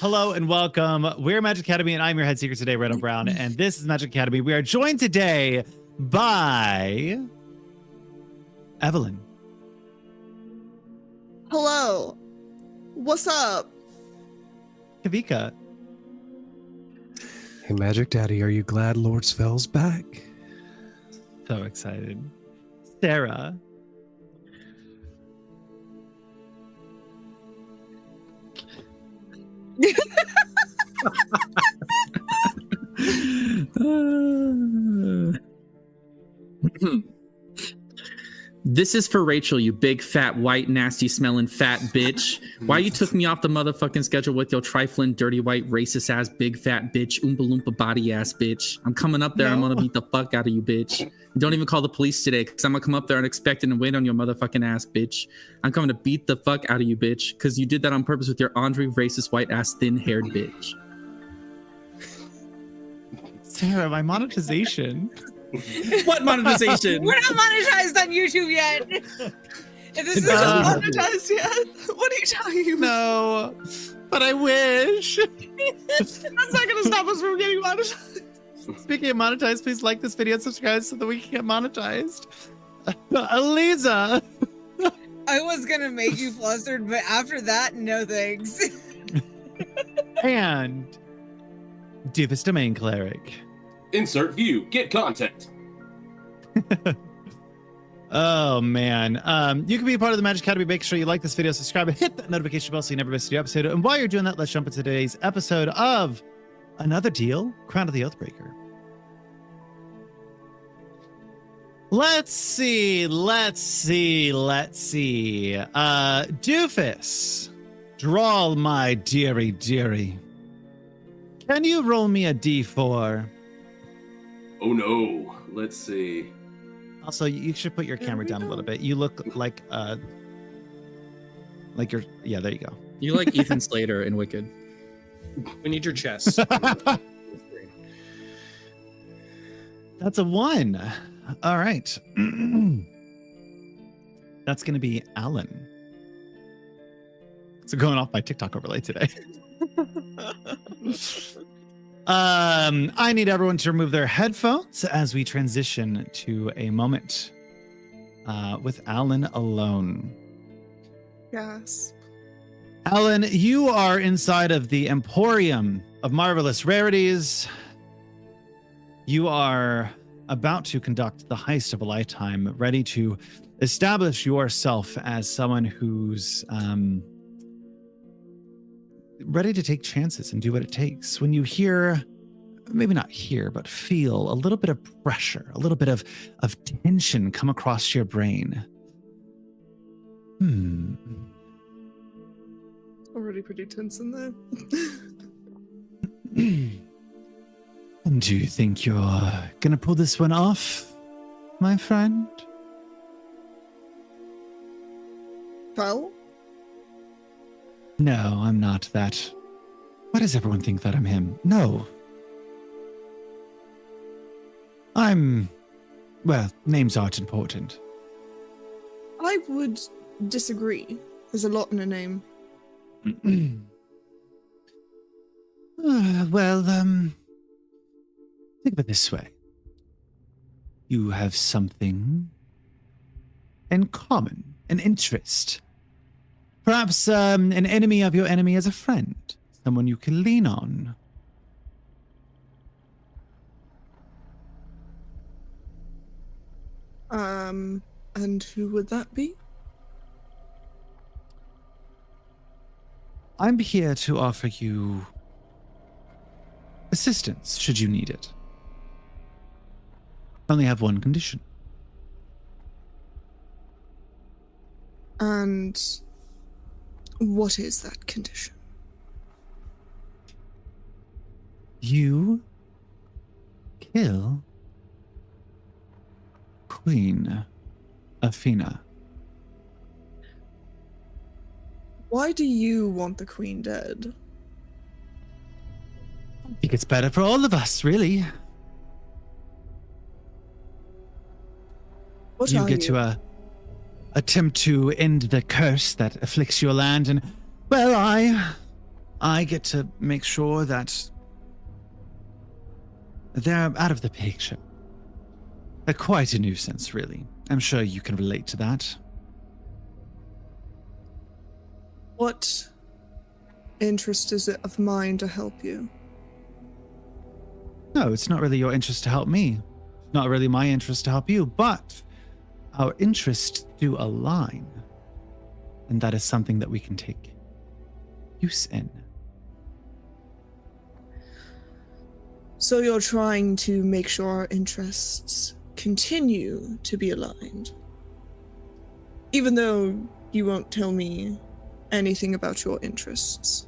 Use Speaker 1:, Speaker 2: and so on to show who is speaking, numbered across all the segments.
Speaker 1: Hello and welcome. We're Magic Academy, and I'm your head seeker today, Renato Brown, and this is Magic Academy. We are joined today by Evelyn.
Speaker 2: Hello. What's up?
Speaker 1: Kavika.
Speaker 3: Hey, Magic Daddy, are you glad Lord Svel's back?
Speaker 1: So excited. Sarah.
Speaker 4: This is for Rachel, you big, fat, white, nasty smelling fat bitch. Why you took me off the motherfucking schedule with your trifling, dirty, white, racist ass, big, fat bitch, oompa loompa body ass bitch. I'm coming up there. No. I'm gonna beat the fuck out of you, bitch. Don't even call the police today, because I'm gonna come up there unexpected and wait on your motherfucking ass, bitch. I'm coming to beat the fuck out of you, bitch, because you did that on purpose with your Andre racist, white ass, thin haired bitch.
Speaker 1: Sarah, my monetization.
Speaker 4: What monetization?
Speaker 2: We're not monetized on YouTube yet. If this isn't monetized yet, what are you talking about?
Speaker 1: No, but I wish.
Speaker 2: That's not going to stop us from getting monetized.
Speaker 1: Speaking of monetized, please like this video and subscribe so that we can get monetized. Eliza.
Speaker 2: I was going to make you flustered, but after that, no thanks.
Speaker 1: And Divas Domain Cleric.
Speaker 5: Insert view. Get content.
Speaker 1: Oh man. You can be a part of the Magic Academy. Make sure you like this video, subscribe, and hit that notification bell so you never miss a new episode. And while you're doing that, let's jump into today's episode of Another Deal, Crown of the Oathbreaker. Let's see. Doofus. Drawl, my dearie. Can you roll me a d4?
Speaker 5: Oh no. Let's see.
Speaker 1: Also, you should put your camera down a little bit. You look like you're, yeah, there you go.
Speaker 4: You like Ethan Slater in Wicked.
Speaker 3: We need your chest.
Speaker 1: That's a 1. All right. That's going to be Alan. So going off my TikTok overlay today. I need everyone to remove their headphones as we transition to a moment with Alan alone.
Speaker 2: Yes.
Speaker 1: Alan, you are inside of the Emporium of Marvelous Rarities. You are about to conduct the heist of a lifetime, ready to establish yourself as someone who's ready to take chances and do what it takes. When you hear, maybe not hear, but feel a little bit of pressure, a little bit of tension come across your brain.
Speaker 2: Already pretty tense in there.
Speaker 1: And do you think you're gonna pull this one off, my friend?
Speaker 2: Well?
Speaker 1: No, I'm not that. Why does everyone think that I'm him? No. Well, names aren't important.
Speaker 2: I would disagree. There's a lot in a name.
Speaker 1: Think of it this way. You have something in common, an interest. Perhaps an enemy of your enemy as a friend, someone you can lean on.
Speaker 2: And who would that be?
Speaker 1: I'm here to offer you assistance, should you need it. I only have one condition.
Speaker 2: And what is that condition?
Speaker 1: You kill Queen Athena.
Speaker 2: Why do you want the queen dead?
Speaker 1: I think it's better for all of us, really.
Speaker 2: What
Speaker 1: you
Speaker 2: are
Speaker 1: get to attempt to end the curse that afflicts your land, and well, I I get to make sure that they're out of the picture. They're quite a nuisance, really. I'm sure you can relate to that.
Speaker 2: What interest is it of mine to help you?
Speaker 1: No, it's not really your interest to help me. Not really my interest to help you, but our interests do align. And that is something that we can take use in.
Speaker 2: So you're trying to make sure our interests continue to be aligned. Even though you won't tell me anything about your interests.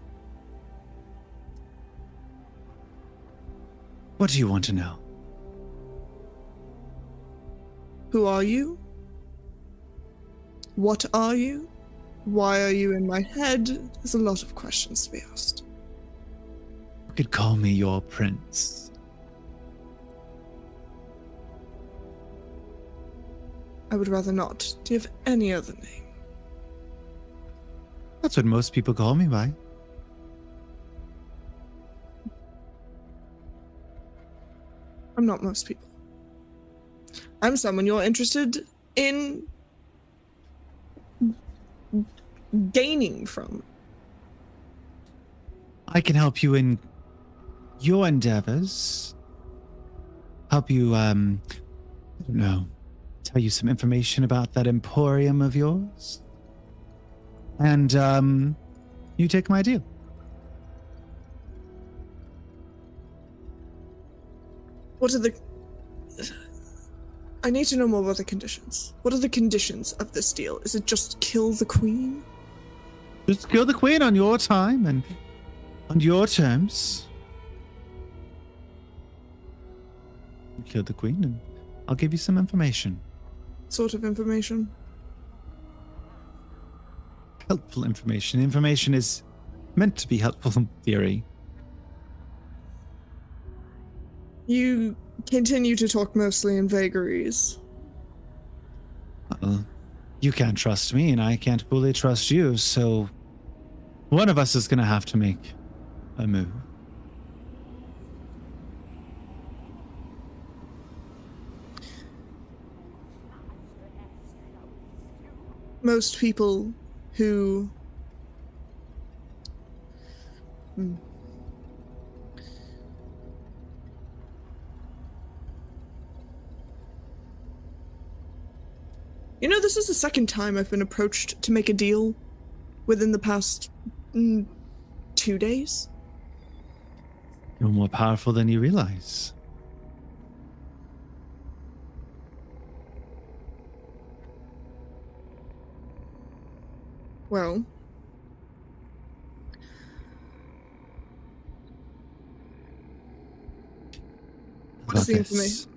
Speaker 1: What do you want to know?
Speaker 2: Who are you? What are you? Why are you in my head? There's a lot of questions to be asked.
Speaker 1: You could call me your prince.
Speaker 2: I would rather not. Do you have any other name?
Speaker 1: That's what most people call me by.
Speaker 2: I'm not most people. I'm someone you're interested in gaining from.
Speaker 1: I can help you in your endeavors. Help you, I don't know, tell you some information about that emporium of yours. And, you take my deal.
Speaker 2: What are the... I need to know more about the conditions. What are the conditions of this deal? Is it just kill the queen?
Speaker 1: Just kill the queen on your time and on your terms. Kill the queen and I'll give you some information.
Speaker 2: Sort of information?
Speaker 1: Helpful information. Information is meant to be helpful in theory.
Speaker 2: You continue to talk mostly in vagaries.
Speaker 1: Well, you can't trust me and I can't fully trust you, so one of us is going to have to make a move.
Speaker 2: Most people who... You know, this is the second time I've been approached to make a deal within the past 2 days.
Speaker 1: You're more powerful than you realize.
Speaker 2: Well... What is
Speaker 1: About
Speaker 2: the
Speaker 1: this.
Speaker 2: information?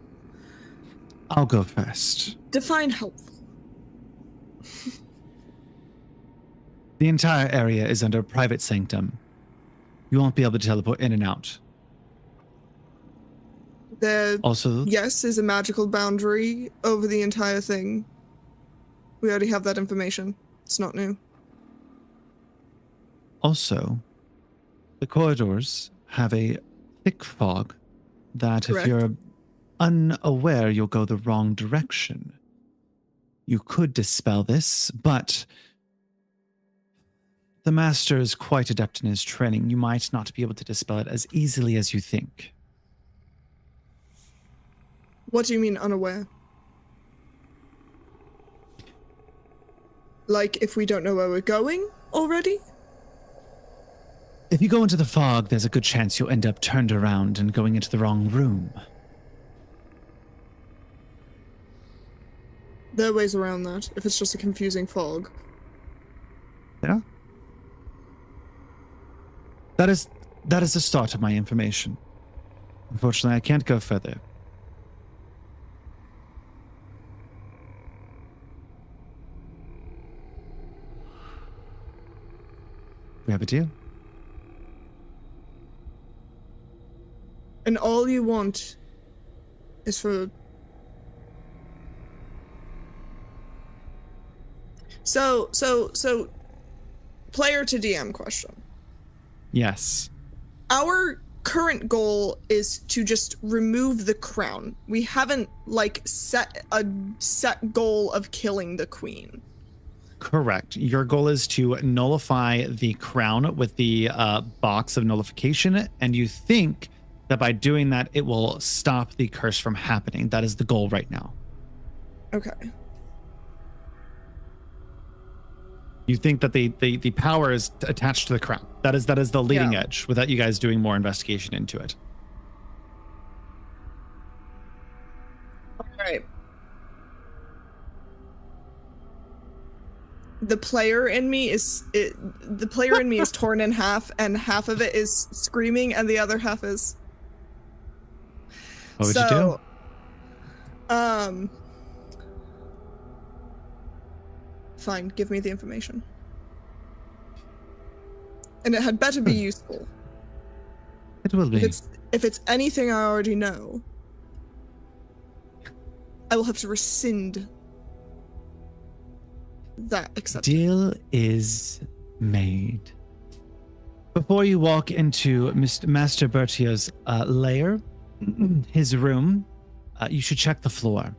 Speaker 1: I'll go first.
Speaker 2: Define helpful.
Speaker 1: The entire area is under private sanctum. You won't be able to teleport in and out.
Speaker 2: There,
Speaker 1: Also,
Speaker 2: yes, is a magical boundary over the entire thing. We already have that information. It's not new.
Speaker 1: Also, the corridors have a thick fog that
Speaker 2: Correct.
Speaker 1: if you're unaware, you'll go the wrong direction. You could dispel this, but the master is quite adept in his training. You might not be able to dispel it as easily as you think.
Speaker 2: What do you mean unaware? Like if we don't know where we're going already?
Speaker 1: If you go into the fog, there's a good chance you'll end up turned around and going into the wrong room.
Speaker 2: There are ways around that, if it's just a confusing fog.
Speaker 1: Yeah? That is the start of my information. Unfortunately, I can't go further. We have a deal.
Speaker 2: And all you want is for... So, player to DM question.
Speaker 1: Yes.
Speaker 2: Our current goal is to just remove the crown. We haven't like set a set goal of killing the queen.
Speaker 1: Correct. Your goal is to nullify the crown with the box of nullification, and you think that by doing that, it will stop the curse from happening. That is the goal right now.
Speaker 2: Okay.
Speaker 1: You think that the power is attached to the crown. That is the leading edge, without you guys doing more investigation into it.
Speaker 2: All right. The player in me is torn in half, and half of it is screaming, and the other half is.
Speaker 1: What would you do?
Speaker 2: Fine, give me the information. And it had better be useful.
Speaker 1: It will be.
Speaker 2: If it's anything I already know, I will have to rescind that acceptance.
Speaker 1: Deal is made. Before you walk into Master Bertio's lair, his room, you should check the floor.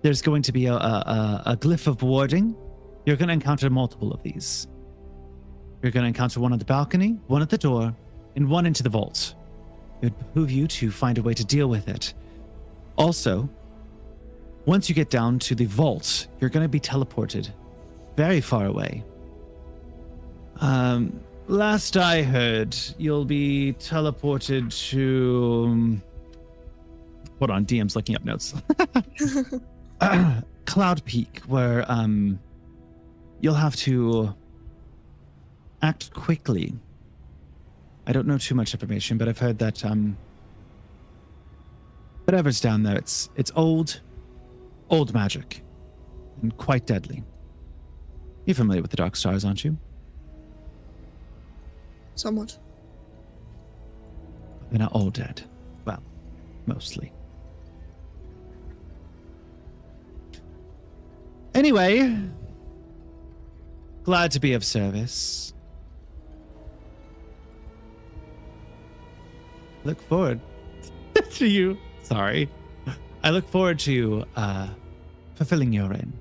Speaker 1: There's going to be a glyph of warding. You're going to encounter multiple of these. You're going to encounter one at the balcony, one at the door, and one into the vault. It would behoove you to find a way to deal with it. Also, once you get down to the vault, you're going to be teleported very far away. Last I heard, you'll be teleported to... Hold on, DM's looking up notes. Cloud Peak, where you'll have to act quickly. I don't know too much information, but I've heard that whatever's down there, it's old magic, and quite deadly. You're familiar with the Dark Stars, aren't you?
Speaker 2: Somewhat.
Speaker 1: They're not all dead. Well, mostly. Anyway, glad to be of service. Look forward to you. Sorry. I look forward to you fulfilling your end.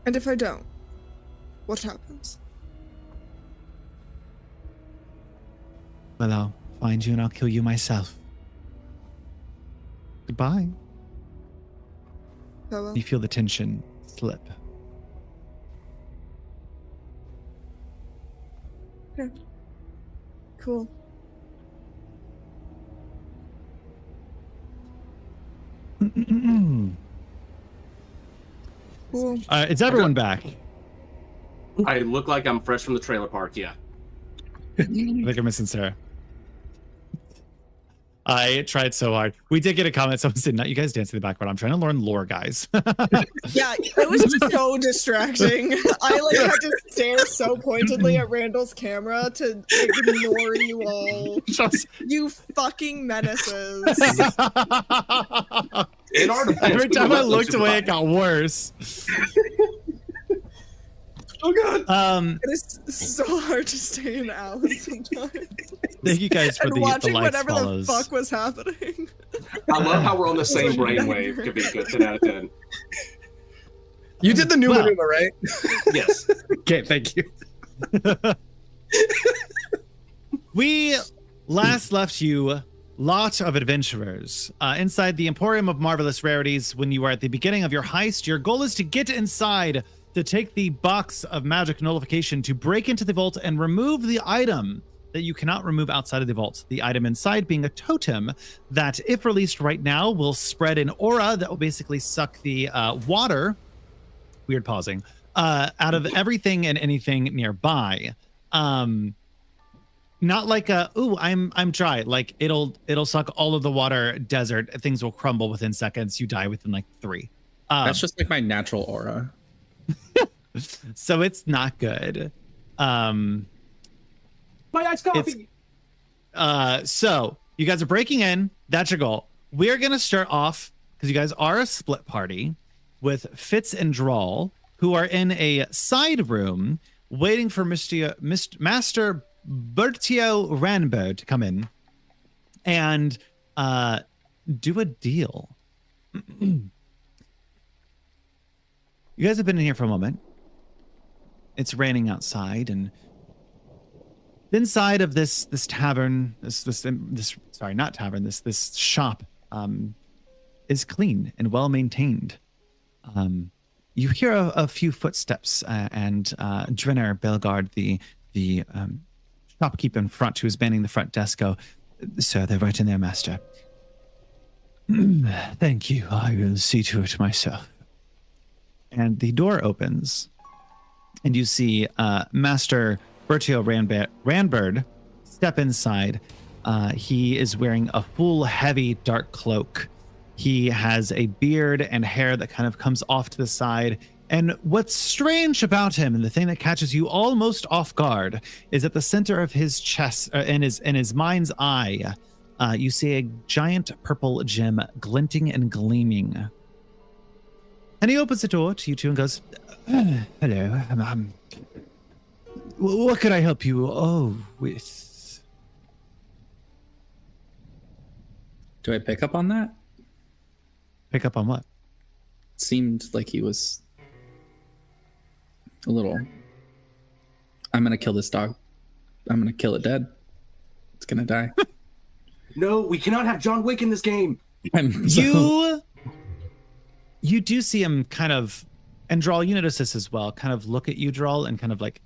Speaker 2: And if I don't, what happens?
Speaker 1: Well, I'll find you and I'll kill you myself. Goodbye.
Speaker 2: Farewell.
Speaker 1: You feel the tension slip.
Speaker 2: Okay. Cool. Cool.
Speaker 1: Is everyone back?
Speaker 5: I look like I'm fresh from the trailer park, yeah.
Speaker 1: I think I'm missing Sarah. I tried so hard. We did get a comment. Someone said, "Not you guys dancing in the background." I'm trying to learn lore, guys.
Speaker 2: Yeah, it was so distracting. I like had to stare so pointedly at Randall's camera to ignore you all. You fucking menaces.
Speaker 5: In our defense,
Speaker 1: Every time I looked away, it got worse.
Speaker 5: Oh god.
Speaker 2: It is so hard to stay in Alice sometimes.
Speaker 1: Thank you guys for
Speaker 2: And
Speaker 1: the
Speaker 2: watching
Speaker 1: lights
Speaker 2: whatever
Speaker 1: follows.
Speaker 2: the fuck was happening.
Speaker 5: I love how we're on the same brainwave. Could be a good 10 out of 10.
Speaker 3: You did the new
Speaker 1: Well.
Speaker 3: maneuver, right?
Speaker 5: Yes.
Speaker 3: Okay, thank you.
Speaker 1: We last left you, lot of adventurers, inside the Emporium of Marvelous Rarities. When you are at the beginning of your heist, your goal is to get inside to take the box of magic nullification, to break into the vault and remove the item that you cannot remove outside of the vault. The item inside being a totem that, if released right now, will spread an aura that will basically suck the water, weird pausing, out of everything and anything nearby. Not like I'm dry. Like it'll suck all of the water desert. Things will crumble within seconds. You die within like 3.
Speaker 4: That's just like my natural aura.
Speaker 1: So it's not good.
Speaker 5: My iced coffee.
Speaker 1: So you guys are breaking in. That's your goal. We're gonna start off because you guys are a split party with Fitz and Drawl, who are in a side room waiting for Master Bertio Ranberg to come in and do a deal. You guys have been in here for a moment. It's raining outside, and inside of this tavern, this shop is clean and well maintained. You hear a few footsteps, and Drenner Belgard, the shopkeeper in front, who's manning the front desk, go, "Sir, they're right in there, master." "Thank you. I will see to it myself." And the door opens, and you see Master Bertio Ranberg step inside. He is wearing a full, heavy, dark cloak. He has a beard and hair that kind of comes off to the side. And what's strange about him, and the thing that catches you almost off guard, is at the center of his chest, in his mind's eye, you see a giant purple gem glinting and gleaming. And he opens the door to you two and goes, "Hello, what could I help you with?"
Speaker 4: Do I pick up on that?
Speaker 1: Pick up on what?
Speaker 4: It seemed like he was a little. I'm gonna kill this dog. I'm gonna kill it dead. It's gonna die.
Speaker 5: No, we cannot have John Wick in this game.
Speaker 1: You do see him kind of, and Drawl, you notice this as well, kind of look at you, Drawl, and kind of like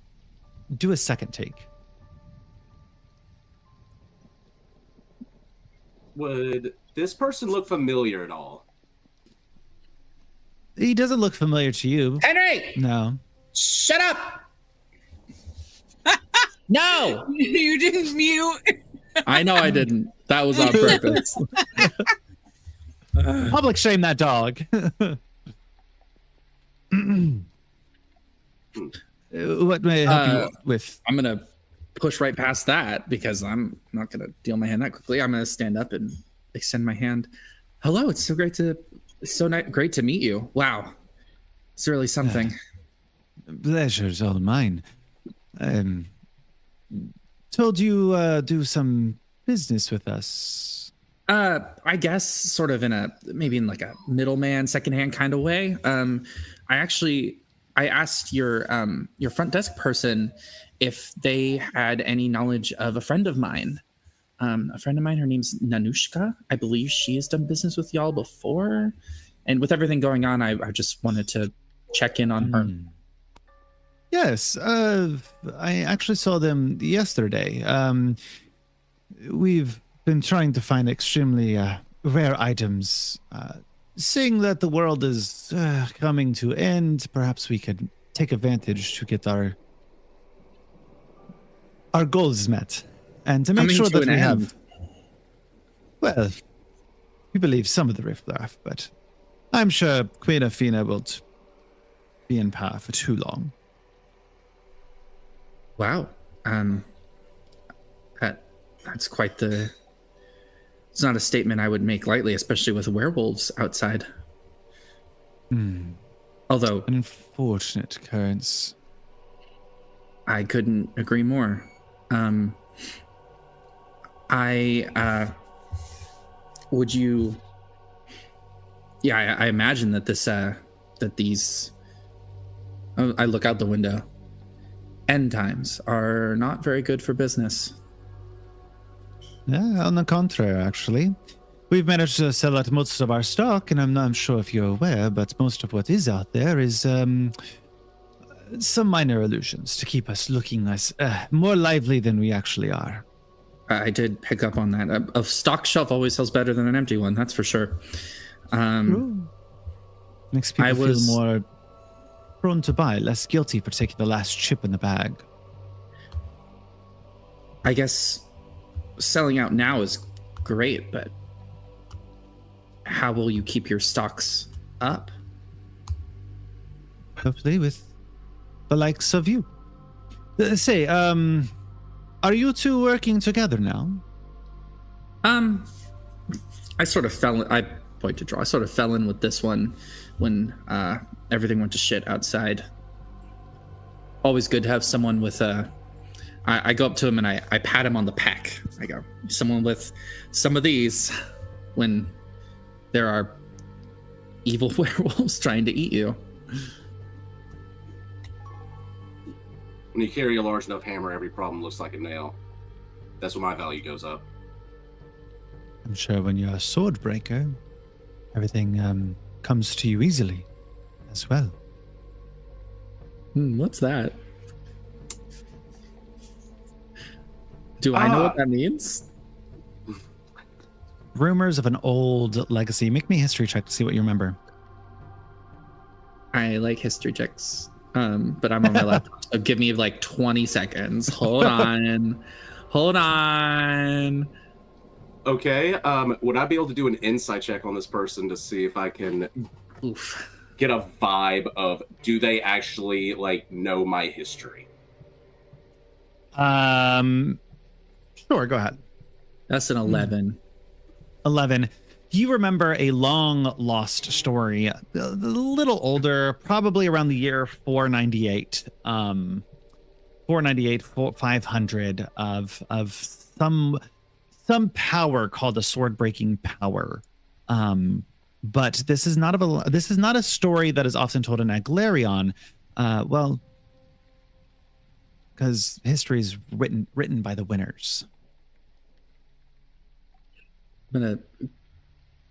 Speaker 1: do a second take.
Speaker 5: Would this person look familiar at all?
Speaker 1: He doesn't look familiar to you.
Speaker 4: Henry,
Speaker 1: No.
Speaker 4: shut up! No,
Speaker 2: You didn't mute.
Speaker 4: I know I didn't. That was on purpose.
Speaker 1: Public shame that dog. What may I help you with?
Speaker 4: I'm gonna push right past that because I'm not gonna deal my hand that quickly. I'm gonna stand up and extend my hand. Hello, it's so great to meet you. Wow, it's really something.
Speaker 1: Pleasure's all mine. Told you do some business with us.
Speaker 4: I guess sort of maybe in like a middleman, secondhand kind of way. I asked your front desk person if they had any knowledge of a friend of mine. Her name's Nanushka. I believe she has done business with y'all before. And with everything going on, I just wanted to check in on her.
Speaker 1: Yes, I actually saw them yesterday. We've been trying to find extremely rare items. Seeing that the world is coming to end, perhaps we could take advantage to get our goals met, and to make sure that we have. Well, we believe some of the riffraff, but I'm sure Queen Athena won't be in power for too long.
Speaker 4: Wow, that's quite the. It's not a statement I would make lightly, especially with werewolves outside. Although
Speaker 1: an unfortunate occurrence.
Speaker 4: I couldn't agree more. Would you? Yeah, I imagine that these. I look out the window. End times are not very good for business.
Speaker 1: Yeah, on the contrary, actually. We've managed to sell out most of our stock, and I'm not sure if you're aware, but most of what is out there is some minor illusions to keep us looking as more lively than we actually are.
Speaker 4: I did pick up on that. A stock shelf always sells better than an empty one, that's for sure.
Speaker 1: True. Makes people feel more prone to buy, less guilty for taking the last chip in the bag.
Speaker 4: I guess selling out now is great, but how will you keep your stocks up?
Speaker 1: Hopefully with the likes of you. Say, are you two working together now?
Speaker 4: I sort of I sort of fell in with this one when everything went to shit outside. always good to have someone with a. I go up to him and I pat him on the pack. I go, someone with some of these when there are evil werewolves trying to eat you.
Speaker 5: When you carry a large enough hammer, every problem looks like a nail. That's when my value goes up.
Speaker 1: I'm sure when you're a sword breaker, everything comes to you easily as well.
Speaker 4: What's that? Do I know what that means?
Speaker 1: Rumors of an old legacy. Make me a history check to see what you remember.
Speaker 4: I like history checks, but I'm on my laptop. So give me like 20 seconds. Hold on.
Speaker 5: Okay. Would I be able to do an insight check on this person to see if I can get a vibe of, do they actually like know my history?
Speaker 1: Sure, go ahead.
Speaker 4: That's an 11.
Speaker 1: 11. You remember a long lost story, a little older, probably around the year 498. 500 of some power called a sword breaking power. But this is not a story that is often told in Aglarion. Well, because history is written by the winners.
Speaker 4: I'm gonna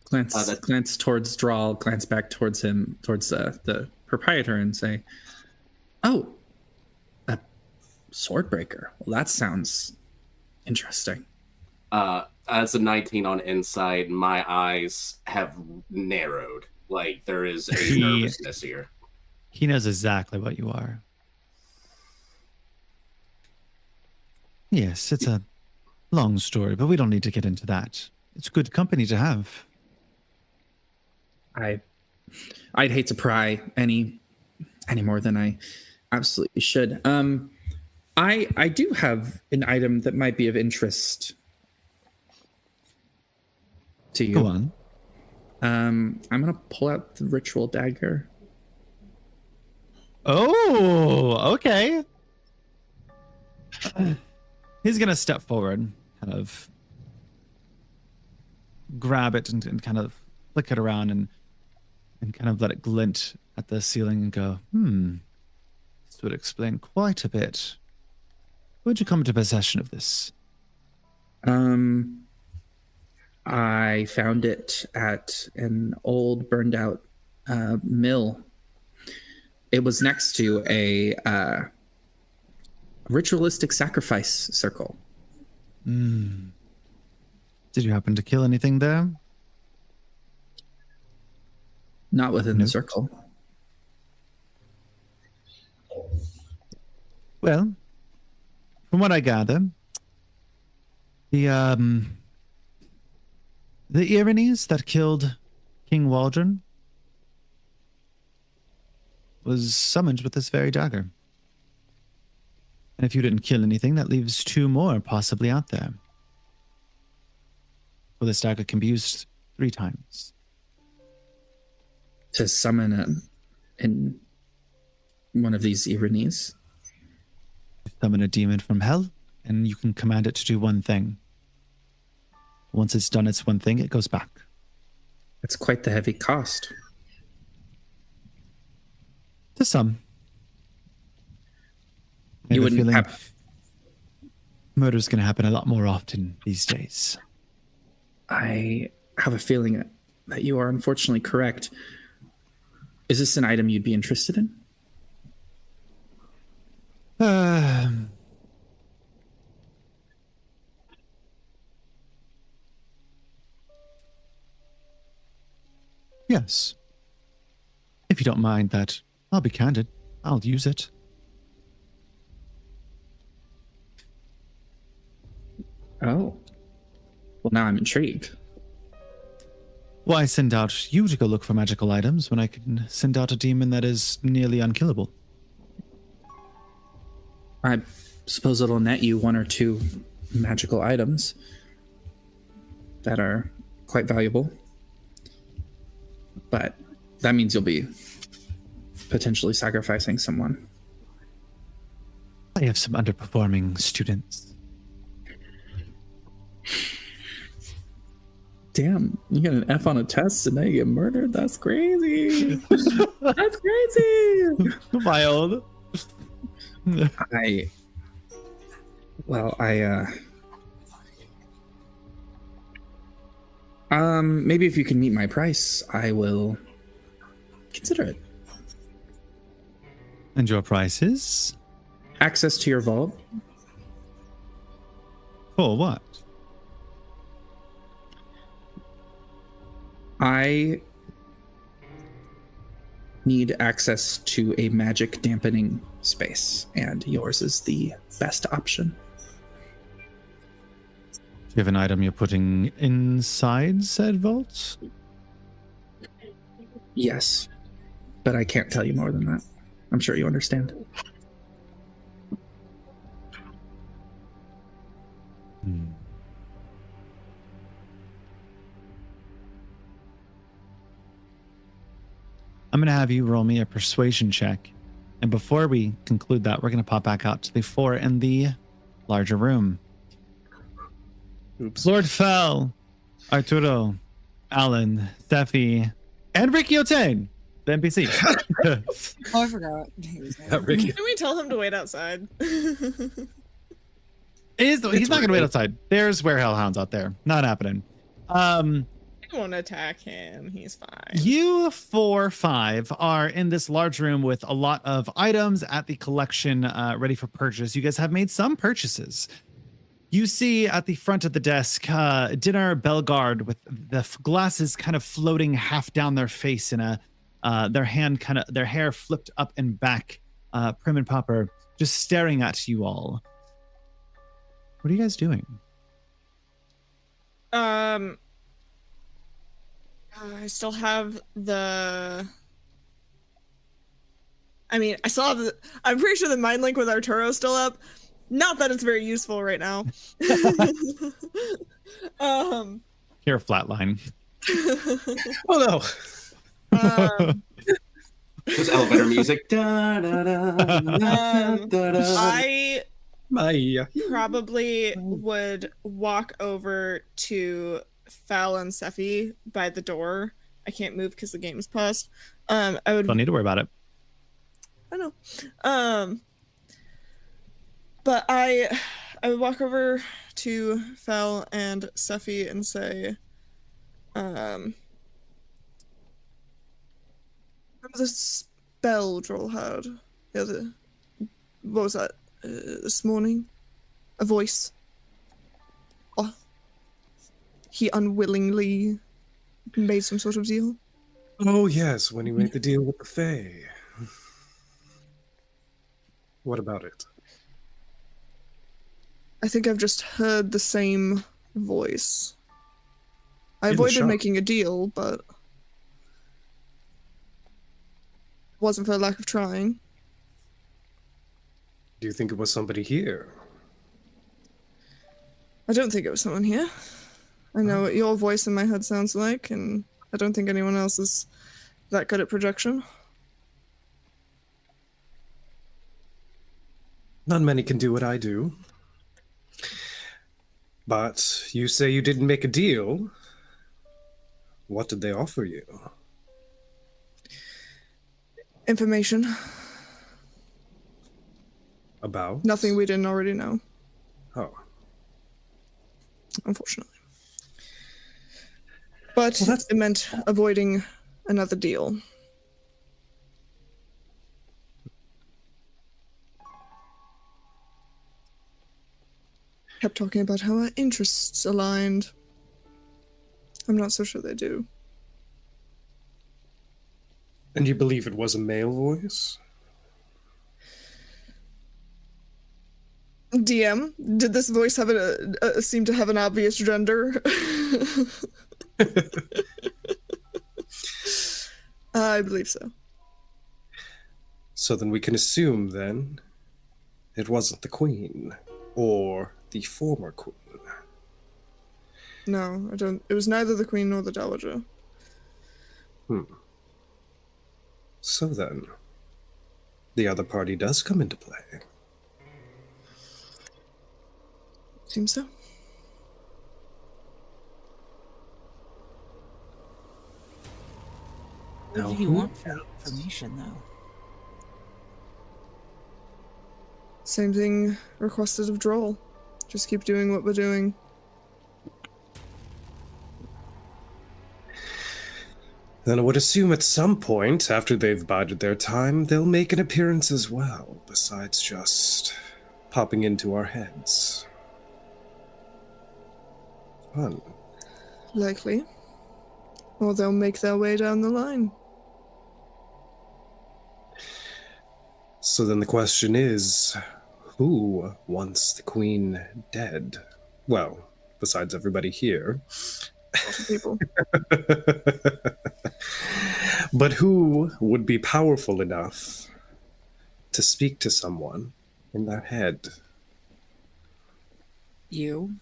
Speaker 4: glance towards Drawl, glance back towards him, towards the proprietor, and say, "Oh, a sword breaker. Well, that sounds interesting."
Speaker 5: As a 19 on insight, my eyes have narrowed. Like there is a nervousness here.
Speaker 1: He knows exactly what you are. Yes, it's a long story, but we don't need to get into that. It's good company to have.
Speaker 4: I'd hate to pry any more than I absolutely should. I do have an item that might be of interest to you.
Speaker 1: Go on.
Speaker 4: I'm gonna pull out the ritual dagger.
Speaker 1: Oh, okay. He's gonna step forward, kind of grab it and kind of flick it around and kind of let it glint at the ceiling and go, this would explain quite a bit. Where'd you come into possession of this?
Speaker 4: I found it at an old burned out mill. It was next to a ritualistic sacrifice circle.
Speaker 1: Did you happen to kill anything there?
Speaker 4: Not within the circle.
Speaker 1: Well, from what I gather, the Erinyes that killed King Waldron was summoned with this very dagger. And if you didn't kill anything, that leaves 2 more possibly out there. Well, this dagger can be used 3 times.
Speaker 4: To summon in one of these Erinyes.
Speaker 1: Summon a demon from hell, and you can command it to do one thing. Once it's done its one thing, it goes back.
Speaker 4: That's quite the heavy cost.
Speaker 1: To some. I
Speaker 4: You
Speaker 1: have a
Speaker 4: wouldn't
Speaker 1: feeling
Speaker 4: have...
Speaker 1: murder's going to happen a lot more often these days.
Speaker 4: I have a feeling that you are unfortunately correct. Is this an item you'd be interested in?
Speaker 1: Yes. If you don't mind that, I'll be candid. I'll use it.
Speaker 4: Oh. Well, now I'm intrigued.
Speaker 1: Why send out you to go look for magical items when I can send out a demon that is nearly unkillable?
Speaker 4: I suppose it'll net you 1 or 2 magical items that are quite valuable. But that means you'll be potentially sacrificing someone.
Speaker 1: I have some underperforming students.
Speaker 4: Damn, you get an F on a test and now you get murdered? That's crazy. That's crazy.
Speaker 1: Wild.
Speaker 4: Maybe if you can meet my price, I will consider it.
Speaker 1: And your prices?
Speaker 4: Access to your vault.
Speaker 1: For what?
Speaker 4: I need access to a magic dampening space, and yours is the best option.
Speaker 1: Do you have an item you're putting inside said vault?
Speaker 4: Yes, but I can't tell you more than that. I'm sure you understand.
Speaker 1: I'm going to have you roll me a persuasion check. And before we conclude that, we're going to pop back out to the four in the larger room.
Speaker 3: Oops.
Speaker 1: Lord Fell, Arturo, Alan, Steffi, and Ricky O'Tain, the NPC.
Speaker 6: Oh, I forgot.
Speaker 3: Ricky.
Speaker 2: Can we tell him to wait outside?
Speaker 1: He's not going to wait outside. There's werehellhounds out there. Not happening.
Speaker 2: I won't attack him. He's fine.
Speaker 1: You 4-5 are in this large room with a lot of items at the collection ready for purchase. You guys have made some purchases. You see at the front of the desk, Dinner Bellegarde with the glasses kind of floating half down their face and their hair flipped up and back, prim and proper, just staring at you all. What are you guys doing?
Speaker 2: I still have the. I mean, I still have the. I'm pretty sure the mind link with Arturo is still up. Not that it's very useful right now.
Speaker 1: Here, flatline.
Speaker 3: Oh no.
Speaker 5: Just elevator music. Da, da, da, da, da, da.
Speaker 2: I
Speaker 3: My.
Speaker 2: probably would walk over to Fal and Sephi by the door. I can't move because the game is paused. I would.
Speaker 1: Don't need to worry about it.
Speaker 2: I know. But I would walk over to Fel and Sephi and say, remember the spell Droll had what was that, this morning? A voice. Oh, he unwillingly made some sort of deal.
Speaker 3: Oh yes, when he made the deal with the Fae. What about it?
Speaker 2: I think I've just heard the same voice. I
Speaker 3: In the
Speaker 2: avoided
Speaker 3: shop.
Speaker 2: making a deal, but it wasn't for lack of trying.
Speaker 3: Do you think it was somebody here?
Speaker 2: I don't think it was someone here. I know what your voice in my head sounds like, and I don't think anyone else is that good at projection.
Speaker 3: Not many can do what I do. But you say you didn't make a deal. What did they offer you?
Speaker 2: Information.
Speaker 3: About?
Speaker 2: Nothing we didn't already know,
Speaker 3: Oh.
Speaker 2: unfortunately. But
Speaker 3: Well, that's-
Speaker 2: it meant avoiding another deal. Kept talking about how our interests aligned. I'm not so sure they do.
Speaker 3: And you believe it was a male voice?
Speaker 2: DM, did this voice have seem to have an obvious gender? I believe so.
Speaker 3: So then we can assume, then, it wasn't the queen. Or the former queen.
Speaker 2: No, I don't. It was neither the queen nor the dowager.
Speaker 3: So then, the other party does come into play.
Speaker 2: Seems so.
Speaker 6: What do you want for information, though?
Speaker 2: Same thing requested of Droll. Just keep doing what we're doing.
Speaker 3: Then I would assume at some point, after they've bided their time, they'll make an appearance as well, besides just popping into our heads. Fun.
Speaker 2: Likely. Or they'll make their way down the line.
Speaker 3: So then the question is, who wants the queen dead? Well, besides everybody here.
Speaker 2: Lots of people.
Speaker 3: But who would be powerful enough to speak to someone in their head?
Speaker 6: You?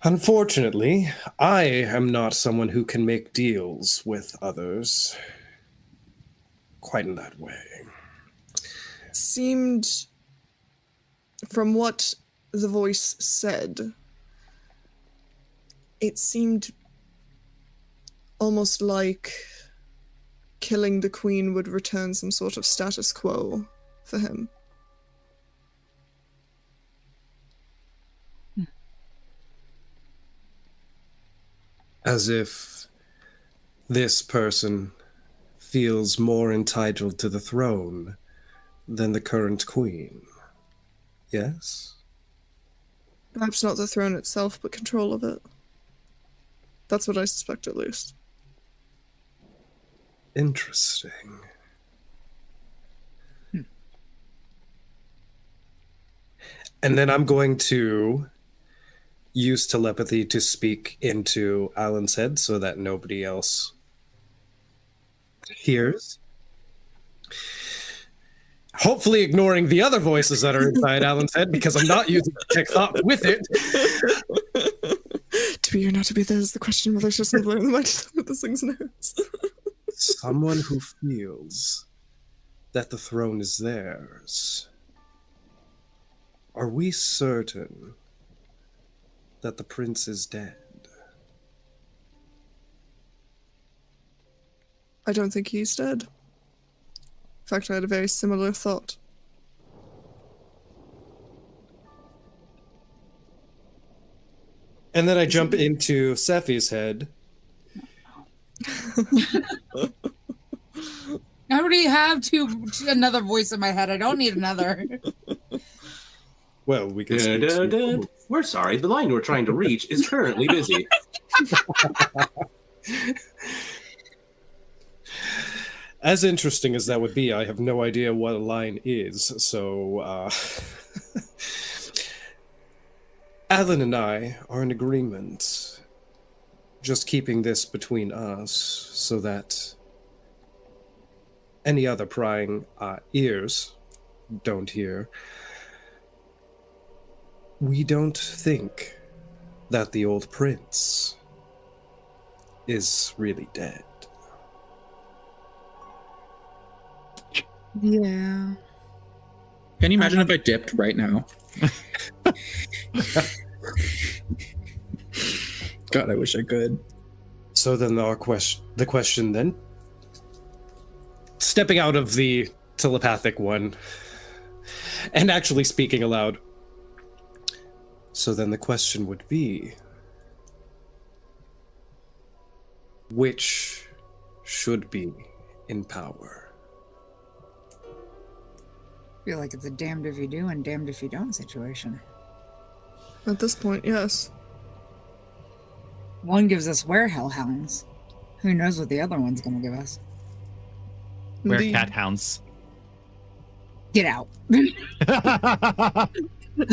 Speaker 3: Unfortunately, I am not someone who can make deals with others quite in that way.
Speaker 2: Seemed, from what the voice said, it seemed almost like killing the queen would return some sort of status quo for him.
Speaker 3: As if this person feels more entitled to the throne than the current queen. Yes?
Speaker 2: Perhaps not the throne itself, but control of it. That's what I suspect, at least.
Speaker 3: Interesting. And then I'm going to use telepathy to speak into Alan's head so that nobody else hears. Hopefully ignoring the other voices that are inside Alan's head because I'm not using tech thought with it.
Speaker 2: To be or not to be, there's the question whether it's just blowing the mind with this thing's nose.
Speaker 3: Someone who feels that the throne is theirs. Are we certain that the prince is dead?
Speaker 2: I don't think he's dead. In fact, I had a very similar thought.
Speaker 3: And then I jump into Sephi's head.
Speaker 6: I already have another voice in my head. I don't need another.
Speaker 3: Well, we can speak.
Speaker 5: We're sorry, the line we're trying to reach is currently busy.
Speaker 3: As interesting as that would be, I have no idea what a line is, so Alan and I are in agreement, just keeping this between us so that any other prying ears don't hear. We don't think that the old prince is really dead.
Speaker 6: Yeah.
Speaker 4: Can you imagine if I dipped right now? God, I wish I could.
Speaker 3: So then the question then, stepping out of the telepathic one and actually speaking aloud. So then the question would be, which should be in power?
Speaker 6: I feel like it's a damned if you do and damned if you don't situation.
Speaker 2: At this point, yes.
Speaker 6: One gives us hellhounds. Who knows what the other one's gonna give us?
Speaker 2: Indeed.
Speaker 1: Cat hounds.
Speaker 6: Get out. I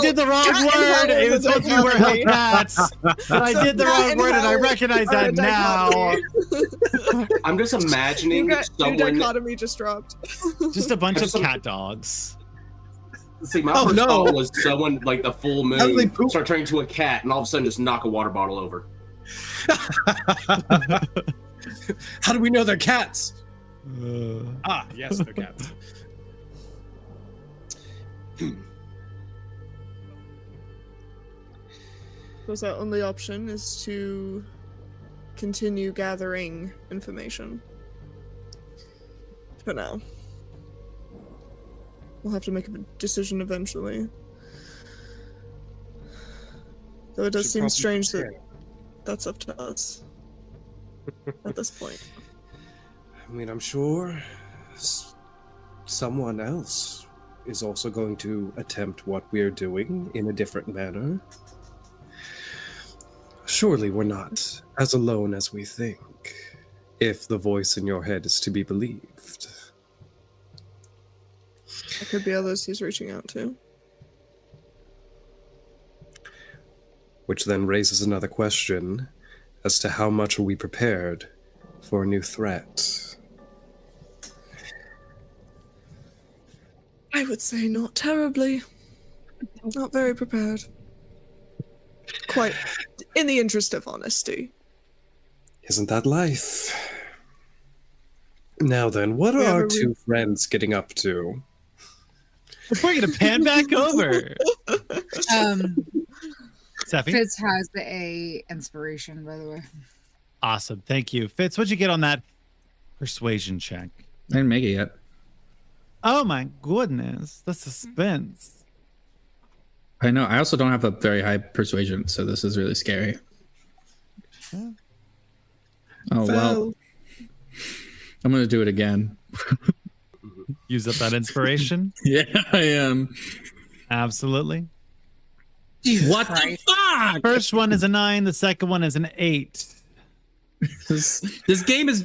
Speaker 1: did the wrong word. It was supposed to be we're Hellcats, but I did the wrong word, and I recognize that now.
Speaker 5: I'm just imagining
Speaker 2: New
Speaker 5: someone.
Speaker 2: dichotomy just dropped.
Speaker 1: Just a bunch of cat dogs.
Speaker 5: See, my first thought was someone like the full moon start turning to a cat, and all of a sudden just knock a water bottle over.
Speaker 3: How do we know they're cats? Ah, yes, the captain.
Speaker 2: Was our only option is to continue gathering information. For now. We'll have to make a decision eventually. Though it does
Speaker 3: Should
Speaker 2: seem
Speaker 3: probably
Speaker 2: strange that
Speaker 3: prepare.
Speaker 2: that's up to us at this point.
Speaker 3: I mean, I'm sure someone else is also going to attempt what we're doing in a different manner. Surely we're not as alone as we think, if the voice in your head is to be believed.
Speaker 2: There could be others he's reaching out to.
Speaker 3: Which then raises another question as to how much are we prepared for a new threat?
Speaker 2: I would say not terribly. Not very prepared. Quite in the interest of honesty.
Speaker 3: Isn't that life? Now then, what
Speaker 2: We
Speaker 3: are
Speaker 2: have
Speaker 3: our
Speaker 2: a
Speaker 3: two friends getting up to?
Speaker 1: We're gonna pan back over. Seffi?
Speaker 6: Fitz has the A inspiration, by the way.
Speaker 1: Awesome. Thank you. Fitz, what'd you get on that persuasion check?
Speaker 4: I didn't make it yet.
Speaker 1: Oh my goodness. The suspense.
Speaker 4: I know. I also don't have a very high persuasion, so this is really scary.
Speaker 1: Yeah.
Speaker 4: Oh, well. I'm going to do it again.
Speaker 1: Use up that inspiration.
Speaker 4: Yeah, I am.
Speaker 1: Absolutely.
Speaker 4: What the fuck?
Speaker 1: First one is a 9. The second one is an 8.
Speaker 4: This game is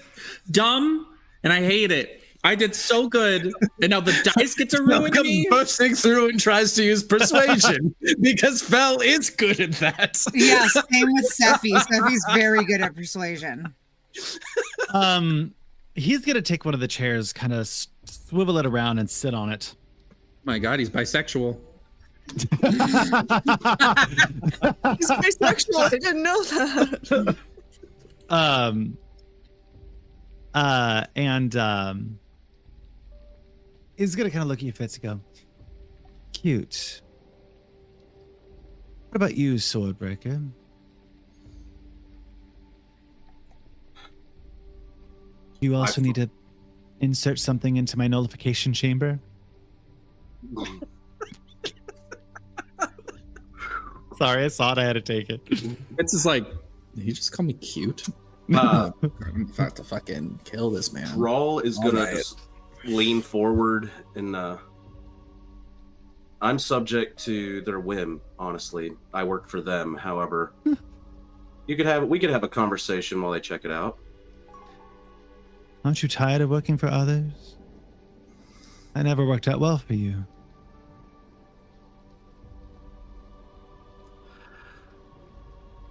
Speaker 4: dumb, and I hate it. I did so good, and now the dice get to ruin me.
Speaker 3: Bursting through and tries to use persuasion because Fel is good at that.
Speaker 6: Yeah, same with Seffi. Seffi's very good at persuasion.
Speaker 1: He's gonna take one of the chairs, kind of swivel it around and sit on it.
Speaker 4: My God, he's bisexual.
Speaker 2: He's bisexual. I didn't know that.
Speaker 1: He's gonna kind of look at you, Fitz, and go, cute. What about you, Swordbreaker? You also need to insert something into my nullification chamber? Sorry, I saw it. I had to take it.
Speaker 4: It's just like, did you just call me cute? I'm about to fucking kill this man.
Speaker 5: Rawl is
Speaker 4: All
Speaker 5: gonna
Speaker 4: right.
Speaker 5: just lean forward and I'm subject to their whim, honestly. I work for them, however. We could have a conversation while they check it out.
Speaker 1: Aren't you tired of working for others? I never worked out well for you.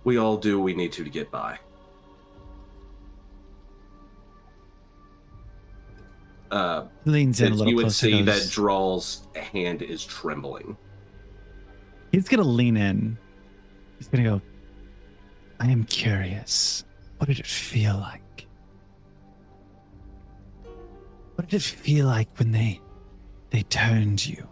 Speaker 5: We all do what we need to get by.
Speaker 1: Leans in a
Speaker 5: Since
Speaker 1: little
Speaker 5: you would
Speaker 1: closer.
Speaker 5: see that
Speaker 1: Goes,
Speaker 5: Drawl's hand is trembling.
Speaker 1: he's gonna lean in. He's gonna go, I am curious. What did it feel like? What did it feel like when they turned you?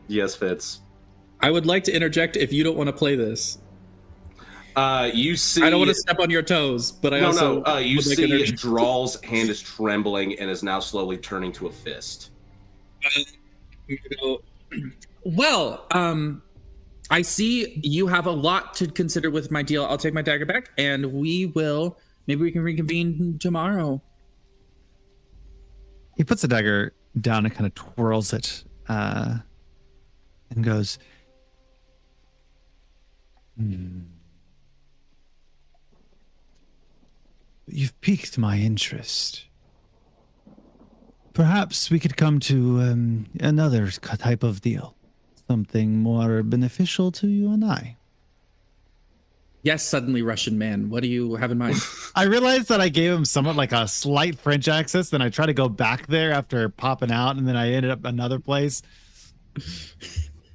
Speaker 5: Yes, Fitz.
Speaker 4: I would like to interject if you don't want to play this.
Speaker 5: You see,
Speaker 4: I don't want to step on your toes, but I
Speaker 5: you
Speaker 4: would like
Speaker 5: see
Speaker 4: to interject.
Speaker 5: Drawl's hand is trembling and is now slowly turning to a fist.
Speaker 4: Well, I see you have a lot to consider with my deal. I'll take my dagger back, and maybe we can reconvene tomorrow.
Speaker 1: He puts the dagger down and kind of twirls it and goes, You've piqued my interest. Perhaps we could come to another type of deal. Something more beneficial to you and I.
Speaker 4: Yes, suddenly Russian man. What do you have in mind?
Speaker 1: I realized that I gave him somewhat like a slight French accent, then I tried to go back there after popping out, and then I ended up another place.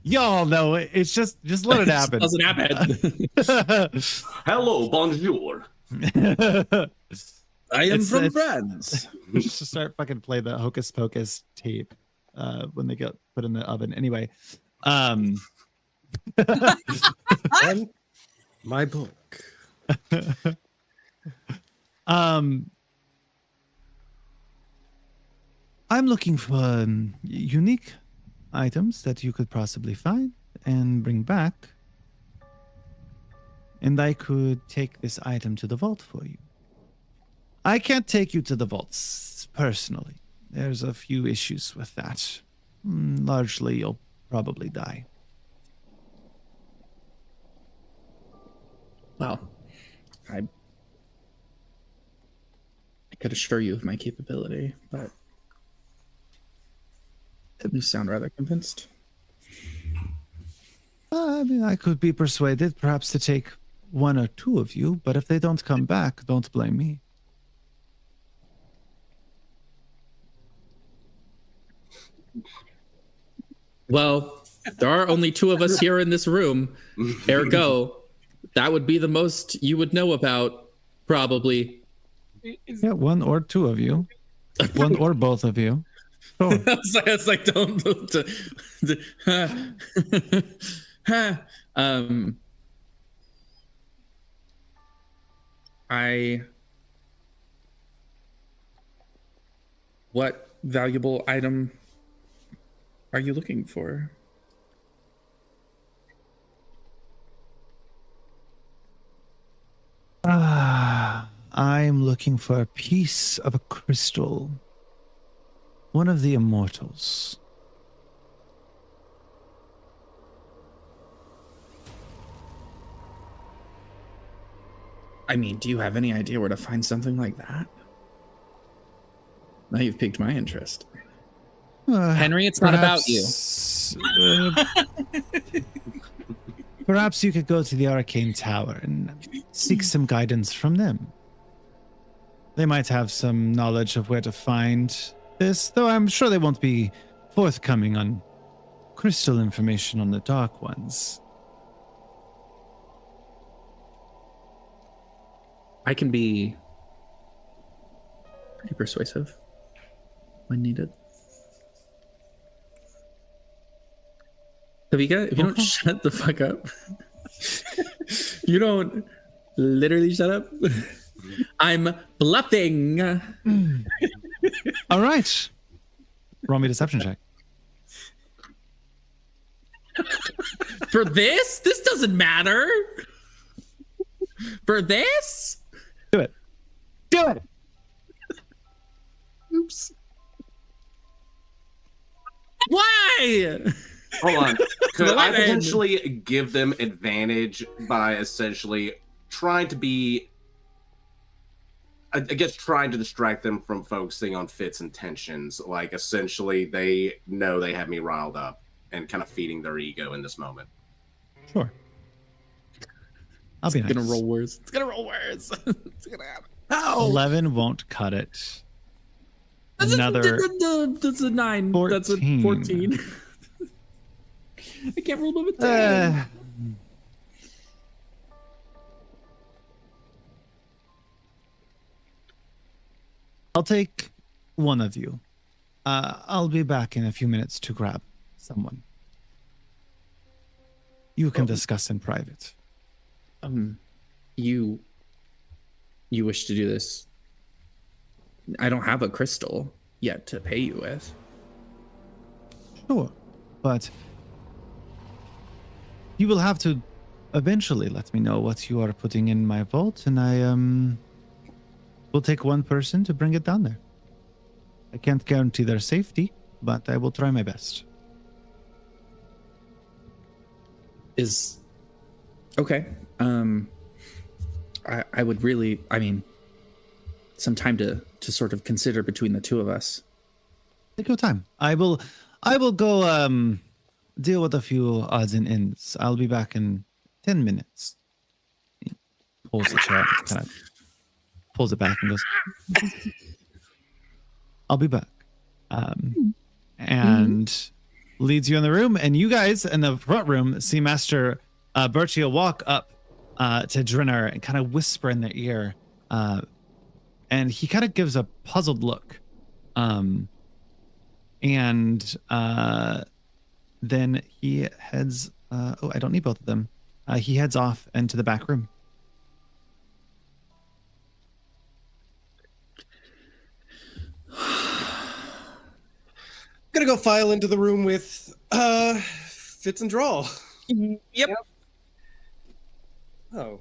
Speaker 1: Y'all know it. It's just let it happen.
Speaker 4: Doesn't happen.
Speaker 5: Hello, bonjour.
Speaker 7: I am
Speaker 1: It's-
Speaker 7: from
Speaker 1: it's-
Speaker 7: France.
Speaker 1: We should start fucking play the Hocus Pocus tape when they get put in the oven. Anyway,
Speaker 3: And my book.
Speaker 1: I'm looking for unique items that you could possibly find and bring back, and I could take this item to the vault for you. I can't take you to the vaults personally. There's a few issues with that. Largely, you'll probably die.
Speaker 4: Well, I could assure you of my capability, but you sound rather convinced.
Speaker 1: I mean, I could be persuaded perhaps to take one or two of you, but if they don't come back, don't blame me.
Speaker 4: Well, there are only two of us here in this room. Ergo, that would be the most you would know about, probably.
Speaker 1: Yeah, one or two of you. One or both of you. Sure.
Speaker 4: It's like don't. What valuable item are you looking for?
Speaker 1: I'm looking for a piece of a crystal. One of the immortals.
Speaker 4: I mean, do you have any idea where to find something like that? Now you've piqued my interest. Henry, it's not about you.
Speaker 1: Perhaps you could go to the Arcane Tower and seek some guidance from them. They might have some knowledge of where to find this, though I'm sure they won't be forthcoming on crystal information on the Dark Ones.
Speaker 4: I can be pretty persuasive when needed. Kavika, if you don't shut the fuck up, you don't literally shut up. I'm bluffing.
Speaker 1: All right. Roll me a deception check.
Speaker 4: For this? This doesn't matter. For this?
Speaker 1: Do it. Do it.
Speaker 7: Oops.
Speaker 4: Why?
Speaker 5: Hold on. Could I
Speaker 4: 11.
Speaker 5: potentially give them advantage by essentially trying to be, I guess, trying to distract them from focusing on Fit's intentions? Like, essentially, they know they have me riled up and kind of feeding their ego in this moment.
Speaker 1: Sure. I'll be nice.
Speaker 4: It's gonna roll worse. It's gonna roll worse. It's gonna happen.
Speaker 1: 11 won't cut it.
Speaker 4: That's
Speaker 1: Another
Speaker 4: that's a 9. That's a 14. I can't roll above a 10.
Speaker 1: I'll take one of you. I'll be back in a few minutes to grab someone. You can discuss in private.
Speaker 4: You wish to do this? I don't have a crystal yet to pay you with.
Speaker 1: Sure, but you will have to eventually let me know what you are putting in my vault, and I will take one person to bring it down there. I can't guarantee their safety, but I will try my best.
Speaker 4: Is okay. I would really, I mean, some time to sort of consider between the two of us.
Speaker 1: Take your time. I will go deal with a few odds and ends. I'll be back in 10 minutes. He pulls the chair, kind of pulls it back and goes, I'll be back. And leads you in the room, and you guys in the front room see Master Bertia walk up to Drinner and kind of whisper in their ear. And he kind of gives a puzzled look. And then he heads, I don't need both of them. He heads off into the back room.
Speaker 3: Gonna go file into the room with Fitz and Drawl.
Speaker 2: Yep.
Speaker 3: Oh.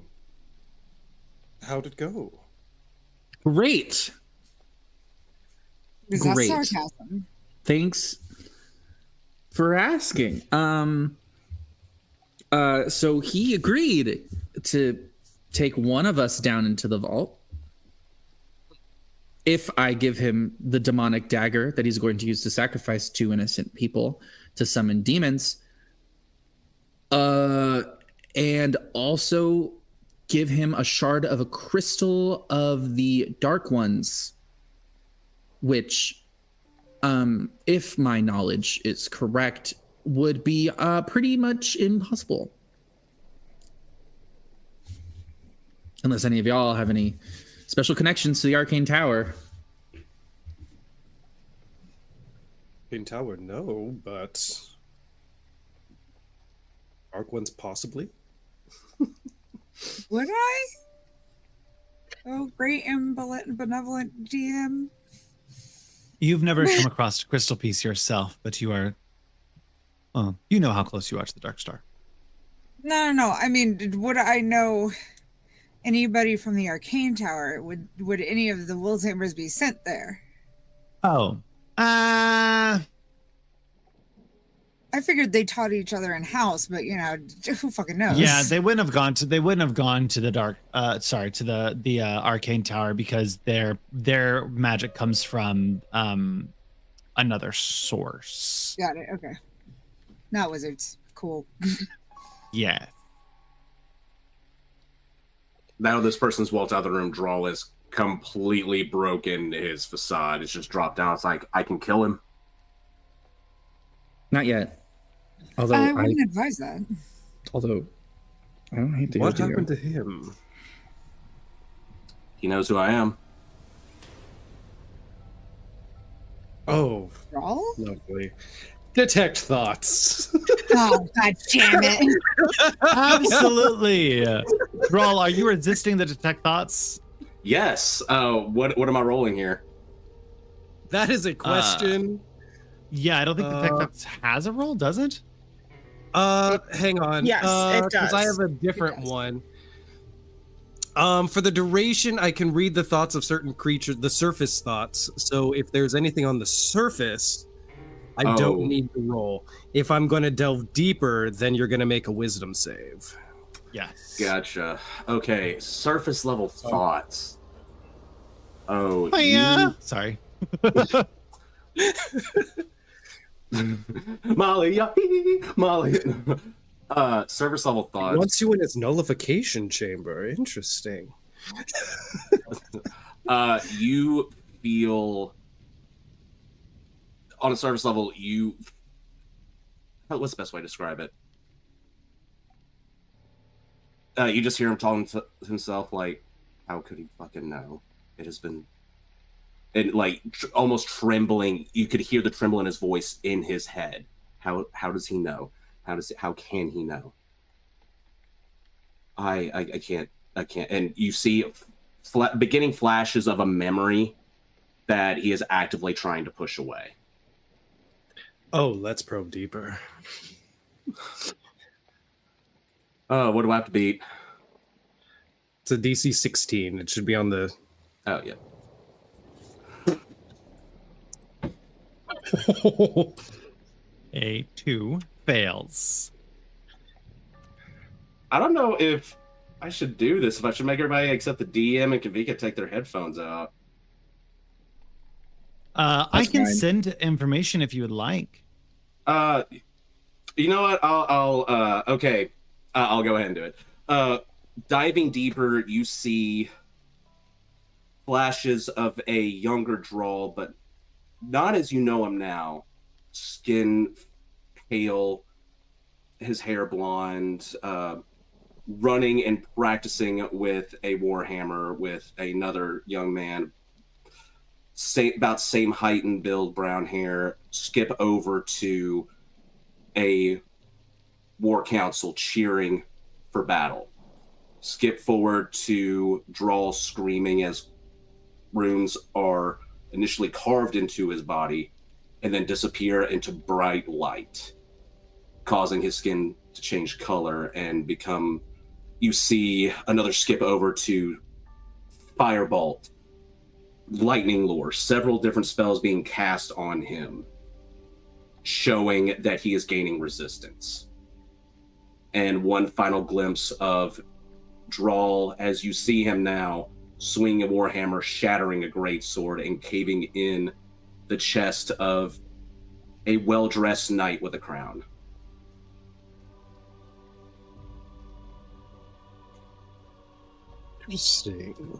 Speaker 3: How'd it go?
Speaker 4: Great.
Speaker 6: Is that
Speaker 4: Great.
Speaker 6: sarcasm?
Speaker 4: Thanks for asking. So he agreed to take one of us down into the vault if I give him the demonic dagger that he's going to use to sacrifice 2 innocent people to summon demons. And also give him a shard of a crystal of the Dark Ones, which, if my knowledge is correct, would be pretty much impossible. Unless any of y'all have any special connections to the Arcane Tower.
Speaker 3: Arcane Tower, no, but Dark Ones possibly.
Speaker 6: Would I? Oh, great and benevolent DM.
Speaker 1: You've never come across a crystal piece yourself, but you are, you know how close you are to the Dark Star.
Speaker 6: No. I mean, would I know anybody from the Arcane Tower? Would any of the Will Chambers be sent there?
Speaker 1: Oh,
Speaker 6: I figured they taught each other in house, but who fucking knows?
Speaker 1: yeah, they wouldn't have gone to the dark. To the Arcane Tower because their magic comes from another source.
Speaker 6: Got it. Okay. Not wizards. Cool.
Speaker 1: Yeah.
Speaker 5: Now this person's walked out of the room. Drawl is completely broken his facade. It's just dropped down. It's like, I can kill him.
Speaker 4: Not yet. Although
Speaker 6: I wouldn't advise that.
Speaker 4: Although I don't hate to
Speaker 3: What
Speaker 4: go
Speaker 3: happened to him?
Speaker 5: He knows who I am.
Speaker 3: Oh,
Speaker 6: Drawl?
Speaker 3: lovely. Detect thoughts.
Speaker 6: Oh, god damn it.
Speaker 1: Absolutely. Brawl, are you resisting the detect thoughts?
Speaker 5: Yes. What am I rolling here?
Speaker 3: That is a question.
Speaker 1: Yeah, I don't think detect thoughts has a roll, does it?
Speaker 3: Hang on.
Speaker 2: Yes, it does.
Speaker 3: Because I have a different one. For the duration, I can read the thoughts of certain creatures, the surface thoughts. So if there's anything on the surface, I don't need to roll. If I'm going to delve deeper, then you're going to make a wisdom save.
Speaker 1: Yes.
Speaker 5: Gotcha. Okay, surface level thoughts. Oh,
Speaker 1: yeah. Sorry.
Speaker 5: Molly, Molly. Surface level thoughts.
Speaker 3: Wants you in its nullification chamber. Interesting.
Speaker 5: You feel on a surface level. What's the best way to describe it? You just hear him talking to himself, like, "How could he fucking know? It has been." And like almost trembling, you could hear the tremble in his voice in his head. How does he know? How can he know? I can't. And you see beginning flashes of a memory that he is actively trying to push away.
Speaker 3: Oh, let's probe deeper.
Speaker 5: What do I have to beat?
Speaker 3: It's a DC 16. It should be on the...
Speaker 5: Oh, yeah.
Speaker 1: A 2 fails.
Speaker 5: I don't know if I should do this. If I should make everybody except the DM and Kavika take their headphones out.
Speaker 1: I can
Speaker 4: fine.
Speaker 1: send information if you would like.
Speaker 5: You know what? Okay. I'll go ahead and do it. Diving deeper, you see flashes of a younger Drawl, but not as you know him now. Skin pale, his hair blonde, running and practicing with a warhammer with another young man, about same height and build, brown hair, skip over to a war council cheering for battle. Skip forward to Drawl screaming as runes are initially carved into his body and then disappear into bright light, causing his skin to change color and become... You see another skip over to Firebolt, Lightning Lure, several different spells being cast on him, showing that he is gaining resistance. And one final glimpse of Drawl as you see him now swinging a warhammer, shattering a greatsword, and caving in the chest of a well-dressed knight with a crown.
Speaker 3: Interesting.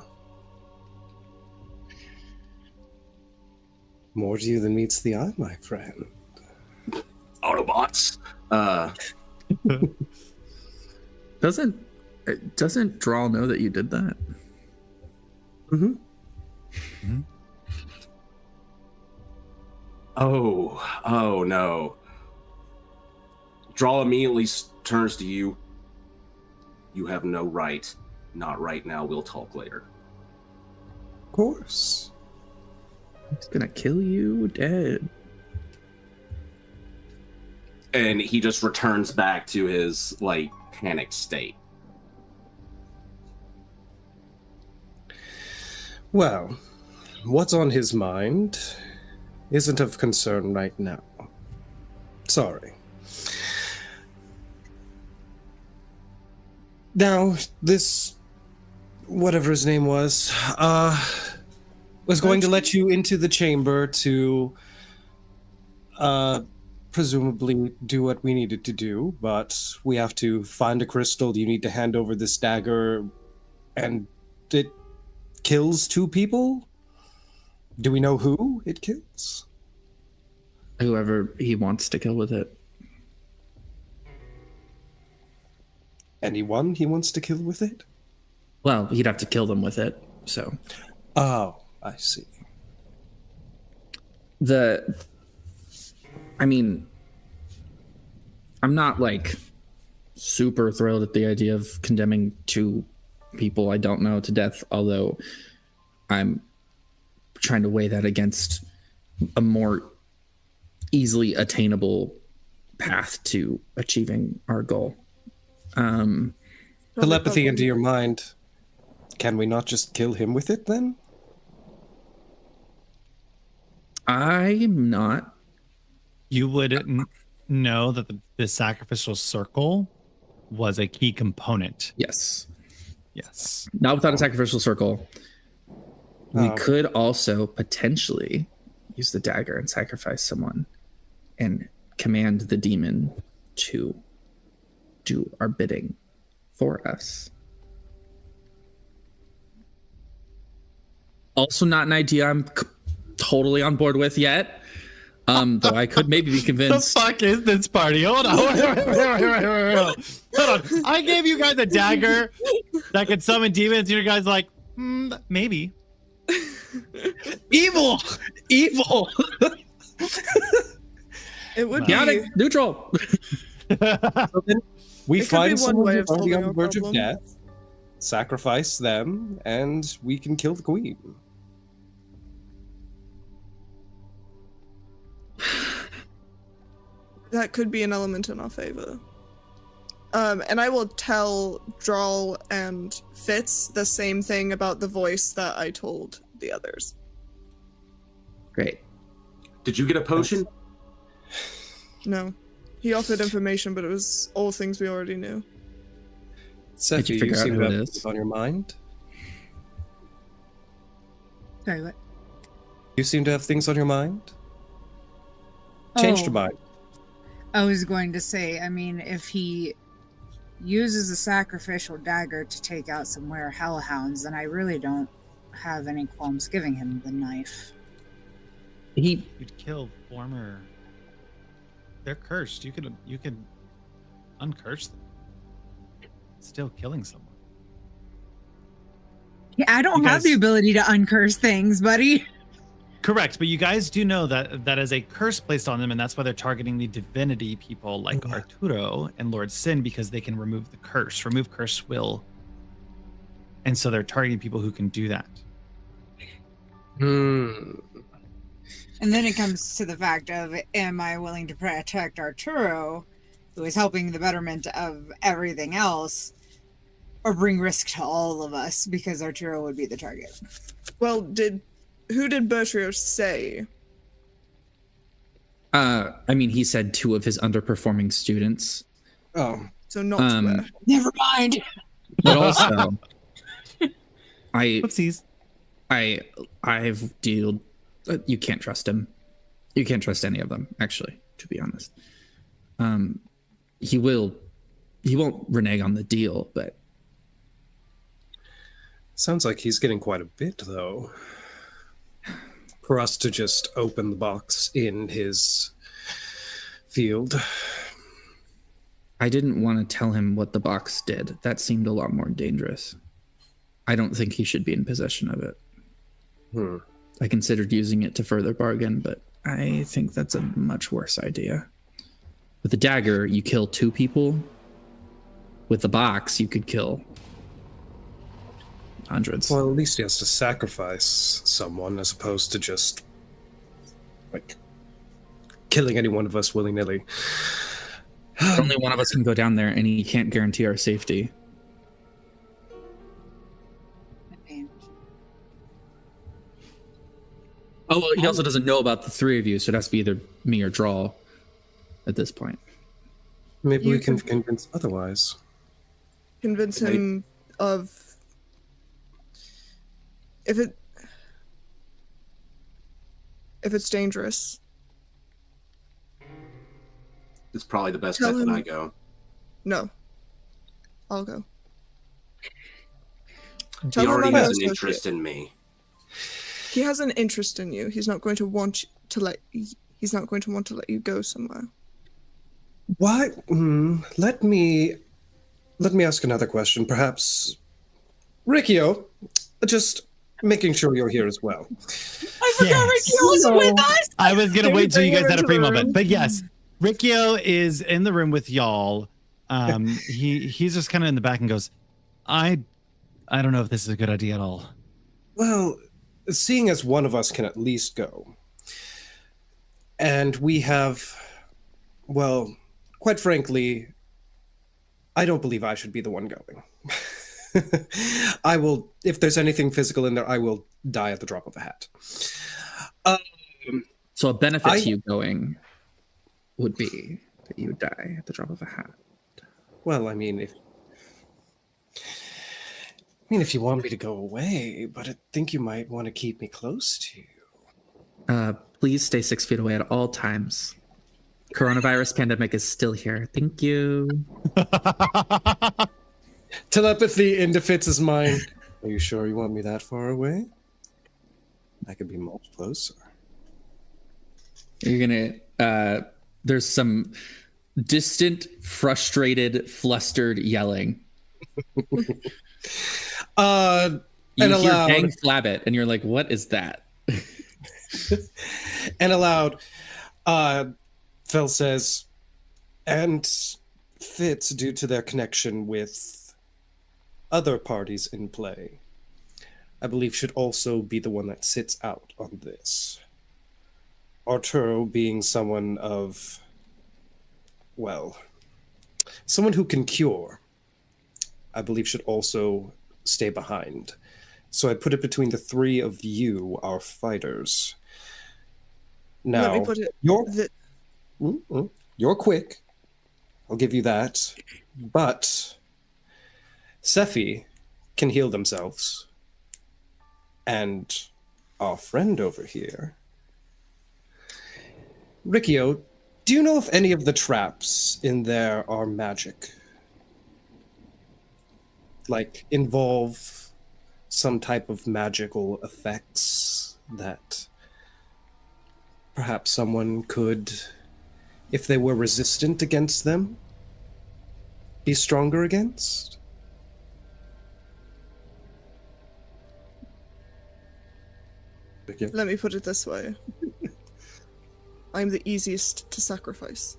Speaker 3: More to you than meets the eye, my friend.
Speaker 5: Autobots.
Speaker 4: Doesn't Drawl know that you did that?
Speaker 3: Mm-hmm.
Speaker 1: Mm-hmm.
Speaker 5: Oh no. Drawl immediately turns to you. You have no right. Not right now. We'll talk later.
Speaker 3: Of course.
Speaker 4: He's gonna kill you dead.
Speaker 5: And he just returns back to his, panicked state.
Speaker 3: Well, what's on his mind isn't of concern right now. Sorry. Now, this, whatever his name was going to let you into the chamber to presumably do what we needed to do, but we have to find a crystal. You need to hand over this dagger, and it kills 2 people? Do we know who it kills?
Speaker 4: Whoever he wants to kill with it.
Speaker 3: Anyone he wants to kill with it?
Speaker 4: Well, he'd have to kill them with it, so.
Speaker 3: Oh, I see.
Speaker 4: I'm not super thrilled at the idea of condemning 2 people I don't know to death, although I'm trying to weigh that against a more easily attainable path to achieving our goal.
Speaker 3: Telepathy into your mind. Can we not just kill him with it then?
Speaker 4: I'm not.
Speaker 1: You wouldn't know that the sacrificial circle was a key component.
Speaker 4: Yes.
Speaker 1: Yes.
Speaker 4: Not without a sacrificial circle. We could also potentially use the dagger and sacrifice someone and command the demon to do our bidding for us. Also not an idea I'm totally on board with yet. Though I could maybe be convinced.
Speaker 1: The fuck is this party? Hold on. Hold on. I gave you guys a dagger that could summon demons. And you guys like, maybe.
Speaker 4: Evil! Evil!
Speaker 2: It would
Speaker 4: Chaotic
Speaker 2: be
Speaker 4: neutral.
Speaker 3: So then we
Speaker 2: It could
Speaker 3: find
Speaker 2: be one
Speaker 3: someone
Speaker 2: way
Speaker 3: who's
Speaker 2: of
Speaker 3: already
Speaker 2: solving
Speaker 3: on the
Speaker 2: our
Speaker 3: verge of
Speaker 2: problem.
Speaker 3: death, sacrifice them, and we can kill the queen.
Speaker 2: that could be an element in our favor. And I will tell Drawl and Fitz the same thing about the voice that I told the others.
Speaker 4: Great.
Speaker 5: Did you get a potion?
Speaker 2: No. He offered information, but it was all things we already knew.
Speaker 3: Sephi,
Speaker 4: Did you
Speaker 3: you
Speaker 4: figure out
Speaker 3: seem
Speaker 4: who
Speaker 3: to
Speaker 4: it
Speaker 3: have
Speaker 4: is?
Speaker 3: things on your mind.
Speaker 6: Sorry, what?
Speaker 3: You seem to have things on your mind. Changed your
Speaker 6: Oh.
Speaker 3: mind.
Speaker 6: I was going to say, I mean, if he uses a sacrificial dagger to take out some rare hellhounds, then I really don't have any qualms giving him the knife.
Speaker 4: He
Speaker 1: You'd kill former They're cursed. You can uncurse them. Still killing someone.
Speaker 6: Yeah, I don't
Speaker 1: You
Speaker 6: have the
Speaker 1: guys-
Speaker 6: ability to uncurse things, buddy.
Speaker 1: Correct, but you guys do know that is a curse placed on them, and that's why they're targeting the divinity people like Arturo and Lord Sin, because they can remove the curse. Remove curse will. And so they're targeting people who can do that.
Speaker 3: Hmm.
Speaker 6: And then it comes to the fact of, am I willing to protect Arturo, who is helping the betterment of everything else, or bring risk to all of us because Arturo would be the target?
Speaker 2: Well, who did Bertrio say?
Speaker 4: I mean, he said 2 of his underperforming students,
Speaker 3: Oh.
Speaker 2: So not Claire.
Speaker 6: Never mind.
Speaker 4: but also,
Speaker 1: Whoopsies.
Speaker 4: I've dealt. You can't trust him. You can't trust any of them, actually, to be honest. He won't renege on the deal, but
Speaker 3: Sounds like he's getting quite a bit, though. For us to just open the box in his field.
Speaker 4: I didn't want to tell him what the box did. That seemed a lot more dangerous. I don't think he should be in possession of it. I considered using it to further bargain, but I think that's a much worse idea. With the dagger, you kill 2 people. With the box, you could kill hundreds.
Speaker 3: Well, at least he has to sacrifice someone as opposed to just, like, killing any one of us willy-nilly.
Speaker 4: Only one of us can go down there, and he can't guarantee our safety. Oh, well, he also doesn't know about the 3 of you, so it has to be either me or Draw at this point.
Speaker 3: Maybe
Speaker 2: You
Speaker 3: we can
Speaker 2: can-
Speaker 3: convince otherwise.
Speaker 2: Convince him of if it's dangerous.
Speaker 5: It's probably the best
Speaker 2: Tell
Speaker 5: bet that
Speaker 2: him-
Speaker 5: I go.
Speaker 2: No. I'll go.
Speaker 5: He
Speaker 2: Tell him
Speaker 5: already
Speaker 2: I'm
Speaker 5: has
Speaker 2: an
Speaker 5: an
Speaker 2: associate.
Speaker 5: interest in me.
Speaker 2: He has an interest in you. He's not going to want to let you go somewhere.
Speaker 3: Why? Let me ask another question. Perhaps, Riccio, just making sure you're here as well.
Speaker 6: I forgot Ricky was with us.
Speaker 1: I was gonna
Speaker 2: Can we
Speaker 1: wait till you
Speaker 2: bring
Speaker 1: guys
Speaker 2: him
Speaker 1: had a
Speaker 2: into
Speaker 1: free
Speaker 2: the
Speaker 1: moment,
Speaker 2: room?
Speaker 1: but yes, Riccio is in the room with y'all. He's just kind of in the back and goes, I don't know if this is a good idea at all.
Speaker 3: Well, seeing as one of us can at least go, and we have, well, quite frankly, I don't believe I should be the one going. I will, if there's anything physical in there, I will die at the drop of a hat.
Speaker 4: So a benefit to you going would be that you would die at the drop of a hat.
Speaker 3: Well, I mean, if you want me to go away, but I think you might want to keep me close to you.
Speaker 4: Please stay 6 feet away at all times. Coronavirus pandemic is still here. Thank you.
Speaker 3: Telepathy into Fitz's mind. Are you sure you want me that far away? I could be much closer.
Speaker 4: You're gonna there's some distant, frustrated, flustered yelling.
Speaker 3: And
Speaker 4: You hear
Speaker 3: aloud,
Speaker 4: Dang Flabbit, and you're like, what is that?
Speaker 3: and aloud, Phil says, and Fitz, due to their connection with other parties in play, I believe should also be the one that sits out on this. Arturo being someone of, well, someone who can cure, I believe should also stay behind. So I put it between the 3 of you, our fighters. Now,
Speaker 2: Let me put it.
Speaker 3: you're quick. I'll give you that. But Sephi can heal themselves. And our friend over here, Riccio, do you know if any of the traps in there are magic? Like, involve some type of magical effects that perhaps someone could if they were resistant against them, be stronger against?
Speaker 2: Let me put it this way. I'm the easiest to sacrifice.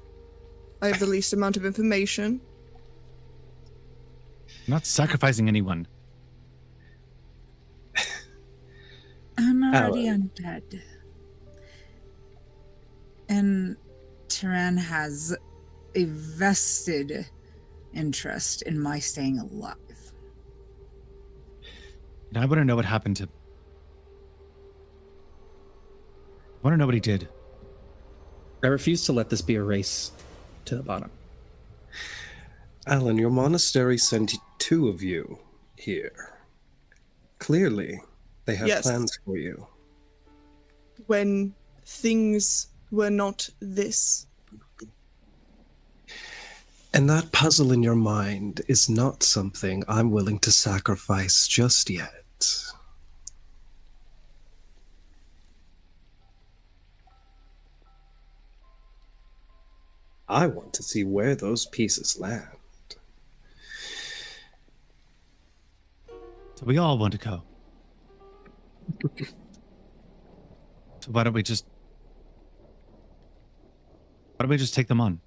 Speaker 2: I have the least amount of information.
Speaker 1: I'm not sacrificing anyone.
Speaker 6: I'm already undead. And Tyran has a vested interest in my staying alive.
Speaker 1: And I want to know what happened to... I want to know what he did.
Speaker 4: I refuse to let this be a race to the bottom.
Speaker 3: Alan, your monastery sent 2 of you here. Clearly, they have plans for you.
Speaker 2: When things were not this.
Speaker 3: And that puzzle in your mind is not something I'm willing to sacrifice just yet. I want to see where those pieces land.
Speaker 1: So we all want to go. So why don't we just take them on?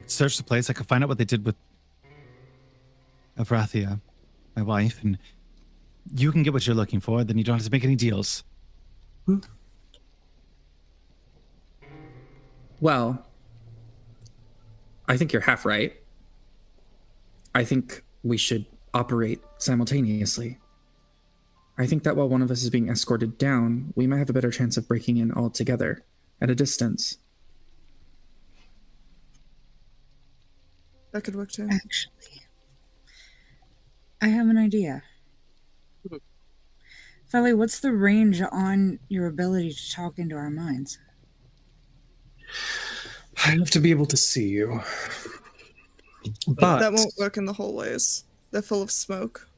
Speaker 1: Search the place. I could find out what they did with Avrathia, my wife, and you can get what you're looking for. Then you don't have to make any deals.
Speaker 4: Well, I think you're half right. I think we should operate simultaneously. I think that while one of us is being escorted down, we might have a better chance of breaking in all together at a distance.
Speaker 2: That could work too.
Speaker 6: Actually, I have an idea. Felly, what's the range on your ability to talk into our minds?
Speaker 3: I have to be able to see you. But
Speaker 2: that won't work in the hallways. They're full of smoke.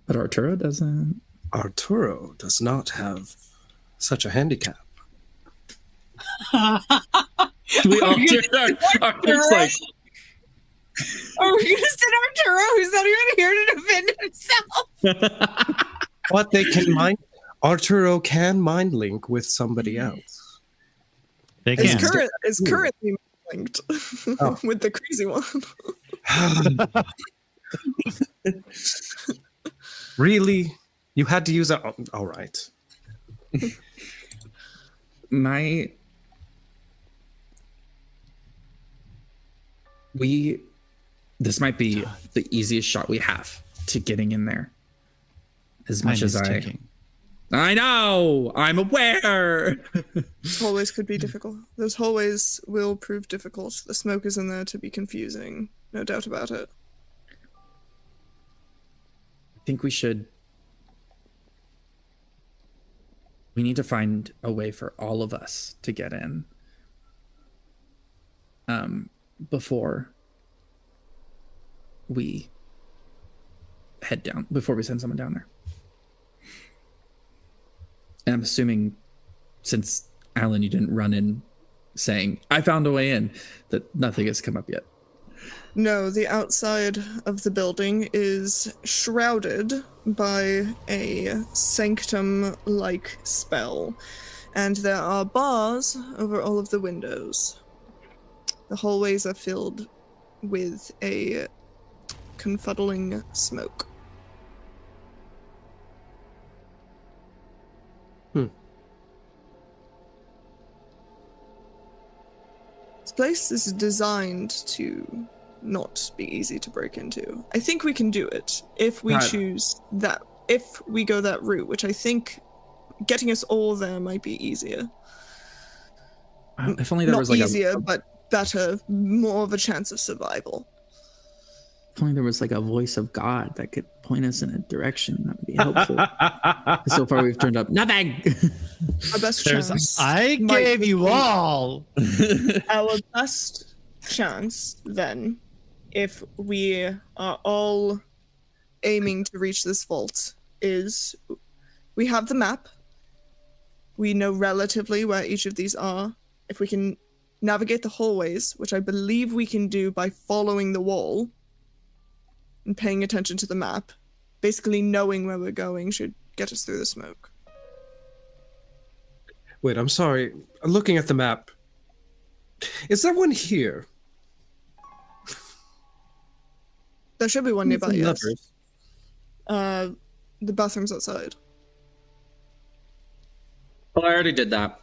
Speaker 4: But Arturo doesn't.
Speaker 3: Arturo does not have such a handicap.
Speaker 4: We all did. Arturo's like...
Speaker 6: Oh, we're gonna send Arturo, who's not even here to defend himself.
Speaker 3: What they can mind... Arturo can mind link with somebody else.
Speaker 1: They can.
Speaker 2: It's currently linked with the crazy one.
Speaker 3: Really? You had to use it? All right.
Speaker 4: This might be the easiest shot we have to getting in there. As much as I know, I'm aware.
Speaker 2: Hallways could be difficult. Those hallways will prove difficult. The smoke is in there to be confusing. No doubt about it.
Speaker 4: I think we need to find a way for all of us to get in before we head down, before we send someone down there. And I'm assuming, since Alan, you didn't run in saying, I found a way in, that nothing has come up yet.
Speaker 2: No, the outside of the building is shrouded by a sanctum-like spell, and there are bars over all of the windows. The hallways are filled with a confuddling smoke. This place is designed to not be easy to break into. I think we can do it if we choose that. If we go that route, which I think getting us all there might be easier.
Speaker 4: If only there was like
Speaker 2: easier, but better, more of a chance of survival.
Speaker 4: If only there was like a voice of God that could point us in a direction, that would be helpful. So far, we've turned up nothing.
Speaker 2: Our best chance.
Speaker 1: I gave you all.
Speaker 2: Our best chance, then, if we are all aiming to reach this vault, is we have the map. we know relatively where each of these are, if we can navigate the hallways, which I believe we can do by following the wall and paying attention to the map, basically knowing where we're going should get us through the smoke.
Speaker 3: Wait, I'm sorry. I'm looking at the map. Is there one here?
Speaker 2: There should be one nearby,
Speaker 3: Some
Speaker 2: yes.
Speaker 3: levers.
Speaker 2: The bathroom's outside.
Speaker 4: Well, I already did that.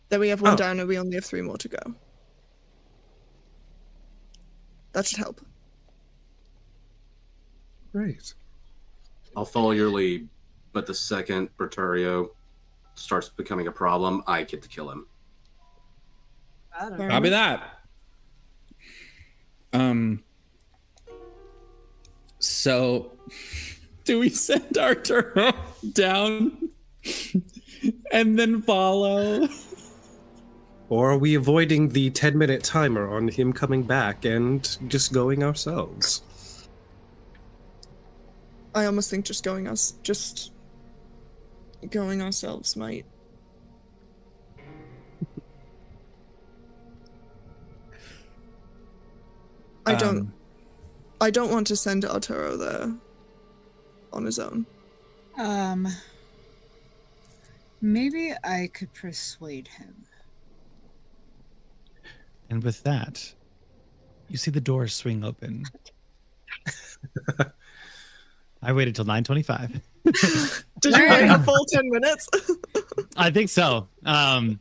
Speaker 2: Then we have one
Speaker 3: Oh.
Speaker 2: down and we only have 3 more to go. That should help.
Speaker 3: Great.
Speaker 5: I'll follow your lead, but the second Bertario starts becoming a problem, I get to kill him.
Speaker 4: Copy that. So, do we send Arturo down and then follow?
Speaker 3: Or are we avoiding the 10-minute timer on him coming back and just going ourselves?
Speaker 2: I almost think just going ourselves might. I don't want to send Arturo there on his own.
Speaker 6: Maybe I could persuade him.
Speaker 1: And with that, you see the door swing open. I waited till 9:25.
Speaker 2: Did you wait a full 10 minutes?
Speaker 1: I think so. And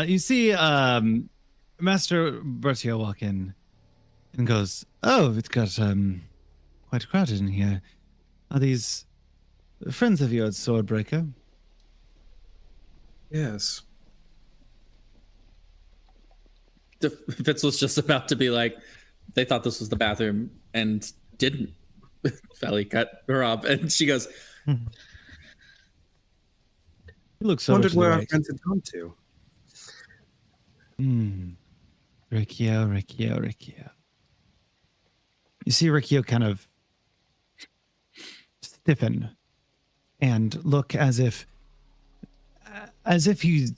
Speaker 1: you see Master Bertio walk in and goes, "Oh, it's got quite crowded in here. Are these friends of yours, Swordbreaker?"
Speaker 3: Yes.
Speaker 4: Fitz was just about to be like, they thought this was the bathroom and didn't. Felly cut her off, and she goes,
Speaker 1: He looks over
Speaker 3: Wondered
Speaker 1: to the
Speaker 3: where our
Speaker 1: right.
Speaker 3: friends had gone to.
Speaker 1: Riccio. You see Riccio kind of stiffen and look as if he's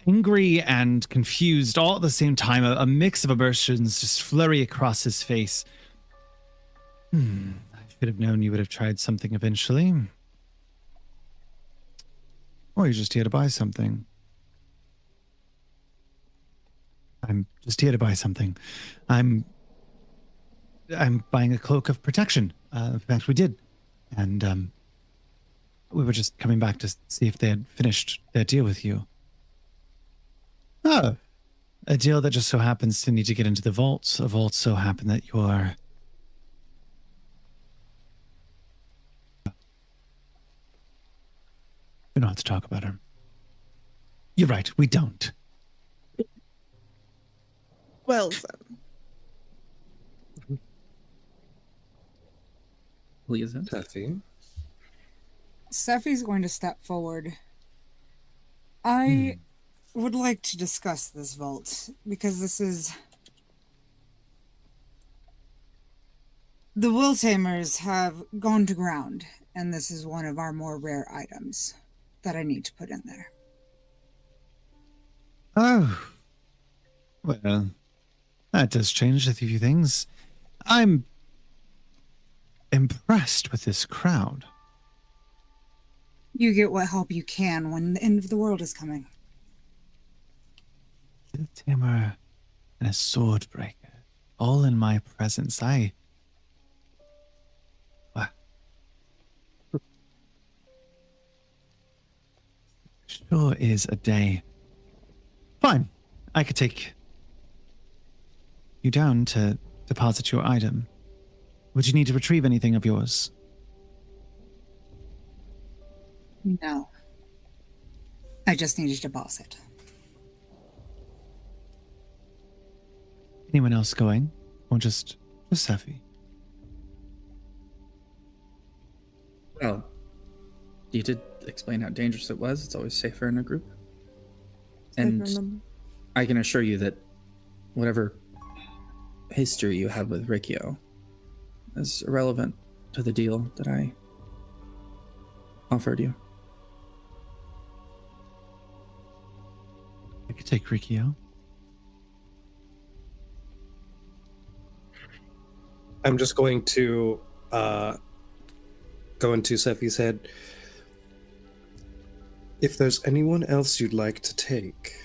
Speaker 1: angry and confused all at the same time. A mix of emotions just flurry across his face. I should have known you would have tried something eventually. Or you're just here to buy something. I'm just here to buy something. I'm buying a cloak of protection. In fact, we did. And we were just coming back to see if they had finished their deal with you. Oh, a deal that just so happens to need to get into the vaults. A vault so happened that you're... We don't have to talk about her. You're right, we don't.
Speaker 2: Well then.
Speaker 4: Lisa.
Speaker 3: Teffy.
Speaker 6: Steffi's going to step forward. I would like to discuss this vault because this is... The Will Tamers have gone to ground, and this is one of our more rare items that I need to put in there.
Speaker 1: Oh. Well, that does change a few things. I'm impressed with this crowd.
Speaker 6: You get what help you can when the end of the world is coming.
Speaker 1: A tamer and a sword breaker, all in my presence. Well, sure is a day. Fine, I could take you down to deposit your item. Would you need to retrieve anything of yours?
Speaker 6: No. I just need a deposit.
Speaker 1: Anyone else going? Or just Seffi?
Speaker 4: Well, you did explain how dangerous it was. It's always safer in a group. And I can assure you that whatever history you have with Riccio is irrelevant to the deal that I offered you.
Speaker 1: I could take Rikio.
Speaker 3: I'm just going to go into Sephi's head. If there's anyone else you'd like to take,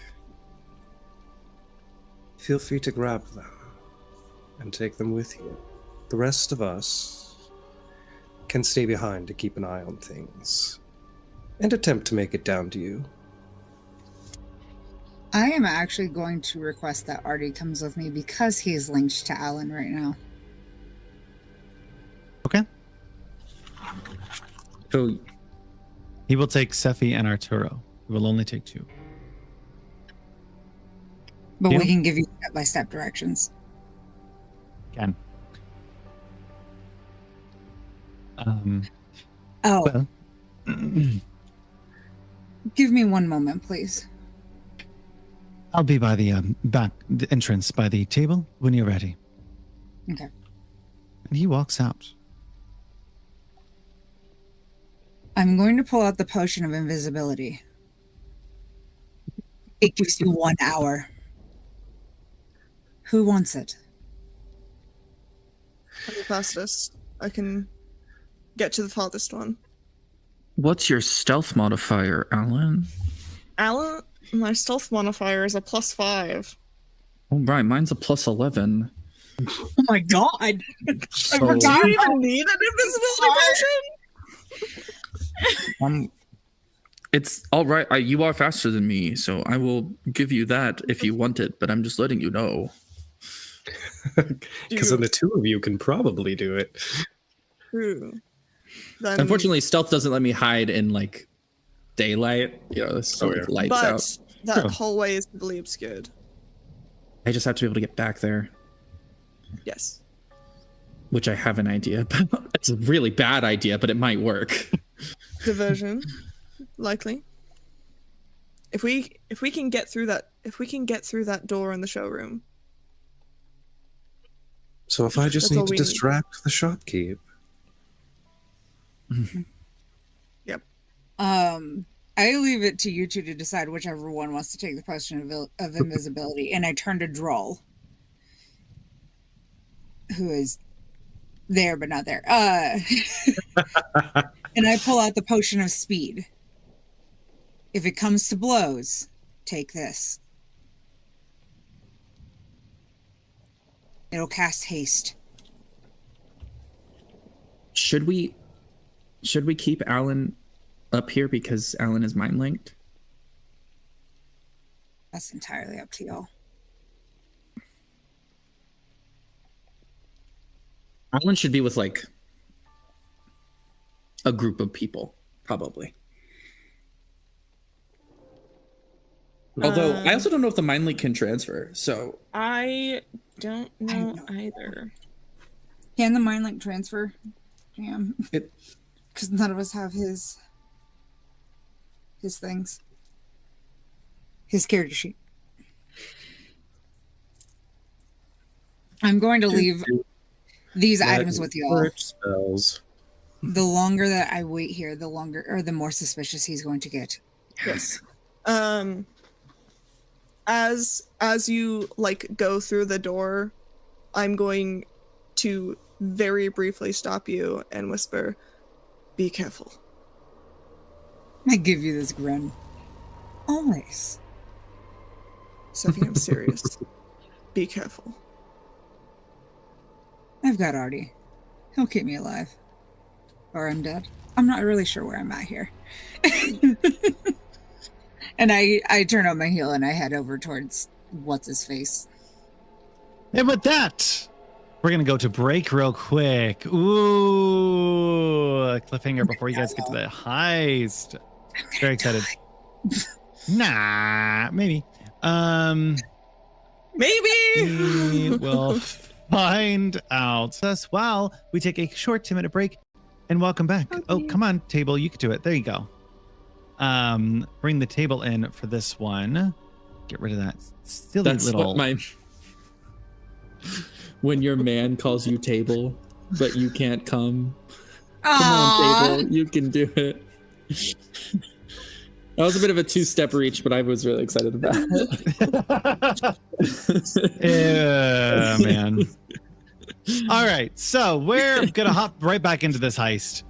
Speaker 3: feel free to grab them and take them with you. The rest of us can stay behind to keep an eye on things and attempt to make it down to you.
Speaker 6: I am actually going to request that Artie comes with me because he is linked to Alan right now.
Speaker 1: Okay.
Speaker 4: So
Speaker 1: He will take Sephi and Arturo. He will only take 2.
Speaker 6: But
Speaker 1: Yeah.
Speaker 6: we can give you step-by-step directions.
Speaker 1: Can.
Speaker 6: Oh,
Speaker 1: Well,
Speaker 6: give me one moment, please.
Speaker 1: I'll be by the back the entrance by the table when you're ready.
Speaker 6: Okay.
Speaker 1: And he walks out.
Speaker 6: I'm going to pull out the potion of invisibility. It gives you 1 hour. Who wants it?
Speaker 2: I'm the fastest. I can get to the farthest one.
Speaker 4: what's your stealth modifier, Alan?
Speaker 2: Alan, my stealth modifier is a +5.
Speaker 4: Oh, right. Mine's a +11.
Speaker 6: Oh my god!
Speaker 4: So,
Speaker 2: Do you even need an invisibility potion?
Speaker 4: it's all right. You are faster than me, so I will give you that if you want it, but I'm just letting you know.
Speaker 3: Because then the two of you can probably do it.
Speaker 2: True. Then,
Speaker 4: Unfortunately, stealth doesn't let me hide in like daylight. You know, this sort of lights
Speaker 2: but
Speaker 4: out.
Speaker 2: that
Speaker 1: True.
Speaker 2: hallway is heavily obscured.
Speaker 4: I just have to be able to get back there,
Speaker 2: Yes.
Speaker 4: which I have an idea. It's a really bad idea, but it might work.
Speaker 2: Diversion, likely. If we can get through that door in the showroom.
Speaker 3: So if I just
Speaker 2: That's all
Speaker 3: need to
Speaker 2: we need.
Speaker 3: distract the shopkeep.
Speaker 2: Yep.
Speaker 6: I leave it to you two to decide whichever one wants to take the potion of invisibility, and I turn to Droll, who is there but not there. And I pull out the potion of speed. If it comes to blows, take this. It'll cast haste.
Speaker 4: Should we keep Alan up here because Alan is mind linked?
Speaker 6: That's entirely up to y'all.
Speaker 4: Alan should be with like a group of people, probably. Although I also don't know if the mind link can transfer. So
Speaker 2: I don't know
Speaker 6: know.
Speaker 2: either.
Speaker 6: Can the mind link transfer? Jam.
Speaker 4: It-
Speaker 6: Because none of us have his things. His character sheet. I'm going to leave these items with y'all.
Speaker 3: Work spells.
Speaker 6: The longer that I wait here, the longer or the more suspicious he's going to get.
Speaker 2: Yes. As you like go through the door, I'm going to very briefly stop you and whisper, "Be careful."
Speaker 6: I give you this grin. Always.
Speaker 2: Sophie, I'm serious. Be careful.
Speaker 6: I've got Artie. He'll keep me alive. Or I'm dead. I'm not really sure where I'm at here. And I turn on my heel and I head over towards what's-his-face.
Speaker 1: And with that, we're going to go to break real quick. Ooh, a cliffhanger before you guys get to the heist. Very excited. Nah, maybe.
Speaker 2: Maybe.
Speaker 1: We will find out. Thus, while we take a short 2-minute break and welcome back. Oh, come on, table. You can do it. There you go. Bring the table in for this one. Get rid of that silly
Speaker 4: that's
Speaker 1: little.
Speaker 4: what my when your man calls you table, but you can't come. Come on, table. You can do it. That was a bit of a 2-step reach, but I was really excited about it.
Speaker 1: Yeah, man. All right, so we're gonna hop right back into this heist.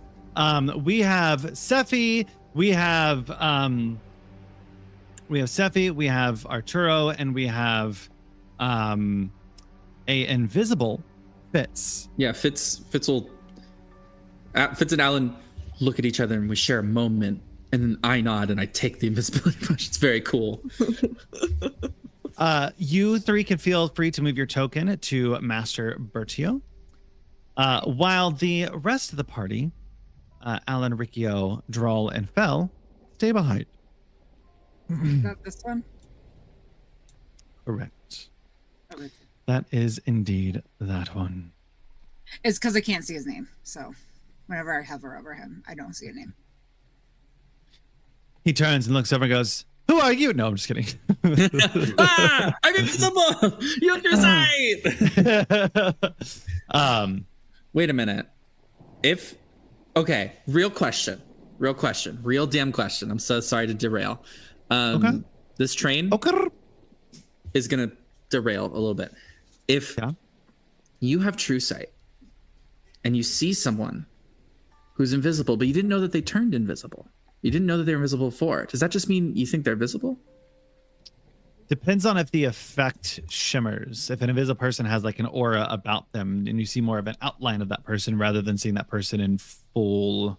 Speaker 1: We have Sephi, we have Sephi, we have Arturo, and we have a invisible Fitz.
Speaker 4: Yeah, Fitz and Alan look at each other and we share a moment, and then I nod and I take the invisibility push. It's very cool.
Speaker 1: You three can feel free to move your token to Master Bertio, while the rest of the party, Alan, Riccio, Droll, and Fell, stay behind.
Speaker 6: Is that this one?
Speaker 1: Correct.
Speaker 6: Okay.
Speaker 1: That is indeed that one.
Speaker 6: It's because I can't see his name. So whenever I hover over him, I don't see a name.
Speaker 1: He turns and looks over and goes, "Who are you?" No, I'm just kidding.
Speaker 4: I'm invisible. You have your sight. Wait a minute. Okay, real damn question. I'm so sorry to derail.
Speaker 1: Okay.
Speaker 4: This train is gonna derail a little bit. If you have true sight and you see someone who's invisible, but you didn't know that they turned invisible. You didn't know that they were invisible before. Does that just mean you think they're visible?
Speaker 1: Depends on if the effect shimmers. If an invisible person has like an aura about them, and you see more of an outline of that person rather than seeing that person in full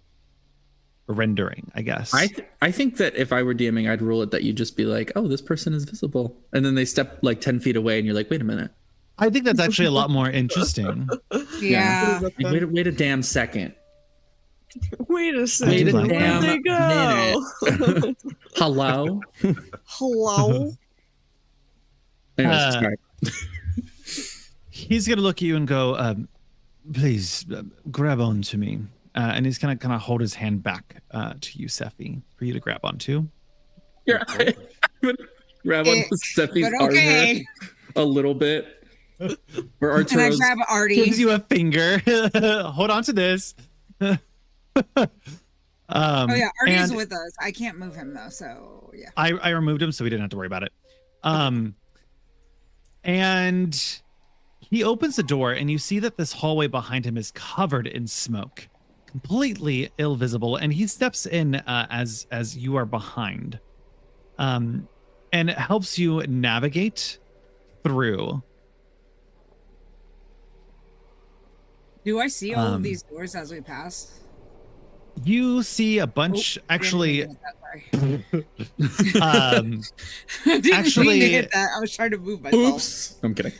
Speaker 1: rendering, I guess.
Speaker 4: I think that if I were DMing, I'd rule it that you'd just be like, "Oh, this person is visible," and then they step like 10 feet away, and you're like, "Wait a minute."
Speaker 1: I think that's actually a lot more interesting.
Speaker 6: Yeah.
Speaker 4: Like, wait a damn second.
Speaker 2: Wait a second.
Speaker 1: Wait a
Speaker 2: Where'd
Speaker 4: damn
Speaker 2: they go?
Speaker 4: Hello.
Speaker 2: Hello?
Speaker 4: Anyways, sorry.
Speaker 1: He's gonna look at you and go, "Please grab onto me," and he's gonna kind of hold his hand back to you, Sephi, for you to grab onto.
Speaker 4: Here, I would grab on Steffi's armor a little bit. For
Speaker 6: And I
Speaker 4: Arturo's.
Speaker 6: grab Artie.
Speaker 1: Gives you a finger. Hold on to this.
Speaker 6: Oh yeah, Artie's
Speaker 1: and
Speaker 6: with us. I can't move him though, so yeah.
Speaker 1: I removed him, so we didn't have to worry about it. And he opens the door, and you see that this hallway behind him is covered in smoke, completely invisible. And he steps in as you are behind, and it helps you navigate through.
Speaker 6: Do I see all of these doors as we pass?
Speaker 1: You see a bunch, actually.
Speaker 6: I didn't
Speaker 1: actually-
Speaker 6: mean to hit that. I was trying to move myself.
Speaker 4: Oops. I'm kidding.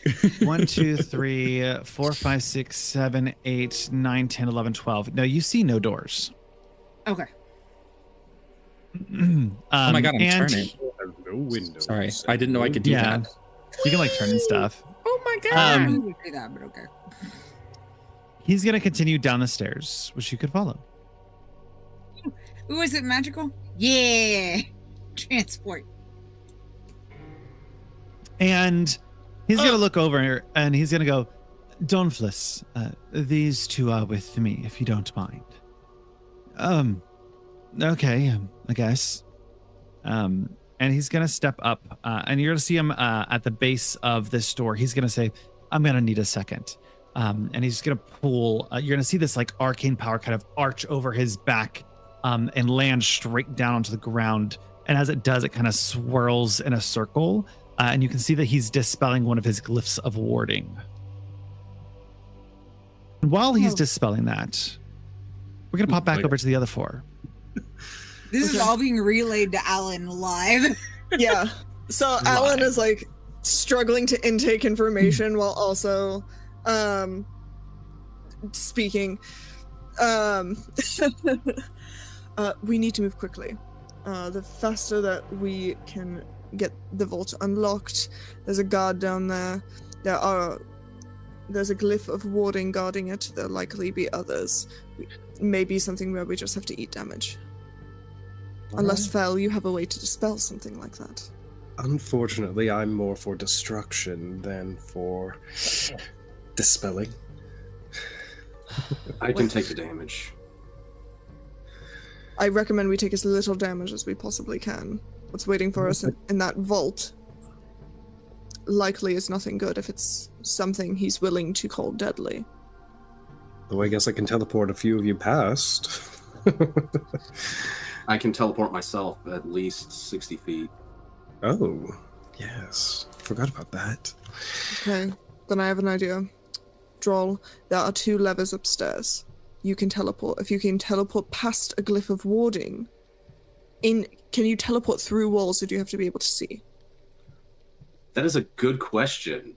Speaker 1: 1, 2, 3, 4, 5, 6, 7, 8, 9, 10, 11, 12. No, you see no doors.
Speaker 6: Okay.
Speaker 4: Oh my god, I'm
Speaker 1: and
Speaker 4: turning.
Speaker 3: No windows.
Speaker 4: Sorry, I didn't know I could do
Speaker 1: Yeah.
Speaker 4: that.
Speaker 1: You can like turn and stuff.
Speaker 6: Oh my god. I didn't do that, but okay.
Speaker 1: He's gonna continue down the stairs, which you could follow.
Speaker 6: Ooh, is it magical? Yeah. Transport.
Speaker 1: And he's gonna look over and he's gonna go, "Donflis, these two are with me, if you don't mind." Okay, I guess. And he's gonna step up, and you're gonna see him at the base of this door. He's gonna say, "I'm gonna need a second." And he's gonna pull. You're gonna see this like arcane power kind of arch over his back, and land straight down onto the ground. And as it does, it kind of swirls in a circle, and you can see that he's dispelling one of his glyphs of warding. And while he's dispelling that, we're gonna pop back over to the other four.
Speaker 6: This is all being relayed to Alan live.
Speaker 2: Yeah. So Alan is like struggling to intake information while also speaking. We need to move quickly. The faster that we can get the vault unlocked. There's a guard down there. There's a glyph of warding guarding it. There'll likely be others. Maybe something where we just have to eat damage. Unless, Fel, you have a way to dispel something like that.
Speaker 3: Unfortunately, I'm more for destruction than for dispelling.
Speaker 5: I can take the damage.
Speaker 2: I recommend we take as little damage as we possibly can. What's waiting for us in that vault likely is nothing good if it's something he's willing to call deadly.
Speaker 3: Though I guess I can teleport a few of you past.
Speaker 5: I can teleport myself at least 60 feet.
Speaker 3: Oh, yes. Forgot about that.
Speaker 2: Okay, then I have an idea. Droll, there are 2 levers upstairs. You can teleport. If you can teleport past a glyph of warding, can you teleport through walls, or do you have to be able to see?
Speaker 5: That is a good question.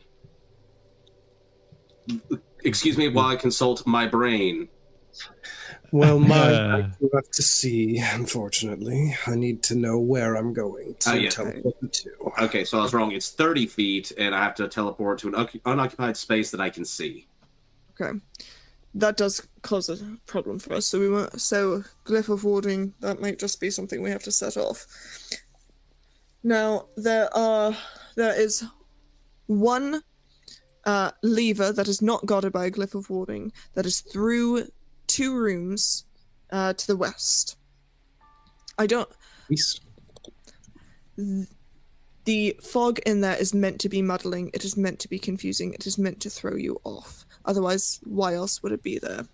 Speaker 5: Excuse me while I consult my brain.
Speaker 3: Well, I do have to see, unfortunately. I need to know where I'm going to teleport to.
Speaker 5: Okay, so I was wrong. It's 30 feet, and I have to teleport to an unoccupied space that I can see.
Speaker 2: Okay. That does cause a problem for us. So glyph of warding, that might just be something we have to set off. Now, there is one lever that is not guarded by a glyph of warding that is through 2 rooms to the west.
Speaker 3: East.
Speaker 2: The fog in there is meant to be muddling. It is meant to be confusing. It is meant to throw you off. Otherwise, why else would it be there?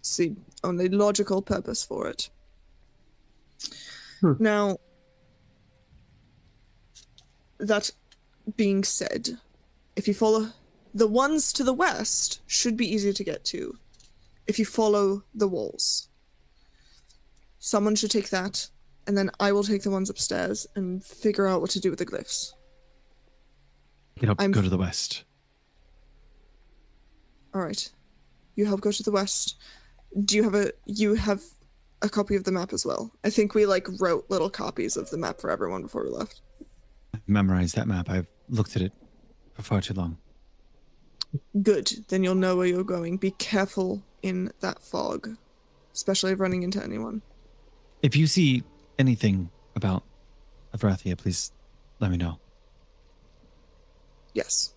Speaker 2: It's the only logical purpose for it. Now, that being said, if you follow the ones to the west, should be easier to get to. If you follow the walls, someone should take that, and then I will take the ones upstairs and figure out what to do with the glyphs.
Speaker 1: Go to the west.
Speaker 2: All right, you help go to the west. Do you have a copy of the map as well? I think we wrote little copies of the map for everyone before we left.
Speaker 1: I've memorized that map. I've looked at it for far too long.
Speaker 2: Good, then you'll know where you're going. Be careful in that fog, especially if running into anyone.
Speaker 1: If you see anything about Avrathia, please let me know.
Speaker 2: Yes.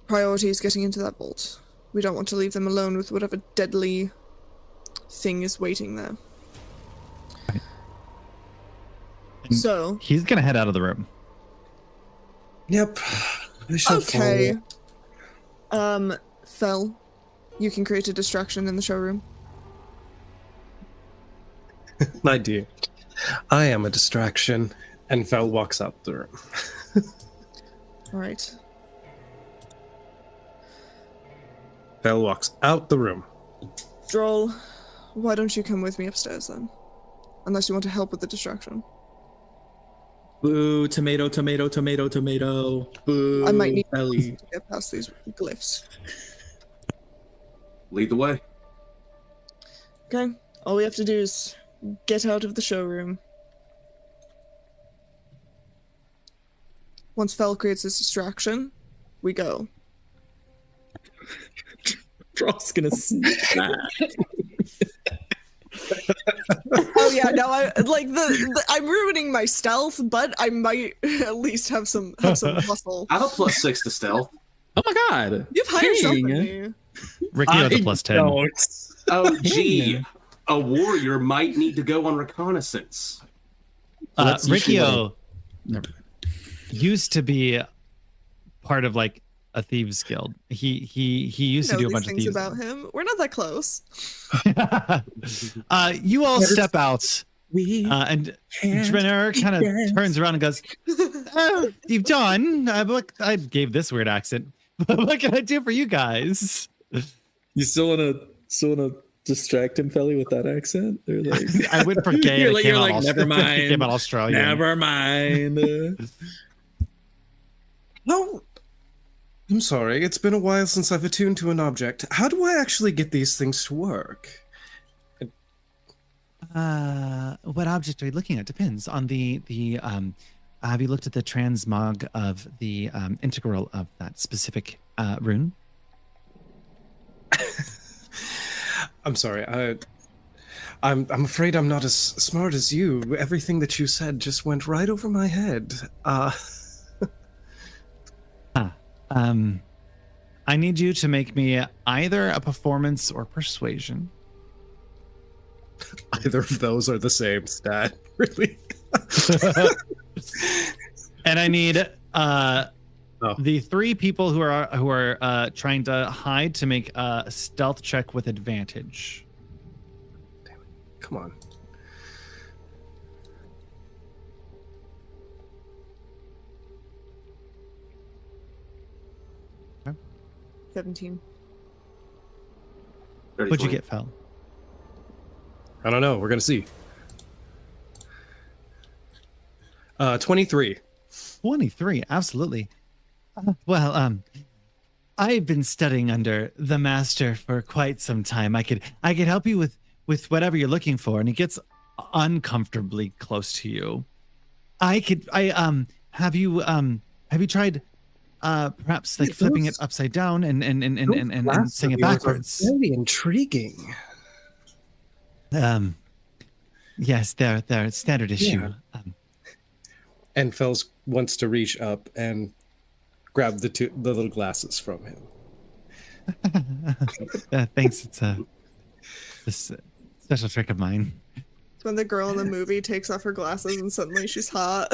Speaker 2: Priority is getting into that vault. We don't want to leave them alone with whatever deadly thing is waiting there.
Speaker 1: Right.
Speaker 2: So
Speaker 1: he's gonna head out of the room.
Speaker 3: Yep. I shall
Speaker 2: okay.
Speaker 3: follow.
Speaker 2: Fel, you can create a distraction in the showroom.
Speaker 3: My dear, I am a distraction. And Fel walks out the room.
Speaker 2: All right.
Speaker 3: Fel walks out the room.
Speaker 2: Droll, why don't you come with me upstairs then? Unless you want to help with the distraction.
Speaker 4: Boo, tomato, tomato, tomato, tomato. Boo,
Speaker 2: I might need
Speaker 4: belly.
Speaker 2: to get past these glyphs.
Speaker 5: Lead the way.
Speaker 2: Okay, all we have to do is get out of the showroom. Once Fel creates this distraction, we go.
Speaker 4: Droll's gonna sneak that.
Speaker 2: Oh yeah, no, I'm ruining my stealth, but I might at least have some muscle.
Speaker 5: I have a +6 to stealth.
Speaker 4: Oh my god.
Speaker 2: You've higher stealth than
Speaker 4: King.
Speaker 2: me.
Speaker 1: Ricky with a +10.
Speaker 5: Oh, gee. A warrior might need to go on reconnaissance.
Speaker 1: Riccio
Speaker 4: Never mind.
Speaker 1: used to be part of a thieves guild. He used to do a bunch of
Speaker 2: things
Speaker 1: thieves.
Speaker 2: about him. We're not that close.
Speaker 1: You all step out, and Drenner kind of turns around and goes, "Oh, you've done. I gave this weird accent. What can I do for you guys?"
Speaker 4: You still wanna distract him, Felly, with that accent? Or
Speaker 1: I went for gay.
Speaker 4: You're
Speaker 1: and it
Speaker 4: like,
Speaker 1: came
Speaker 4: you're
Speaker 1: out
Speaker 4: like, never mind.
Speaker 1: Came out Australian.
Speaker 4: Never mind.
Speaker 3: No. I'm sorry, it's been a while since I've attuned to an object. How do I actually get these things to work?
Speaker 1: What object are you looking at? Depends on the have you looked at the transmog of the integral of that specific rune?
Speaker 3: I'm sorry, I'm afraid I'm not as smart as you. Everything that you said just went right over my head.
Speaker 1: I need you to make me either a performance or persuasion.
Speaker 3: Either of those are the same stat, really.
Speaker 1: And I need
Speaker 3: Oh.
Speaker 1: the 3 people who are trying to hide to make a stealth check with advantage.
Speaker 3: Come on.
Speaker 2: Okay. 17.
Speaker 1: What'd you get, Fel?
Speaker 3: I don't know. We're gonna see. 23.
Speaker 1: 23, absolutely. Well, I've been studying under the master for quite some time. I could help you with whatever you're looking for. And he gets uncomfortably close to you. Have you tried perhaps like flipping it upside down and saying it backwards?
Speaker 3: Very intriguing.
Speaker 1: Yes, they're standard issue.
Speaker 3: Yeah. And Fels wants to reach up and grab the little glasses from him.
Speaker 1: Thanks. It's this special trick of mine.
Speaker 2: It's when the girl in the movie takes off her glasses and suddenly she's hot.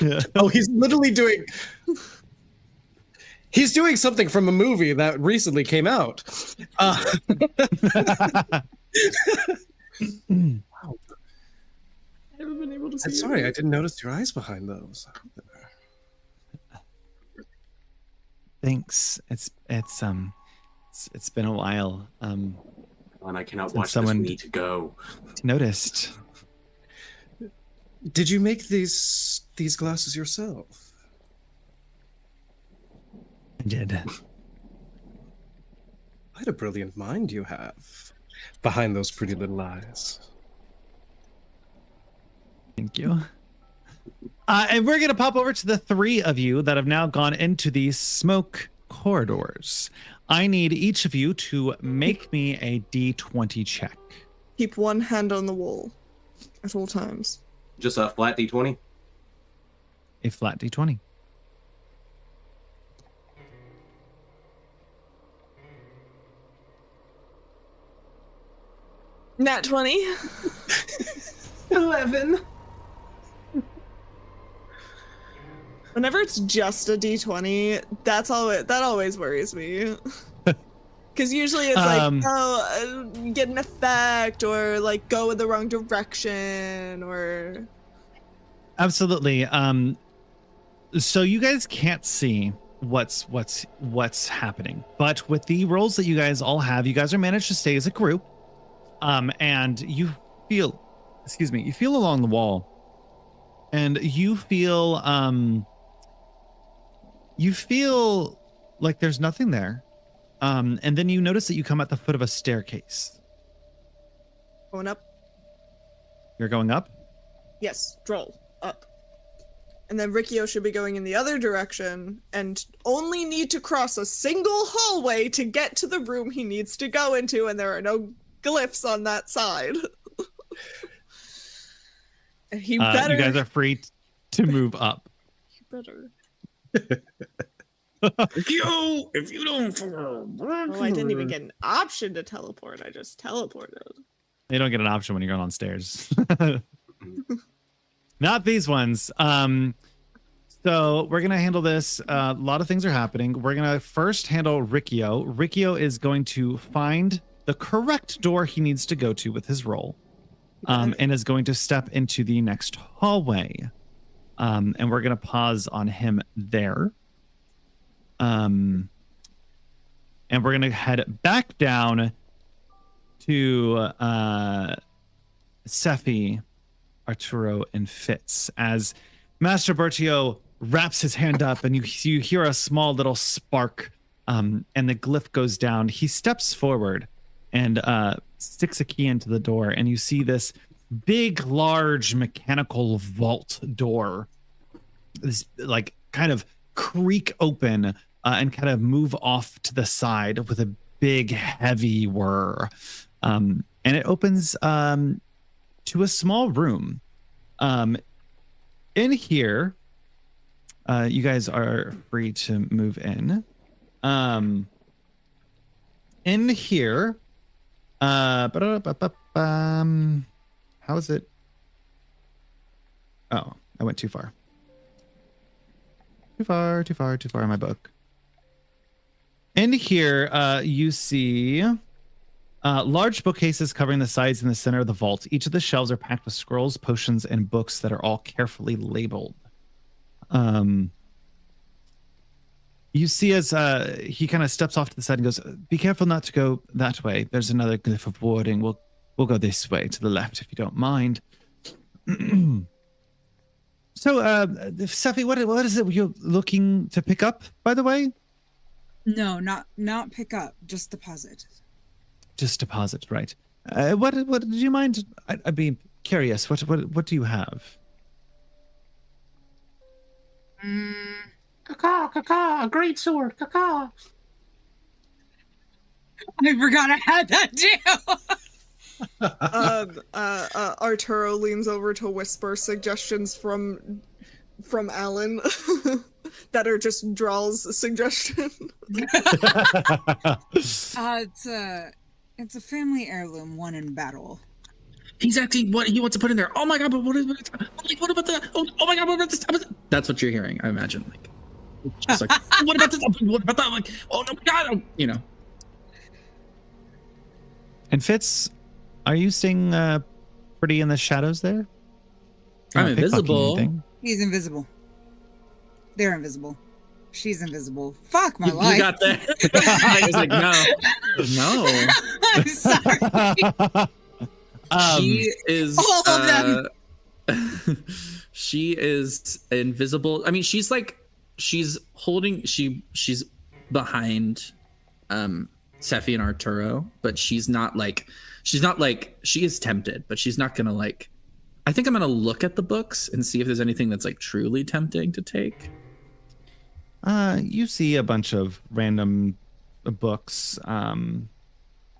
Speaker 1: Yeah.
Speaker 3: Oh, he's literally doing. He's doing something from a movie that recently came out.
Speaker 2: I haven't been able to see.
Speaker 3: I'm sorry, I didn't notice your eyes behind those.
Speaker 1: Thanks. It's been a while.
Speaker 5: And I cannot watch
Speaker 1: someone
Speaker 5: this. We need to go.
Speaker 1: Noticed.
Speaker 3: Did you make these glasses yourself?
Speaker 1: I did.
Speaker 3: What a brilliant mind you have behind those pretty little eyes.
Speaker 1: Thank you. And we're gonna pop over to the 3 of you that have now gone into these smoke corridors. I need each of you to make me a D20 check.
Speaker 2: Keep one hand on the wall at all times.
Speaker 5: Just a flat D20.
Speaker 1: A flat D20.
Speaker 2: Nat 20.
Speaker 5: 11.
Speaker 2: Whenever it's just a D20, that always worries me. Because usually it's get an effect or like go in the wrong direction or.
Speaker 1: Absolutely. So you guys can't see what's happening, but with the rolls that you guys all have, you guys are managed to stay as a group. And you feel along the wall, and you feel like there's nothing there. And then you notice that you come at the foot of a staircase.
Speaker 2: Going up?
Speaker 1: You're going up?
Speaker 2: Yes, Droll, up. And then Rikio should be going in the other direction and only need to cross a single hallway to get to the room he needs to go into, and there are no glyphs on that side. And he better.
Speaker 1: You guys are free to move up.
Speaker 2: You better.
Speaker 4: If you don't.
Speaker 2: Oh, I didn't even get an option to teleport. I just teleported.
Speaker 1: You don't get an option when you're going on stairs. Not these ones. So we're gonna handle this. A lot of things are happening. We're gonna first handle Rikio. Rikio is going to find the correct door he needs to go to with his roll, and is going to step into the next hallway. And we're going to pause on him there. And we're going to head back down to Sephi, Arturo, and Fitz as Master Bertio wraps his hand up, and you hear a small little spark, and the glyph goes down. He steps forward and sticks a key into the door, and you see this big, large mechanical vault door, this like kind of creak open and kind of move off to the side with a big, heavy whir, and it opens to a small room. In here, you guys are free to move in. In here, How is it? Oh, I went too far. Too far in my book. In here, you see large bookcases covering the sides and the center of the vault. Each of the shelves are packed with scrolls, potions, and books that are all carefully labeled. You see as he kind of steps off to the side and goes, "Be careful not to go that way. There's another glyph of warding. We'll go this way to the left if you don't mind." So, Safi, what is it you're looking to pick up, by the way?
Speaker 6: No, not pick up, just deposit.
Speaker 1: Just deposit, right? What do you mind? I'd be curious. What do you have?
Speaker 5: Caca, a great sword, caca.
Speaker 6: I forgot I had that too.
Speaker 2: Arturo leans over to whisper suggestions from Alan that are just Drawl's suggestion.
Speaker 6: It's a family heirloom, won in battle.
Speaker 4: He's acting what he wants to put in there. Oh my god, but what about the oh my god, what about this? That's what you're hearing, I imagine. Like just like what about this? What about that? Like, oh no my god, you know.
Speaker 1: And Fitz, are you staying pretty in the shadows there?
Speaker 4: I'm invisible.
Speaker 6: He's invisible. They're invisible. She's invisible. Fuck my life.
Speaker 4: You got that? I was like, no.
Speaker 6: I'm sorry.
Speaker 4: She is
Speaker 6: all of them.
Speaker 4: She is invisible. I mean, she's behind Sephi and Arturo, but she is tempted, but she's not gonna like. I think I'm gonna look at the books and see if there's anything that's like truly tempting to take.
Speaker 1: You see a bunch of random books,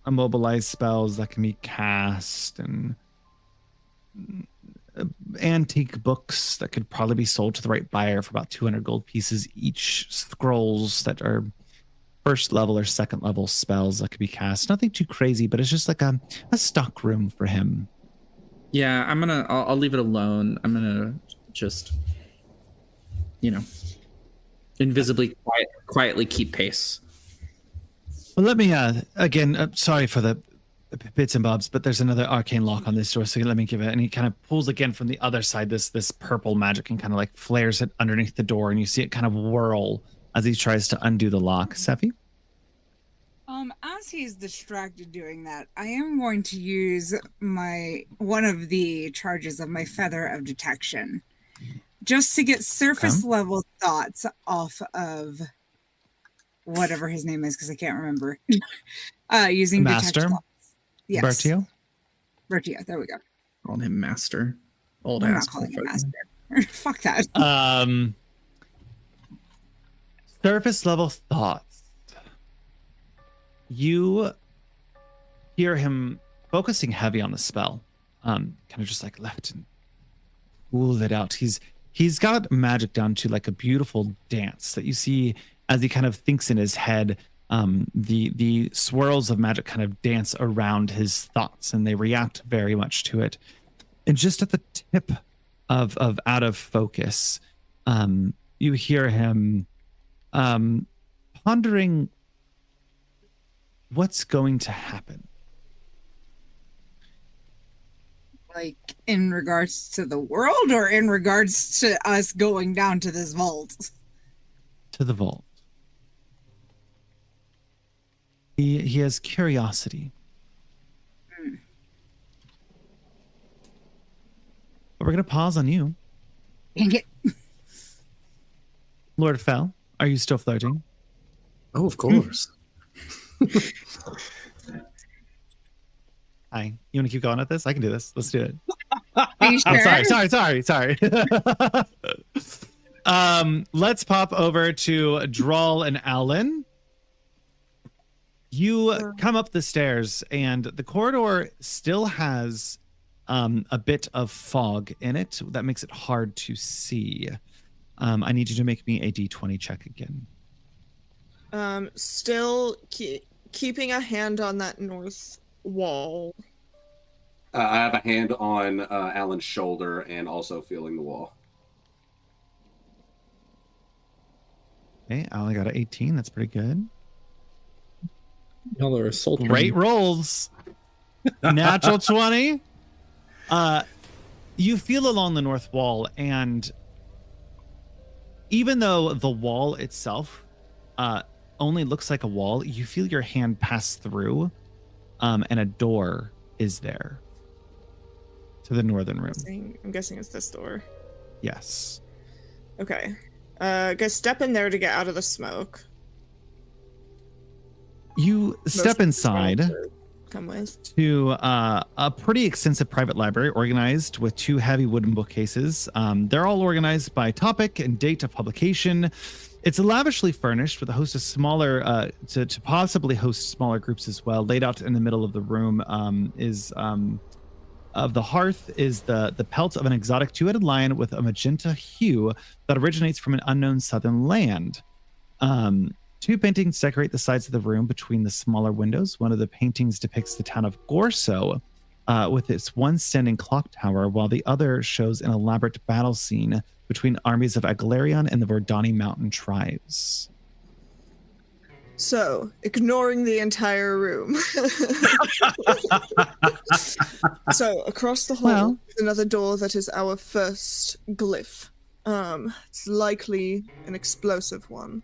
Speaker 1: immobilized spells that can be cast, and antique books that could probably be sold to the right buyer for about 200 gold pieces each. Scrolls that are first level or second level spells that could be cast. Nothing too crazy, but it's just like a stock room for him.
Speaker 4: Yeah, I'll leave it alone. I'm gonna just, invisibly quietly keep pace.
Speaker 1: Well, let me again. Sorry for the bits and bobs, but there's another arcane lock on this door, so let me give it. And he kind of pulls again from the other side this purple magic and kind of like flares it underneath the door, and you see it kind of whirl as he tries to undo the lock. Sephi?
Speaker 6: As he's distracted doing that, I am going to use one of the charges of my feather of detection, just to get surface level thoughts off of whatever his name is, because I can't remember. Using
Speaker 1: Master.
Speaker 6: Yes.
Speaker 1: Bertio,
Speaker 6: there we go.
Speaker 4: Calling him Master. Old
Speaker 6: I'm
Speaker 4: ass.
Speaker 6: not calling him Master. Fuck that.
Speaker 1: Surface level thoughts. You hear him focusing heavy on the spell, kind of just like left and pull it out. He's got magic down to like a beautiful dance that you see as he kind of thinks in his head. The swirls of magic kind of dance around his thoughts, and they react very much to it. And just at the tip of out of focus, you hear him pondering what's going to happen.
Speaker 6: Like in regards to the world, or in regards to us going down to this vault?
Speaker 1: To the vault. He has curiosity. But we're going to pause on you.
Speaker 6: Dang it.
Speaker 1: Lord Fell, are you still flirting?
Speaker 3: Oh, of course.
Speaker 1: Hi. You want to keep going at this? I can do this. Let's do it.
Speaker 6: Are you sure?
Speaker 1: Sorry. Let's pop over to Drawl and Alan. You come up the stairs, and the corridor still has a bit of fog in it that makes it hard to see. I need you to make me a D20 check again.
Speaker 2: Still keeping a hand on that north wall.
Speaker 5: I have a hand on Alan's shoulder and also feeling the wall.
Speaker 1: Okay, Alan got an 18. That's pretty good.
Speaker 4: Y'all are assaulting.
Speaker 1: Great rolls. Natural 20. You feel along the north wall, and even though the wall itself only looks like a wall, you feel your hand pass through, and a door is there to the northern room.
Speaker 2: I'm guessing it's this door.
Speaker 1: Yes.
Speaker 2: Okay. Guys, step in there to get out of the smoke.
Speaker 1: You step inside
Speaker 2: Come with.
Speaker 1: to a pretty extensive private library organized with 2 heavy wooden bookcases. They're all organized by topic and date of publication. It's lavishly furnished with a host of smaller, to possibly host smaller groups as well. Laid out in the middle of the room of the hearth is the pelt of an exotic 2-headed lion with a magenta hue that originates from an unknown southern land. 2 paintings decorate the sides of the room between the smaller windows. One of the paintings depicts the town of Gorso with its one standing clock tower, while the other shows an elaborate battle scene between armies of Aglarion and the Verdani mountain tribes.
Speaker 2: So, ignoring the entire room. So, across the hall is another door that is our first glyph. It's likely an explosive one.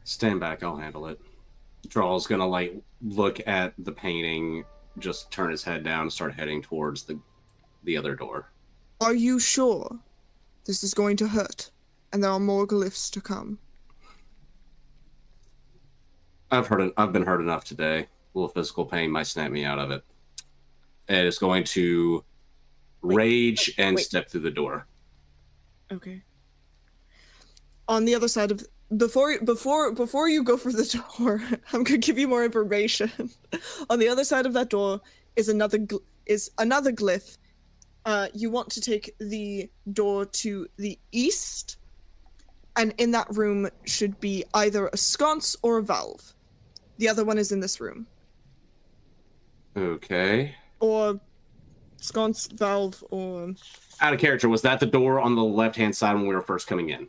Speaker 5: Stand back, I'll handle it. Drawl's gonna like look at the painting, just turn his head down and start heading towards the other door.
Speaker 2: Are you sure this is going to hurt? And there are more glyphs to come.
Speaker 5: I've been hurt enough today. A little physical pain might snap me out of it. Ed is going to rage and step through the door.
Speaker 2: Okay. On the other side of before you go for the door, I'm gonna give you more information. On the other side of that door is another glyph. You want to take the door to the east, and in that room should be either a sconce or a valve. The other one is in this room.
Speaker 5: Okay.
Speaker 2: Or sconce, valve, or...
Speaker 5: Out of character, was that the door on the left-hand side when we were first coming in?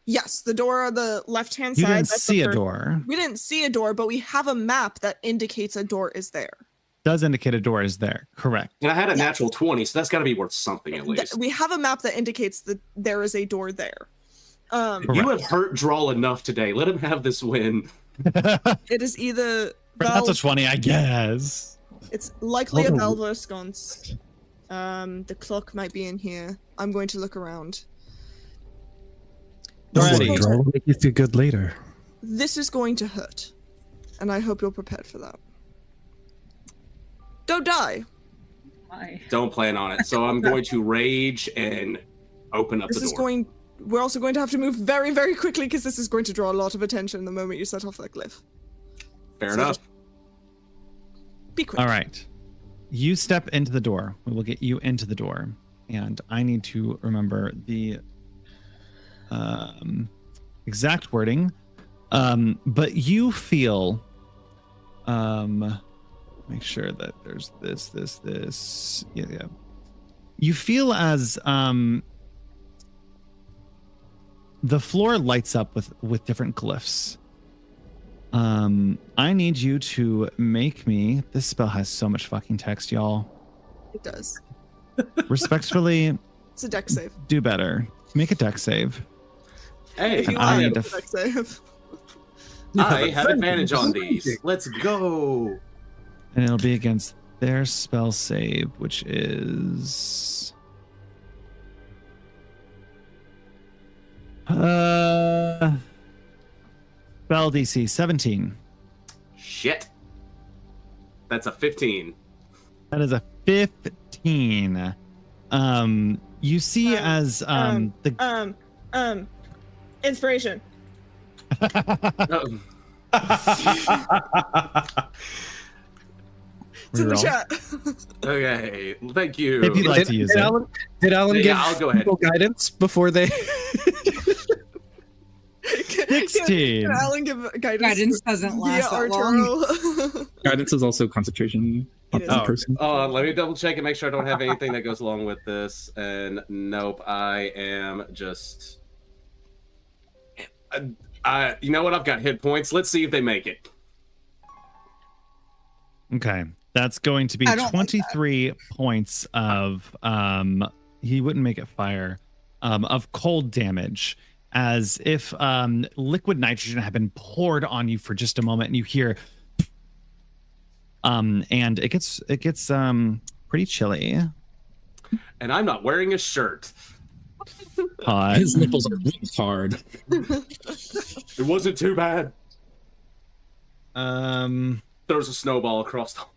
Speaker 2: Yes, the door on the left-hand side.
Speaker 1: You didn't see a door.
Speaker 2: We didn't see a door, but we have a map that indicates a door is there.
Speaker 1: Does indicate a door is there. Correct.
Speaker 5: And I had a natural 20, so that's got to be worth something at least.
Speaker 2: We have a map that indicates that there is a door there.
Speaker 5: You have hurt Drawl enough today. Let him have this win.
Speaker 2: It is either
Speaker 1: That's a 20, I guess.
Speaker 2: It's likely a valve or a sconce. The clock might be in here. I'm going to look around.
Speaker 1: Alrighty.
Speaker 7: Draw will make you feel good later.
Speaker 2: This is going to hurt, and I hope you're prepared for that. Don't die.
Speaker 6: Why?
Speaker 5: Don't plan on it. So I'm going to rage and open up the door.
Speaker 2: We're also going to have to move very, very quickly because this is going to draw a lot of attention the moment you set off that glyph.
Speaker 5: Fair enough.
Speaker 2: Be quick.
Speaker 1: All right. You step into the door. We will get you into the door. And I need to remember the exact wording. But you feel... make sure that there's this. Yeah. You feel as... the floor lights up with different glyphs. I need you to make me... This spell has so much fucking text, y'all.
Speaker 2: It does.
Speaker 5: Respectfully,
Speaker 2: It's a deck save.
Speaker 1: Do better. Make a deck save.
Speaker 5: Hey,
Speaker 2: If you
Speaker 1: I
Speaker 2: want
Speaker 1: need
Speaker 2: it,
Speaker 1: to
Speaker 2: it's a deck save.
Speaker 5: I have advantage on these. Let's go.
Speaker 1: And it'll be against their spell save, which is... spell DC 17.
Speaker 5: Shit. That's a 15.
Speaker 1: That is a 15. You see as
Speaker 2: Inspiration. It's in the
Speaker 1: Reroll.
Speaker 2: chat.
Speaker 5: Okay, thank you.
Speaker 1: If you'd like to use it.
Speaker 7: Did Alan
Speaker 5: Yeah,
Speaker 7: give
Speaker 5: I'll go ahead.
Speaker 7: people guidance before they?
Speaker 1: 16.
Speaker 2: Can Alan give guidance?
Speaker 6: Guidance doesn't
Speaker 2: via
Speaker 6: last that long.
Speaker 2: Arturo?
Speaker 4: Guidance is also concentration.
Speaker 2: It is.
Speaker 4: On person.
Speaker 5: Let me double check and make sure I don't have anything that goes along with this. And nope, I am just. You know what? I've got hit points. Let's see if they make it.
Speaker 1: Okay. That's going to be
Speaker 6: I don't like
Speaker 1: 23 points of he wouldn't make it fire of cold damage, as if liquid nitrogen had been poured on you for just a moment, and you hear and it gets pretty chilly.
Speaker 5: And I'm not wearing a shirt.
Speaker 4: His nipples are really hard.
Speaker 5: It wasn't too bad. Throws a snowball across the hall.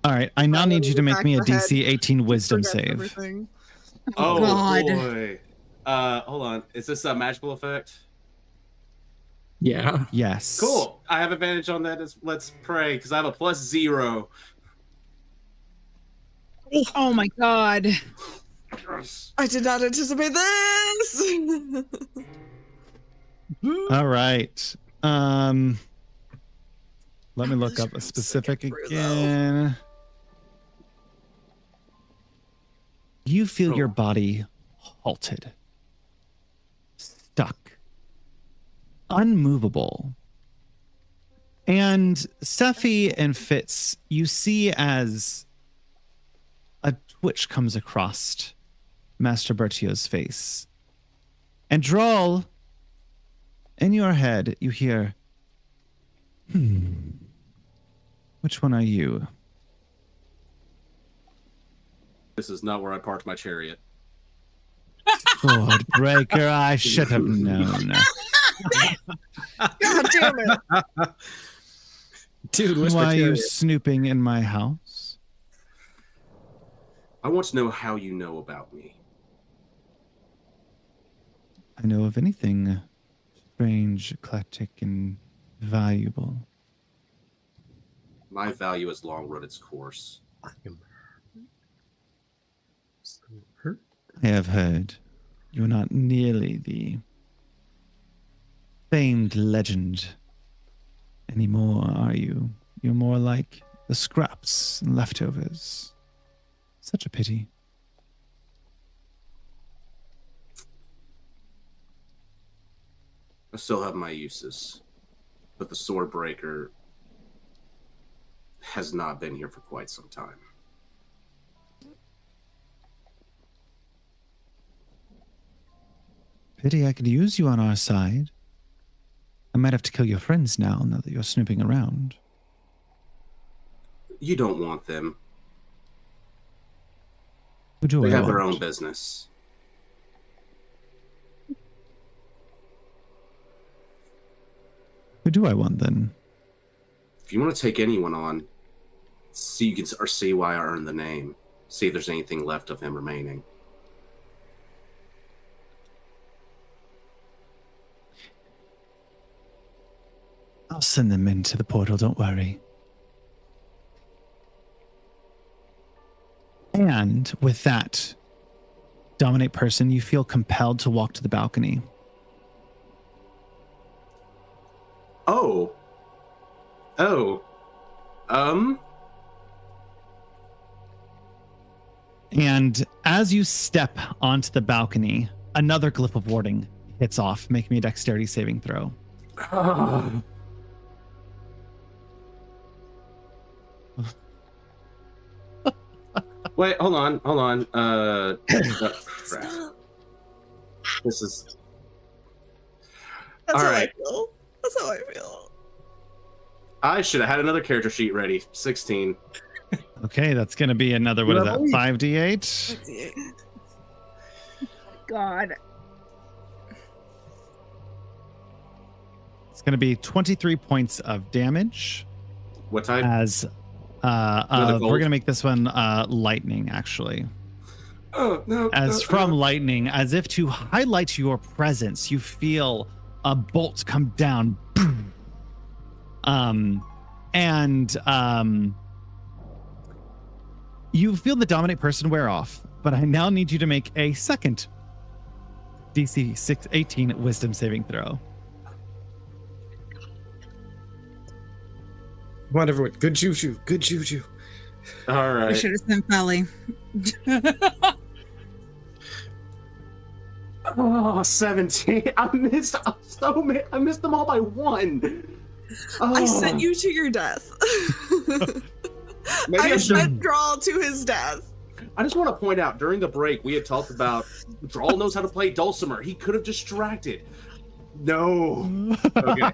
Speaker 1: All right, I now need you to make me a
Speaker 2: Back of her
Speaker 1: DC 18 wisdom
Speaker 2: Forget
Speaker 1: save.
Speaker 2: everything.
Speaker 5: Oh
Speaker 6: God.
Speaker 5: boy. Hold on. Is this a magical effect?
Speaker 4: Yeah.
Speaker 1: Yes.
Speaker 5: Cool. I have advantage on that. Let's pray, because I have a +0.
Speaker 6: Oh my god.
Speaker 5: Yes.
Speaker 2: I did not anticipate this.
Speaker 1: All right. Let me look up a specific again. You feel your body halted, stuck, unmovable. And Sephi and Fitz, you see as a twitch comes across Master Bertio's face. And Droll, in your head, you hear, which one are you?
Speaker 5: This is not where I parked my chariot.
Speaker 1: Oathbreaker, I should have known.
Speaker 2: God damn it.
Speaker 3: Dude, where's
Speaker 1: Why
Speaker 3: my
Speaker 1: are you
Speaker 3: chariot?
Speaker 1: snooping in my house?
Speaker 5: I want to know how you know about me.
Speaker 1: I know of anything strange, eclectic, and valuable.
Speaker 5: My value has long run its course.
Speaker 3: I am so hurt.
Speaker 1: I have heard you're not nearly the famed legend anymore, are you? You're more like the scraps and leftovers. Such a pity.
Speaker 5: I still have my uses, but the Swordbreaker has not been here for quite some time.
Speaker 1: Pity I could use you on our side. I might have to kill your friends now that you're snooping around.
Speaker 5: You don't want them.
Speaker 1: Who do
Speaker 5: They
Speaker 1: I
Speaker 5: have their
Speaker 1: want?
Speaker 5: own business.
Speaker 1: Who do I want then?
Speaker 5: If you want to take anyone on, see why I earned the name. See if there's anything left of him remaining.
Speaker 1: I'll send them into the portal, don't worry. And with that, dominate person, you feel compelled to walk to the balcony.
Speaker 5: Oh.
Speaker 1: And as you step onto the balcony, another glyph of warding hits off. Make me a dexterity saving throw.
Speaker 5: Wait, hold on. Crap. This is...
Speaker 2: That's
Speaker 5: All
Speaker 2: how
Speaker 5: right.
Speaker 2: I feel. That's how I feel.
Speaker 5: I should have had another character sheet ready. 16.
Speaker 1: Okay, that's going to be another, what is that,
Speaker 3: Level.
Speaker 1: 5d8?
Speaker 6: God.
Speaker 1: It's going to be 23 points of damage.
Speaker 5: What type?
Speaker 1: As
Speaker 5: Another
Speaker 1: we're
Speaker 5: gold?
Speaker 1: going to make this one lightning, actually.
Speaker 5: Oh, no.
Speaker 1: As from lightning, as if to highlight your presence, you feel a bolt come down. Boom. You feel the dominate person wear off, but I now need you to make a second DC 18 wisdom saving throw.
Speaker 3: Come on, everyone. Good juju. Good juju.
Speaker 5: All
Speaker 6: We
Speaker 5: right.
Speaker 6: should have sent Felly.
Speaker 5: Oh, 17. I missed so many. I missed them all by 1. Oh.
Speaker 2: I sent you to your death.
Speaker 3: Maybe
Speaker 2: I
Speaker 3: I should.
Speaker 2: sent Drawl to his death.
Speaker 5: I just want to point out during the break we had talked about Drawl knows how to play dulcimer. He could have distracted. No. Okay.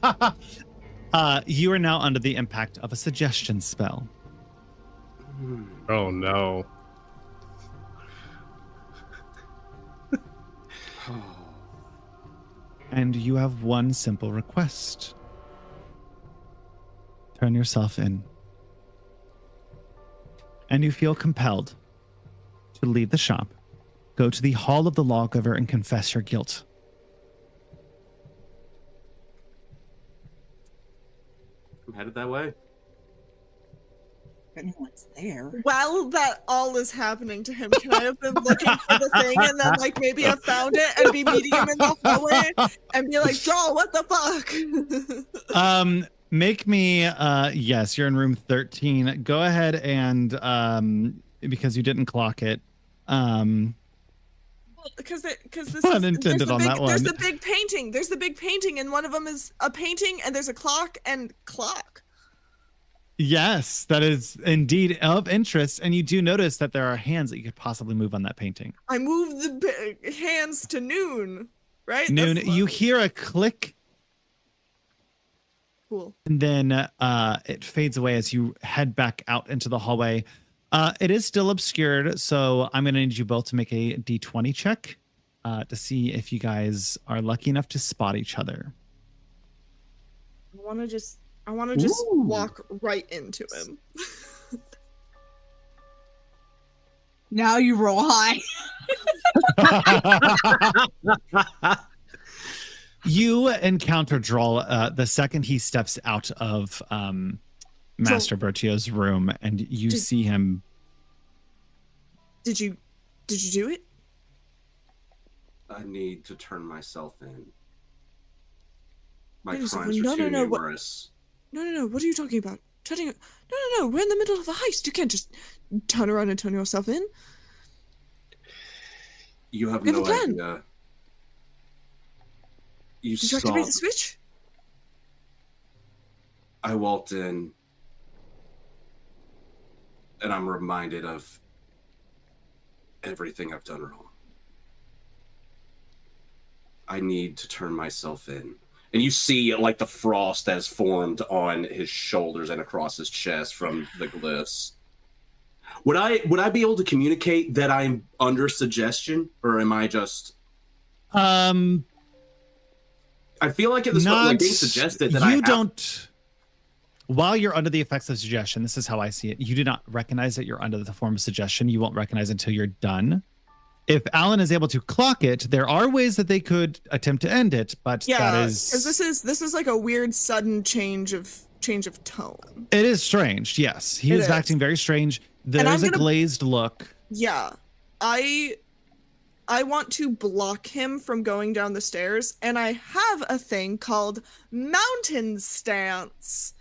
Speaker 1: You are now under the impact of a suggestion spell.
Speaker 3: Oh no.
Speaker 1: And you have one simple request. Turn yourself in. And you feel compelled to leave the shop, go to the Hall of the Lawgiver, and confess your guilt.
Speaker 5: I'm headed that way.
Speaker 6: But no one's there.
Speaker 2: While that all is happening to him, can I have been looking for the thing and then like maybe have found it and be meeting him in the hallway and be like, Drawl, what the fuck?
Speaker 1: Make me yes, you're in room 13. Go ahead and because you didn't clock it.
Speaker 2: Because this
Speaker 1: Pun
Speaker 2: is
Speaker 1: intended on that one.
Speaker 2: There's the big painting. There's the big painting, and one of them is a painting, and there's a clock and clock.
Speaker 1: Yes, that is indeed of interest, and you do notice that there are hands that you could possibly move on that painting.
Speaker 2: I moved the hands to noon, right?
Speaker 1: Noon,
Speaker 2: That's
Speaker 1: you hear a click,
Speaker 2: cool.
Speaker 1: and then it fades away as you head back out into the hallway. It is still obscured, so I'm going to need you both to make a D20 check to see if you guys are lucky enough to spot each other.
Speaker 2: I want to just walk right into him.
Speaker 6: Now you roll high.
Speaker 1: You encounter Drawl the second he steps out of Master Bertio's room, and you see him.
Speaker 2: Did you do it?
Speaker 5: I need to turn myself in. My
Speaker 2: Wait a
Speaker 5: crimes
Speaker 2: second.
Speaker 5: are
Speaker 2: No,
Speaker 5: too
Speaker 2: no, what-
Speaker 5: numerous.
Speaker 2: No. What are you talking about? No. We're in the middle of a heist. You can't just turn around and turn yourself in.
Speaker 5: You have
Speaker 2: We have
Speaker 5: no
Speaker 2: a plan.
Speaker 5: idea. You
Speaker 2: Did you
Speaker 5: saw.
Speaker 2: activate the switch?
Speaker 5: I walked in, and I'm reminded of everything I've done wrong. I need to turn myself in. And you see like the frost that has formed on his shoulders and across his chest from the glyphs. Would I be able to communicate that I'm under suggestion, or am I just? I feel like at this point, like being suggested that
Speaker 1: you don't. While you're under the effects of suggestion, this is how I see it. You do not recognize that you're under the form of suggestion. You won't recognize until you're done. If Alan is able to clock it, there are ways that they could attempt to end it, but that is
Speaker 2: because this is like a weird sudden change of tone.
Speaker 1: It is strange. Yes, he is acting very strange. There's a glazed look.
Speaker 2: Yeah, I want to block him from going down the stairs, and I have a thing called mountain stance,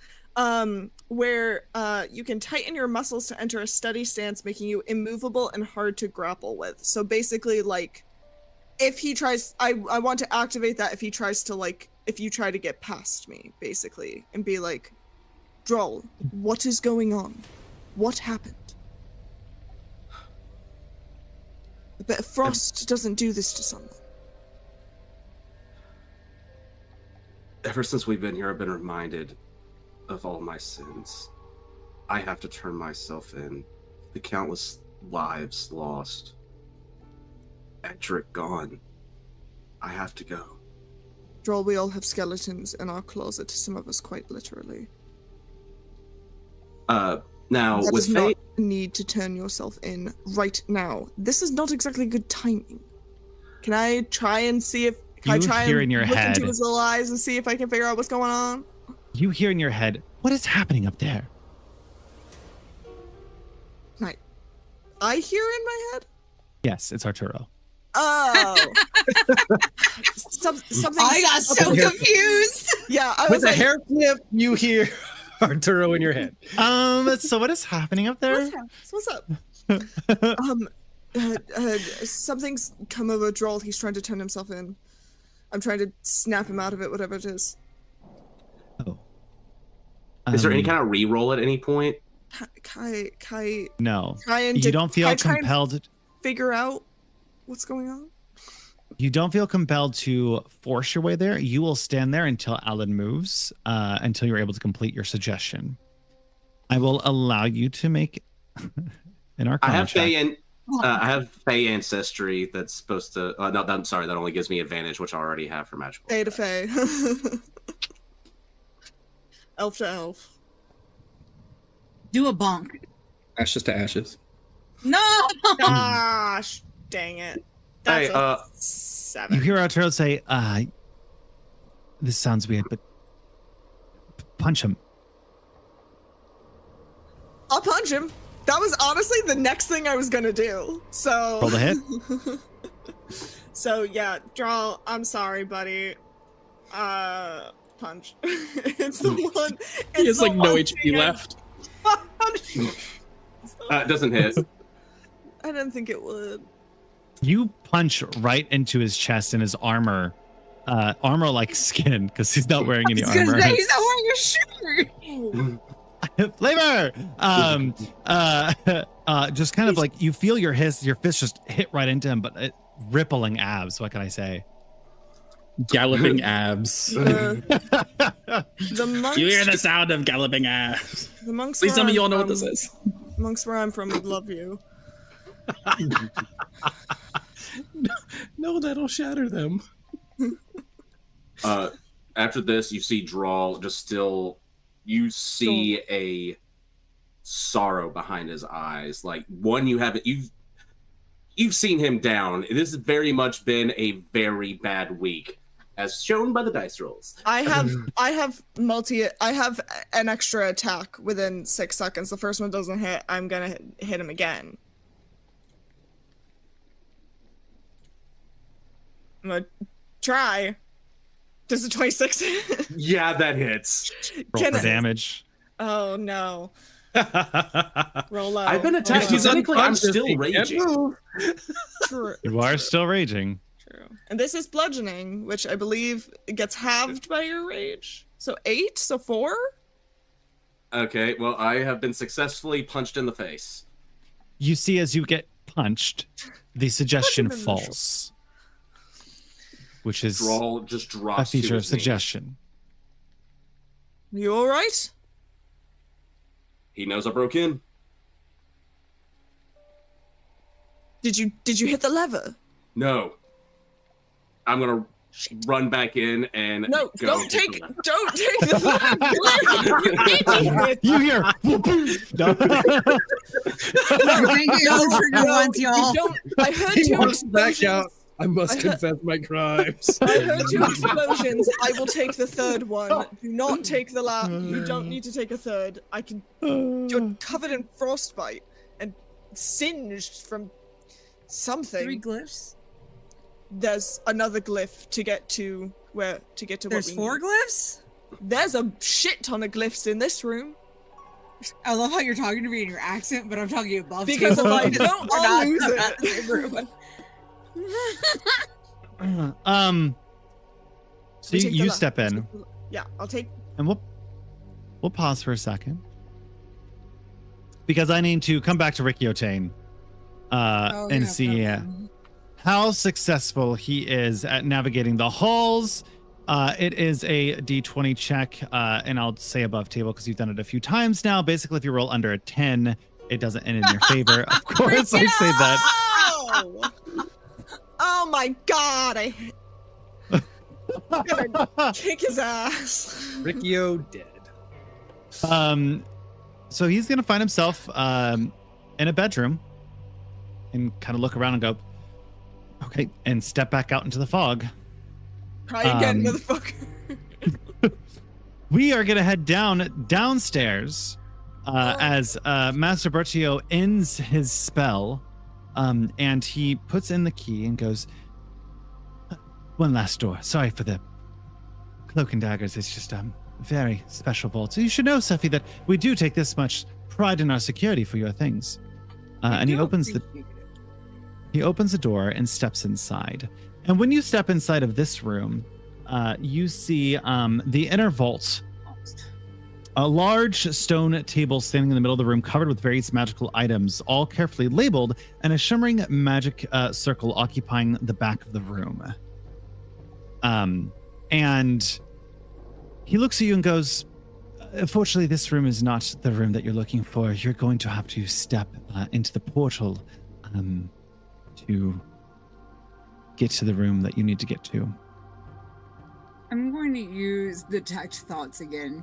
Speaker 2: where you can tighten your muscles to enter a steady stance, making you immovable and hard to grapple with. So basically, like, if he tries, I want to activate that if he tries to, like, if you try to get past me, basically, and be like, Droll, what is going on? What happened? But Frost doesn't do this to someone.
Speaker 5: Ever since we've been here, I've been reminded of all my sins. I have to turn myself in. The countless lives lost. Edric gone. I have to go.
Speaker 2: Droll, we all have skeletons in our closet, some of us quite literally.
Speaker 5: Now,
Speaker 2: That
Speaker 5: with
Speaker 2: is not
Speaker 5: Fate,
Speaker 2: a need to turn yourself in right now. This is not exactly good timing. Can I try and see if
Speaker 1: You hear in your
Speaker 2: look
Speaker 1: head.
Speaker 2: into his little eyes and see if I can figure out what's going on?
Speaker 1: You hear in your head, what is happening up there?
Speaker 2: I hear in my head?
Speaker 1: Yes, it's Arturo.
Speaker 2: Oh. Something.
Speaker 6: I got so confused.
Speaker 2: Yeah, I
Speaker 3: With
Speaker 2: was
Speaker 3: a
Speaker 2: like,
Speaker 3: hair flip, you hear Arturo in your head.
Speaker 1: So what is happening up there?
Speaker 2: What's up? Something's come over Droll. He's trying to turn himself in. I'm trying to snap him out of it, whatever it is.
Speaker 1: Oh.
Speaker 5: Is there any kind of re-roll at any point?
Speaker 2: Kai,
Speaker 1: No.
Speaker 2: try and
Speaker 1: You don't feel
Speaker 2: try and
Speaker 1: compelled.
Speaker 2: figure out what's going on.
Speaker 1: You don't feel compelled to force your way there. You will stand there until Alan moves, until you're able to complete your suggestion. I will allow you to make an Arcana check.
Speaker 5: I have Fey ancestry that's supposed to. No, I'm sorry. That only gives me advantage, which I already have for magical.
Speaker 2: Fey to Fey. Elf to elf.
Speaker 6: Do a bonk.
Speaker 4: Ashes to ashes.
Speaker 6: No.
Speaker 2: Gosh, dang it. That's
Speaker 5: Hey,
Speaker 2: a 7.
Speaker 1: You hear Arturo say, this sounds weird, but punch him.
Speaker 2: I'll punch him. That was honestly the next thing I was gonna do. So
Speaker 1: Roll the hit.
Speaker 2: So yeah, Draw, I'm sorry, buddy. Punch. It's the one.
Speaker 4: He has
Speaker 2: the
Speaker 4: like no
Speaker 2: one
Speaker 4: HP
Speaker 2: thing
Speaker 4: left.
Speaker 5: It doesn't hit.
Speaker 2: I didn't think it would.
Speaker 1: You punch right into his chest and his armor like skin, because he's not wearing any armor.
Speaker 6: He's not wearing a shirt.
Speaker 1: Flavor. Just kind of like you feel your fist just hit right into him, but rippling abs. What can I say?
Speaker 4: Galloping abs.
Speaker 2: The monks.
Speaker 4: You hear the sound of galloping abs.
Speaker 2: The monks.
Speaker 4: Please
Speaker 2: where
Speaker 4: tell me
Speaker 2: I'm
Speaker 4: you all know what
Speaker 2: from-
Speaker 4: this is.
Speaker 2: Monks where I'm from would love you.
Speaker 3: No, that'll shatter them.
Speaker 5: After this, you see Drawl just still. You see a sorrow behind his eyes, like one you haven't. You've seen him down. This has very much been a very bad week, as shown by the dice rolls.
Speaker 2: I have an extra attack within 6 seconds. The first one doesn't hit. I'm gonna hit him again. I'm gonna try. Does the 26 hit?
Speaker 5: Yeah, that hits.
Speaker 1: Roll
Speaker 2: Can
Speaker 1: for
Speaker 2: I-
Speaker 1: damage.
Speaker 2: Oh no. Roll out.
Speaker 5: I've been attacked.
Speaker 2: Hold on.
Speaker 5: Technically, I'm
Speaker 3: unconscious,
Speaker 5: still
Speaker 3: he can't
Speaker 5: raging.
Speaker 3: move.
Speaker 2: True.
Speaker 1: You are still raging.
Speaker 2: True. And this is bludgeoning, which I believe gets halved by your rage. So 8, so 4?
Speaker 5: Okay, well, I have been successfully punched in the face.
Speaker 1: You see, as you get punched, the suggestion
Speaker 2: Punch him in the
Speaker 1: falls, which is
Speaker 5: Drawl just
Speaker 1: a
Speaker 5: drops to
Speaker 1: feature of
Speaker 5: his knees.
Speaker 1: suggestion.
Speaker 2: You alright?
Speaker 5: He knows I broke in.
Speaker 2: Did you hit the lever?
Speaker 5: No. I'm gonna run back in and
Speaker 2: No,
Speaker 5: go
Speaker 2: don't
Speaker 5: hit
Speaker 2: take
Speaker 5: the left.
Speaker 2: the
Speaker 1: You hear? No.
Speaker 6: Thank you all for your once,
Speaker 2: You
Speaker 6: y'all.
Speaker 2: don't. I heard
Speaker 3: He
Speaker 2: 2
Speaker 3: walks back
Speaker 2: explosions.
Speaker 3: out. I must
Speaker 2: I heard-
Speaker 3: confess my crimes.
Speaker 2: I heard 2 explosions. I will take the third one. Do not take the last. You don't need to take a third. I can. You're covered in frostbite and singed from something.
Speaker 6: 3 glyphs.
Speaker 2: There's another glyph to get to what
Speaker 6: There's
Speaker 2: we
Speaker 6: 4
Speaker 2: need.
Speaker 6: glyphs.
Speaker 2: There's a shit ton of glyphs in this room.
Speaker 6: I love how you're talking to me in your accent, but I'm talking above
Speaker 2: Because
Speaker 6: you.
Speaker 2: if I
Speaker 6: We're
Speaker 2: don't, I'll
Speaker 6: not-
Speaker 2: lose
Speaker 6: I'm
Speaker 2: it.
Speaker 6: not in the same room.
Speaker 1: So
Speaker 2: We take the
Speaker 1: you
Speaker 2: left.
Speaker 1: step in,
Speaker 2: Yeah, I'll take.
Speaker 1: and we'll pause for a second because I need to come back to Ricky O'Tane
Speaker 6: Oh,
Speaker 1: and
Speaker 6: yeah,
Speaker 1: see
Speaker 6: probably.
Speaker 1: how successful he is at navigating the halls. It is a D20 check, and I'll say above table because you've done it a few times now. Basically, if you roll under a 10, it doesn't end in your favor. Of course, I say that.
Speaker 2: Oh! Oh my god! I'm gonna kick his ass.
Speaker 3: Riccio dead.
Speaker 1: So he's gonna find himself in a bedroom and kind of look around and go, okay, and step back out into the fog.
Speaker 2: Try again, motherfucker.
Speaker 1: We are gonna head downstairs as Master Bertio ends his spell And he puts in the key and goes, one last door. Sorry for the cloak and daggers. It's just a very special vault. So you should know, Sephi, that we do take this much pride in our security for your things. And he opens the door and steps inside. And when you step inside of this room, you see the inner vault. A large stone table standing in the middle of the room covered with various magical items, all carefully labeled, and a shimmering magic circle occupying the back of the room. And he looks at you and goes, unfortunately, this room is not the room that you're looking for. You're going to have to step into the portal to get to the room that you need to get to.
Speaker 6: I'm going to use detect thoughts again.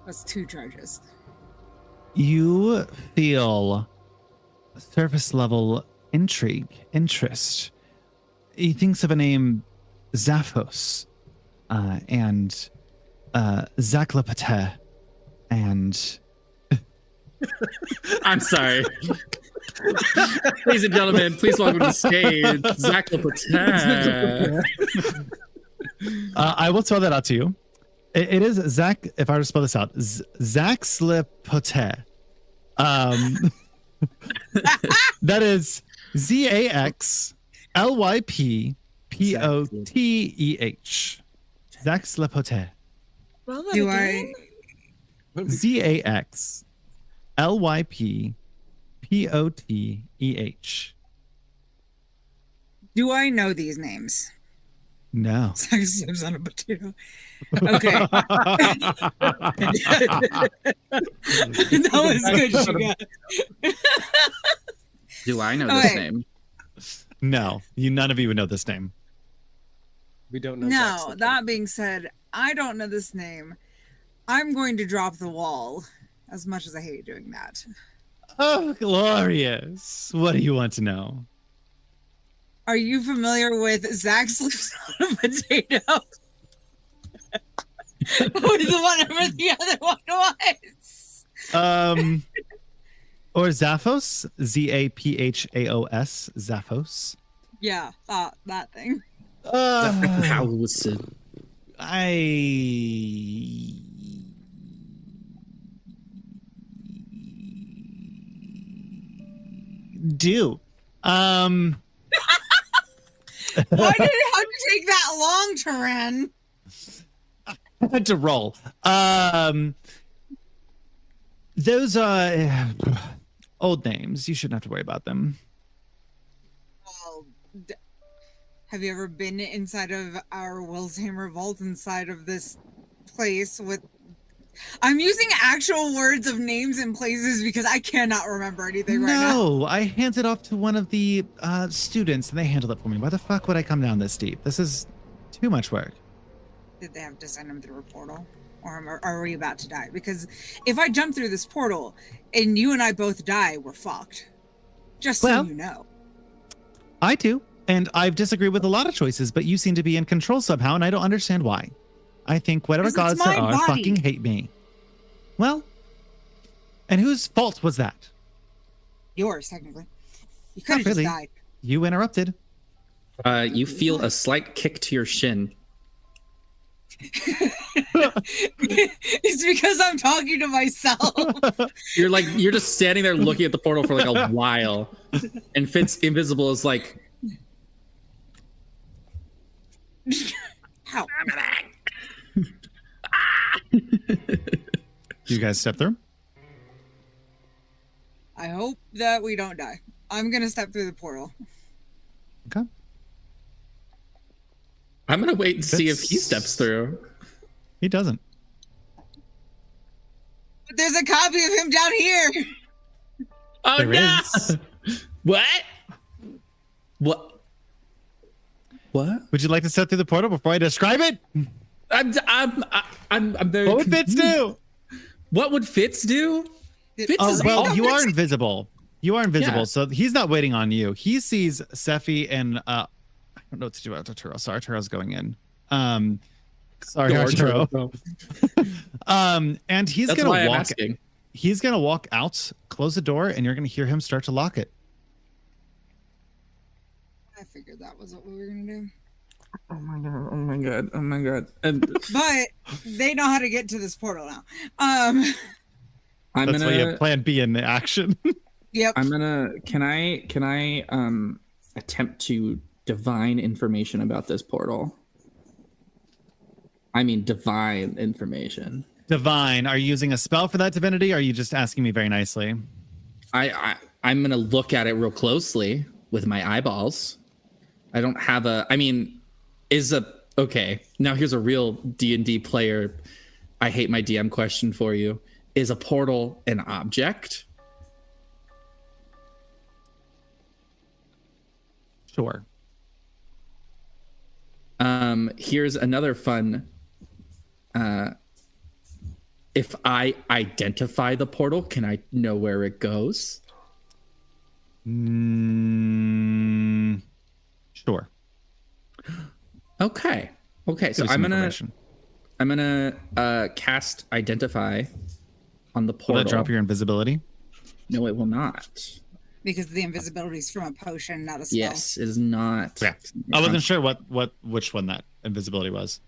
Speaker 6: That's 2 charges.
Speaker 1: You feel surface level interest. He thinks of a name, Zaphos, and Zaklapate, and
Speaker 4: I'm sorry. Ladies and gentlemen, please welcome to the stage, Zaklapate.
Speaker 1: I will throw that out to you. It is Zach, if I were to spell this out, Zaxlipote. That is ZAXLYPPOTEH. Zaxlipote.
Speaker 2: Well, that
Speaker 6: Do
Speaker 2: again.
Speaker 1: ZAXLYPPOTEH.
Speaker 6: Do I know these names?
Speaker 1: No.
Speaker 6: Slips on a potato. Okay. That was good, Sugar.
Speaker 4: Do I know this
Speaker 6: Okay.
Speaker 4: name?
Speaker 1: No. None of you would know this name.
Speaker 3: We don't know.
Speaker 6: No,
Speaker 3: Zach's
Speaker 6: that being said, I don't know this name. I'm going to drop the wall, as much as I hate doing that.
Speaker 1: Oh, glorious. What do you want to know?
Speaker 6: Are you familiar with Zach Slips on a Potato? With whatever the other one was.
Speaker 1: Or Zaphos, ZAPHAOS, Zaphos.
Speaker 6: Yeah, that thing.
Speaker 1: I do.
Speaker 6: Why did it have to take that long, Turan?
Speaker 1: I had to roll. Those are old names. You shouldn't have to worry about them.
Speaker 6: Well, have you ever been inside of our Wilshammer vault inside of this place with... I'm using actual words of names and places because I cannot remember anything right now.
Speaker 1: No, I handed off to one of the students and they handled it for me. Why the fuck would I come down this deep? This is too much work.
Speaker 6: Did they have to send him through a portal? Or are we about to die? Because if I jump through this portal and you and I both die, we're fucked. Just so you know.
Speaker 1: I do. And I've disagreed with a lot of choices, but you seem to be in control somehow, and I don't understand why. I think whatever gods there are fucking hate me. Well, and whose fault was that?
Speaker 6: Yours, technically. You could have
Speaker 1: really.
Speaker 6: just died.
Speaker 1: You interrupted.
Speaker 4: You feel a slight kick to your shin.
Speaker 6: It's because I'm talking to myself.
Speaker 4: You're just standing there looking at the portal for like a while, and Fitz Invisible is like,
Speaker 6: How?
Speaker 1: You guys step through?
Speaker 6: I hope that we don't die. I'm gonna step through the portal.
Speaker 1: Okay.
Speaker 4: I'm gonna wait and see if he steps through.
Speaker 1: He doesn't.
Speaker 6: But there's a copy of him down here.
Speaker 4: Oh
Speaker 1: There
Speaker 4: no!
Speaker 1: is.
Speaker 4: What? What? What?
Speaker 1: Would you like to step through the portal before I describe it?
Speaker 4: I'm very.
Speaker 1: What would Fitz do?
Speaker 4: What would Fitz do? Fitz is
Speaker 1: Well, you are
Speaker 6: always-
Speaker 1: invisible. You are invisible,
Speaker 4: Yeah.
Speaker 1: so he's not waiting on you. He sees Sephi and I don't know what to do about Arturo. Sorry, Arturo's going in. Sorry, Arturo. And he's
Speaker 4: That's why
Speaker 1: gonna
Speaker 4: I'm
Speaker 1: walk.
Speaker 4: asking.
Speaker 1: He's gonna walk out, close the door, and you're gonna hear him start to lock it.
Speaker 6: I figured that was what we were gonna do.
Speaker 4: Oh my god! Oh my god! Oh my god! And
Speaker 6: But they know how to get to this portal now.
Speaker 1: That's why you have plan B in action.
Speaker 6: Yep.
Speaker 4: I'm gonna. Can I attempt to divine information about this portal? I mean, divine information.
Speaker 1: Divine. Are you using a spell for that divinity? Or are you just asking me very nicely?
Speaker 4: I'm gonna look at it real closely with my eyeballs. I don't have a. I mean, okay? Now here's a real D&D player. I hate my DM question for you. Is a portal an object?
Speaker 1: Sure.
Speaker 4: Here's another fun. If I identify the portal, can I know where it goes?
Speaker 1: Sure.
Speaker 4: Okay. So I'm gonna cast identify on the portal.
Speaker 1: Will that drop your invisibility?
Speaker 4: No, it will not.
Speaker 6: Because the invisibility is from a potion, not a spell.
Speaker 4: Yes, it is not.
Speaker 1: Yeah. I wasn't sure which one that invisibility was.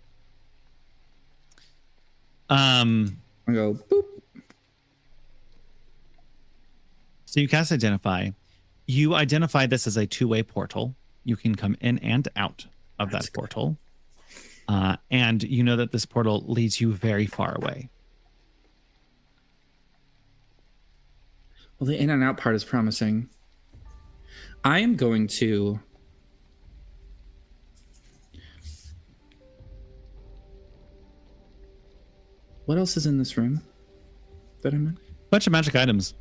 Speaker 4: I go boop.
Speaker 1: So you cast identify. You identify this as a two-way portal. You can come in and out of that portal. And you know that this portal leads you very far away.
Speaker 4: Well, the in and out part is promising. I am going to... What else is in this room that I'm in?
Speaker 1: Bunch of magic items.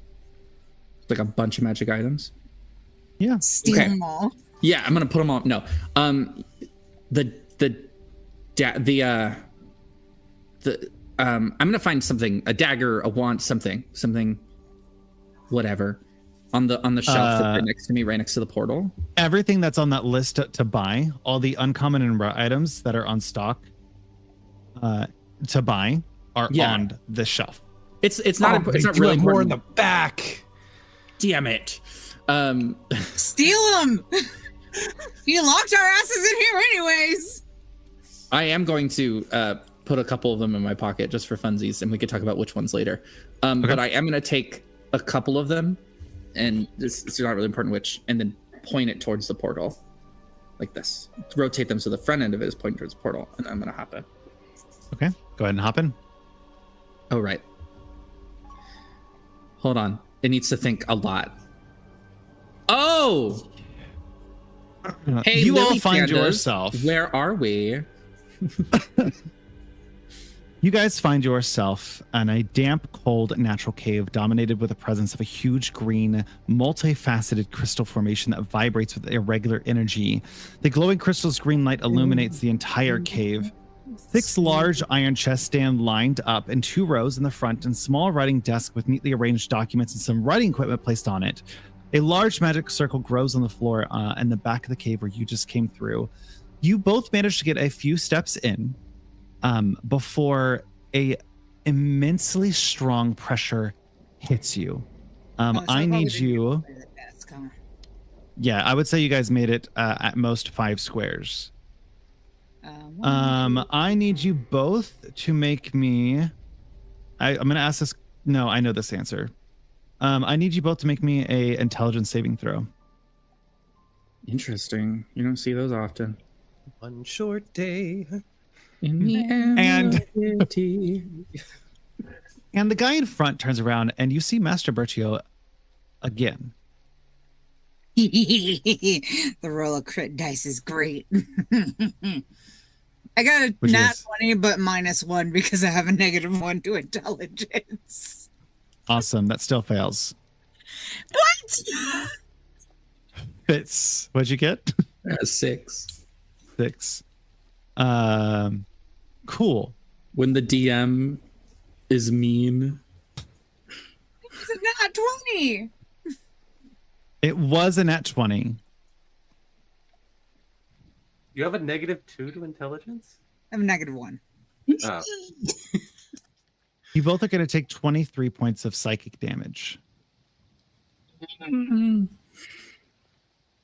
Speaker 4: Like a bunch of magic items?
Speaker 1: Yeah.
Speaker 6: Steal them all.
Speaker 4: Yeah, I'm gonna put them all. No, I'm gonna find something, a dagger, a wand, something, whatever, on the shelf that's right next to me, right next to the portal.
Speaker 1: Everything that's on that list to buy, all the uncommon and rare items that are on stock, to buy, are on this shelf.
Speaker 4: It's not it's not really
Speaker 3: more
Speaker 4: important.
Speaker 3: in the back.
Speaker 4: Damn it.
Speaker 6: Steal them. You locked our asses in here anyways.
Speaker 4: I am going to put a couple of them in my pocket just for funsies, and we could talk about which ones later.
Speaker 1: Okay.
Speaker 4: But I am going to take a couple of them, and it's not really important which, and then point it towards the portal, like this. Rotate them so the front end of it is pointing towards the portal, and I'm going to hop in.
Speaker 1: Okay, go ahead and hop in.
Speaker 4: Oh, right. Hold on. It needs to think a lot. Oh! Hey,
Speaker 1: you all
Speaker 4: Lily
Speaker 1: find
Speaker 4: Pandas,
Speaker 1: yourself.
Speaker 4: Where are we?
Speaker 1: You guys find yourself in a damp, cold, natural cave dominated with the presence of a huge green, multifaceted crystal formation that vibrates with irregular energy. The glowing crystal's green light illuminates the entire cave. 6 large iron chests stand lined up in 2 rows in the front, and small writing desk with neatly arranged documents and some writing equipment placed on it. A large magic circle grows on the floor in the back of the cave where you just came through. You both managed to get a few steps in before a immensely strong pressure hits you. I need you. Yeah, I would say you guys made it at most 5 squares. I need you both to make me. I'm going to ask this. No, I know this answer. I need you both to make me a intelligence saving throw.
Speaker 4: Interesting. You don't see those often.
Speaker 3: One short day.
Speaker 4: In the
Speaker 1: And the guy in front turns around and you see Master Bertio again.
Speaker 6: The roll of crit dice is great. I got a nat 20, but -1 because I have a -1 to intelligence.
Speaker 1: Awesome. That still fails.
Speaker 6: What?
Speaker 1: Fitz, what'd you get?
Speaker 4: 6.
Speaker 1: 6. Cool.
Speaker 4: When the DM is mean.
Speaker 6: It's a nat 20.
Speaker 1: It was a nat 20.
Speaker 5: You have a -2 to intelligence?
Speaker 6: I have a -1.
Speaker 5: Oh.
Speaker 1: You both are going to take 23 points of psychic damage.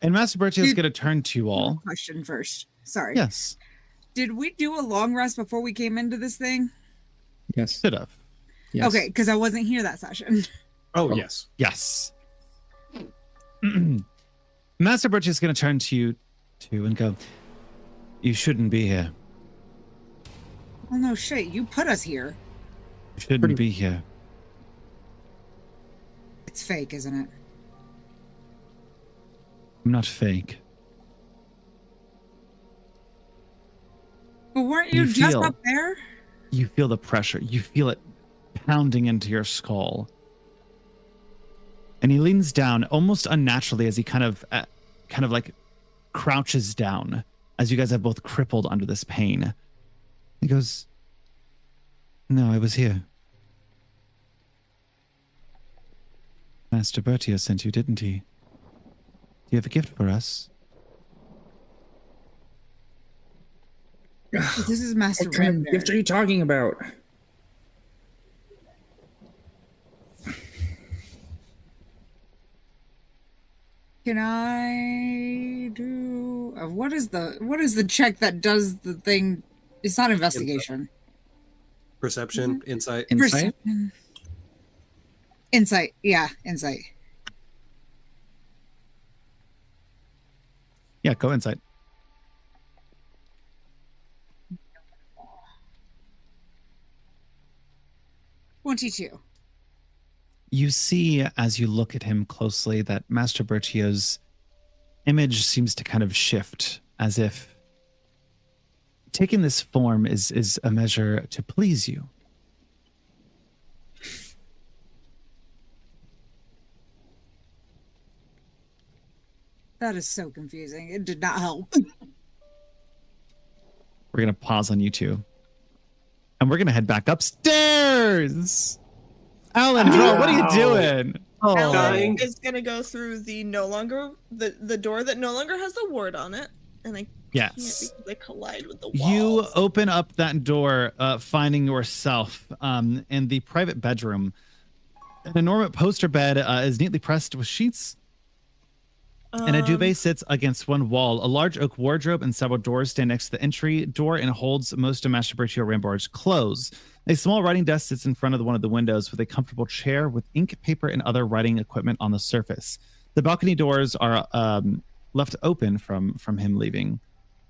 Speaker 1: And Master Bertie is going to turn to you all.
Speaker 6: Question first. Sorry.
Speaker 1: Yes.
Speaker 6: Did we do a long rest before we came into this thing?
Speaker 4: Yes.
Speaker 1: Should have.
Speaker 4: Yes.
Speaker 6: Okay, because I wasn't here that session.
Speaker 3: Oh, yes.
Speaker 1: Yes. Master Bertie is going to turn to you too and go, you shouldn't be here.
Speaker 6: Oh, no shit. You put us here.
Speaker 1: You shouldn't be here.
Speaker 6: It's fake, isn't it?
Speaker 1: I'm not fake.
Speaker 6: But weren't you
Speaker 1: You
Speaker 6: just
Speaker 1: feel-
Speaker 6: up there?
Speaker 1: You feel the pressure. You feel it pounding into your skull. And he leans down almost unnaturally as he kind of like crouches down as you guys have both crippled under this pain. He goes, no, I was here. Master Bertio sent you, didn't he? Do you have a gift for us?
Speaker 6: This is Master
Speaker 4: What kind of gift
Speaker 6: Render.
Speaker 4: are you talking about?
Speaker 6: Can I do what is the check that does the thing? It's not investigation.
Speaker 3: Perception, insight.
Speaker 4: Insight?
Speaker 6: Perception. Insight. Yeah, insight.
Speaker 1: Yeah, go inside.
Speaker 6: $22.
Speaker 1: You see, as you look at him closely, that Master Bertio's image seems to kind of shift, as if taking this form is a measure to please you.
Speaker 6: That is so confusing. It did not help.
Speaker 1: We're going to pause on you two. And we're going to head back upstairs. Alan, Draw, what are you doing?
Speaker 2: Alan
Speaker 3: Dying.
Speaker 2: is gonna go through the door that no longer has the word on it, and I can't
Speaker 1: Yes.
Speaker 2: because they collide with the walls.
Speaker 1: You open up that door, finding yourself in the private bedroom. An enormous poster bed is neatly pressed with sheets, and a duvet sits against one wall. A large oak wardrobe and several doors stand next to the entry door and holds most of Master Bertio Rambar's clothes. A small writing desk sits in front of one of the windows with a comfortable chair with ink, paper, and other writing equipment on the surface. The balcony doors are left open from him leaving.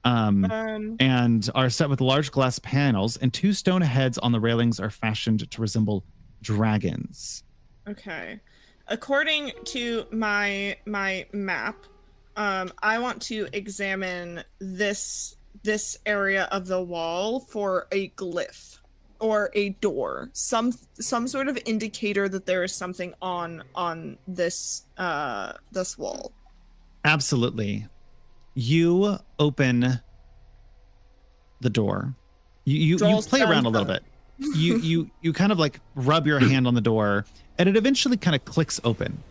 Speaker 1: And are set with large glass panels, and two stone heads on the railings are fashioned to resemble dragons.
Speaker 2: Okay. According to my map, I want to examine this area of the wall for a glyph or a door, some sort of indicator that there is something on this this wall.
Speaker 1: Absolutely. You open the door. You play around a little bit. You kind of like rub your hand on the door, and it eventually kind of clicks open.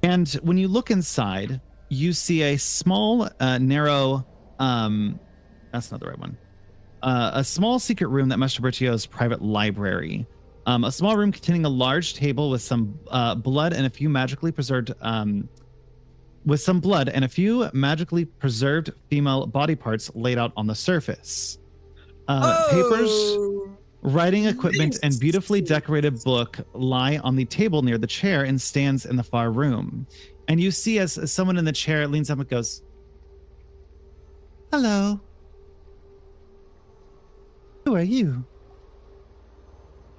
Speaker 1: And when you look inside, you see a small, narrow, that's not the right one. A small secret room that Master Bertio's private library. A small room containing a large table with some blood and a few magically preserved female body parts laid out on the surface. Papers, writing equipment, and beautifully decorated book lie on the table near the chair and stands in the far room. And you see as someone in the chair leans up and goes, "Hello. Who are you?"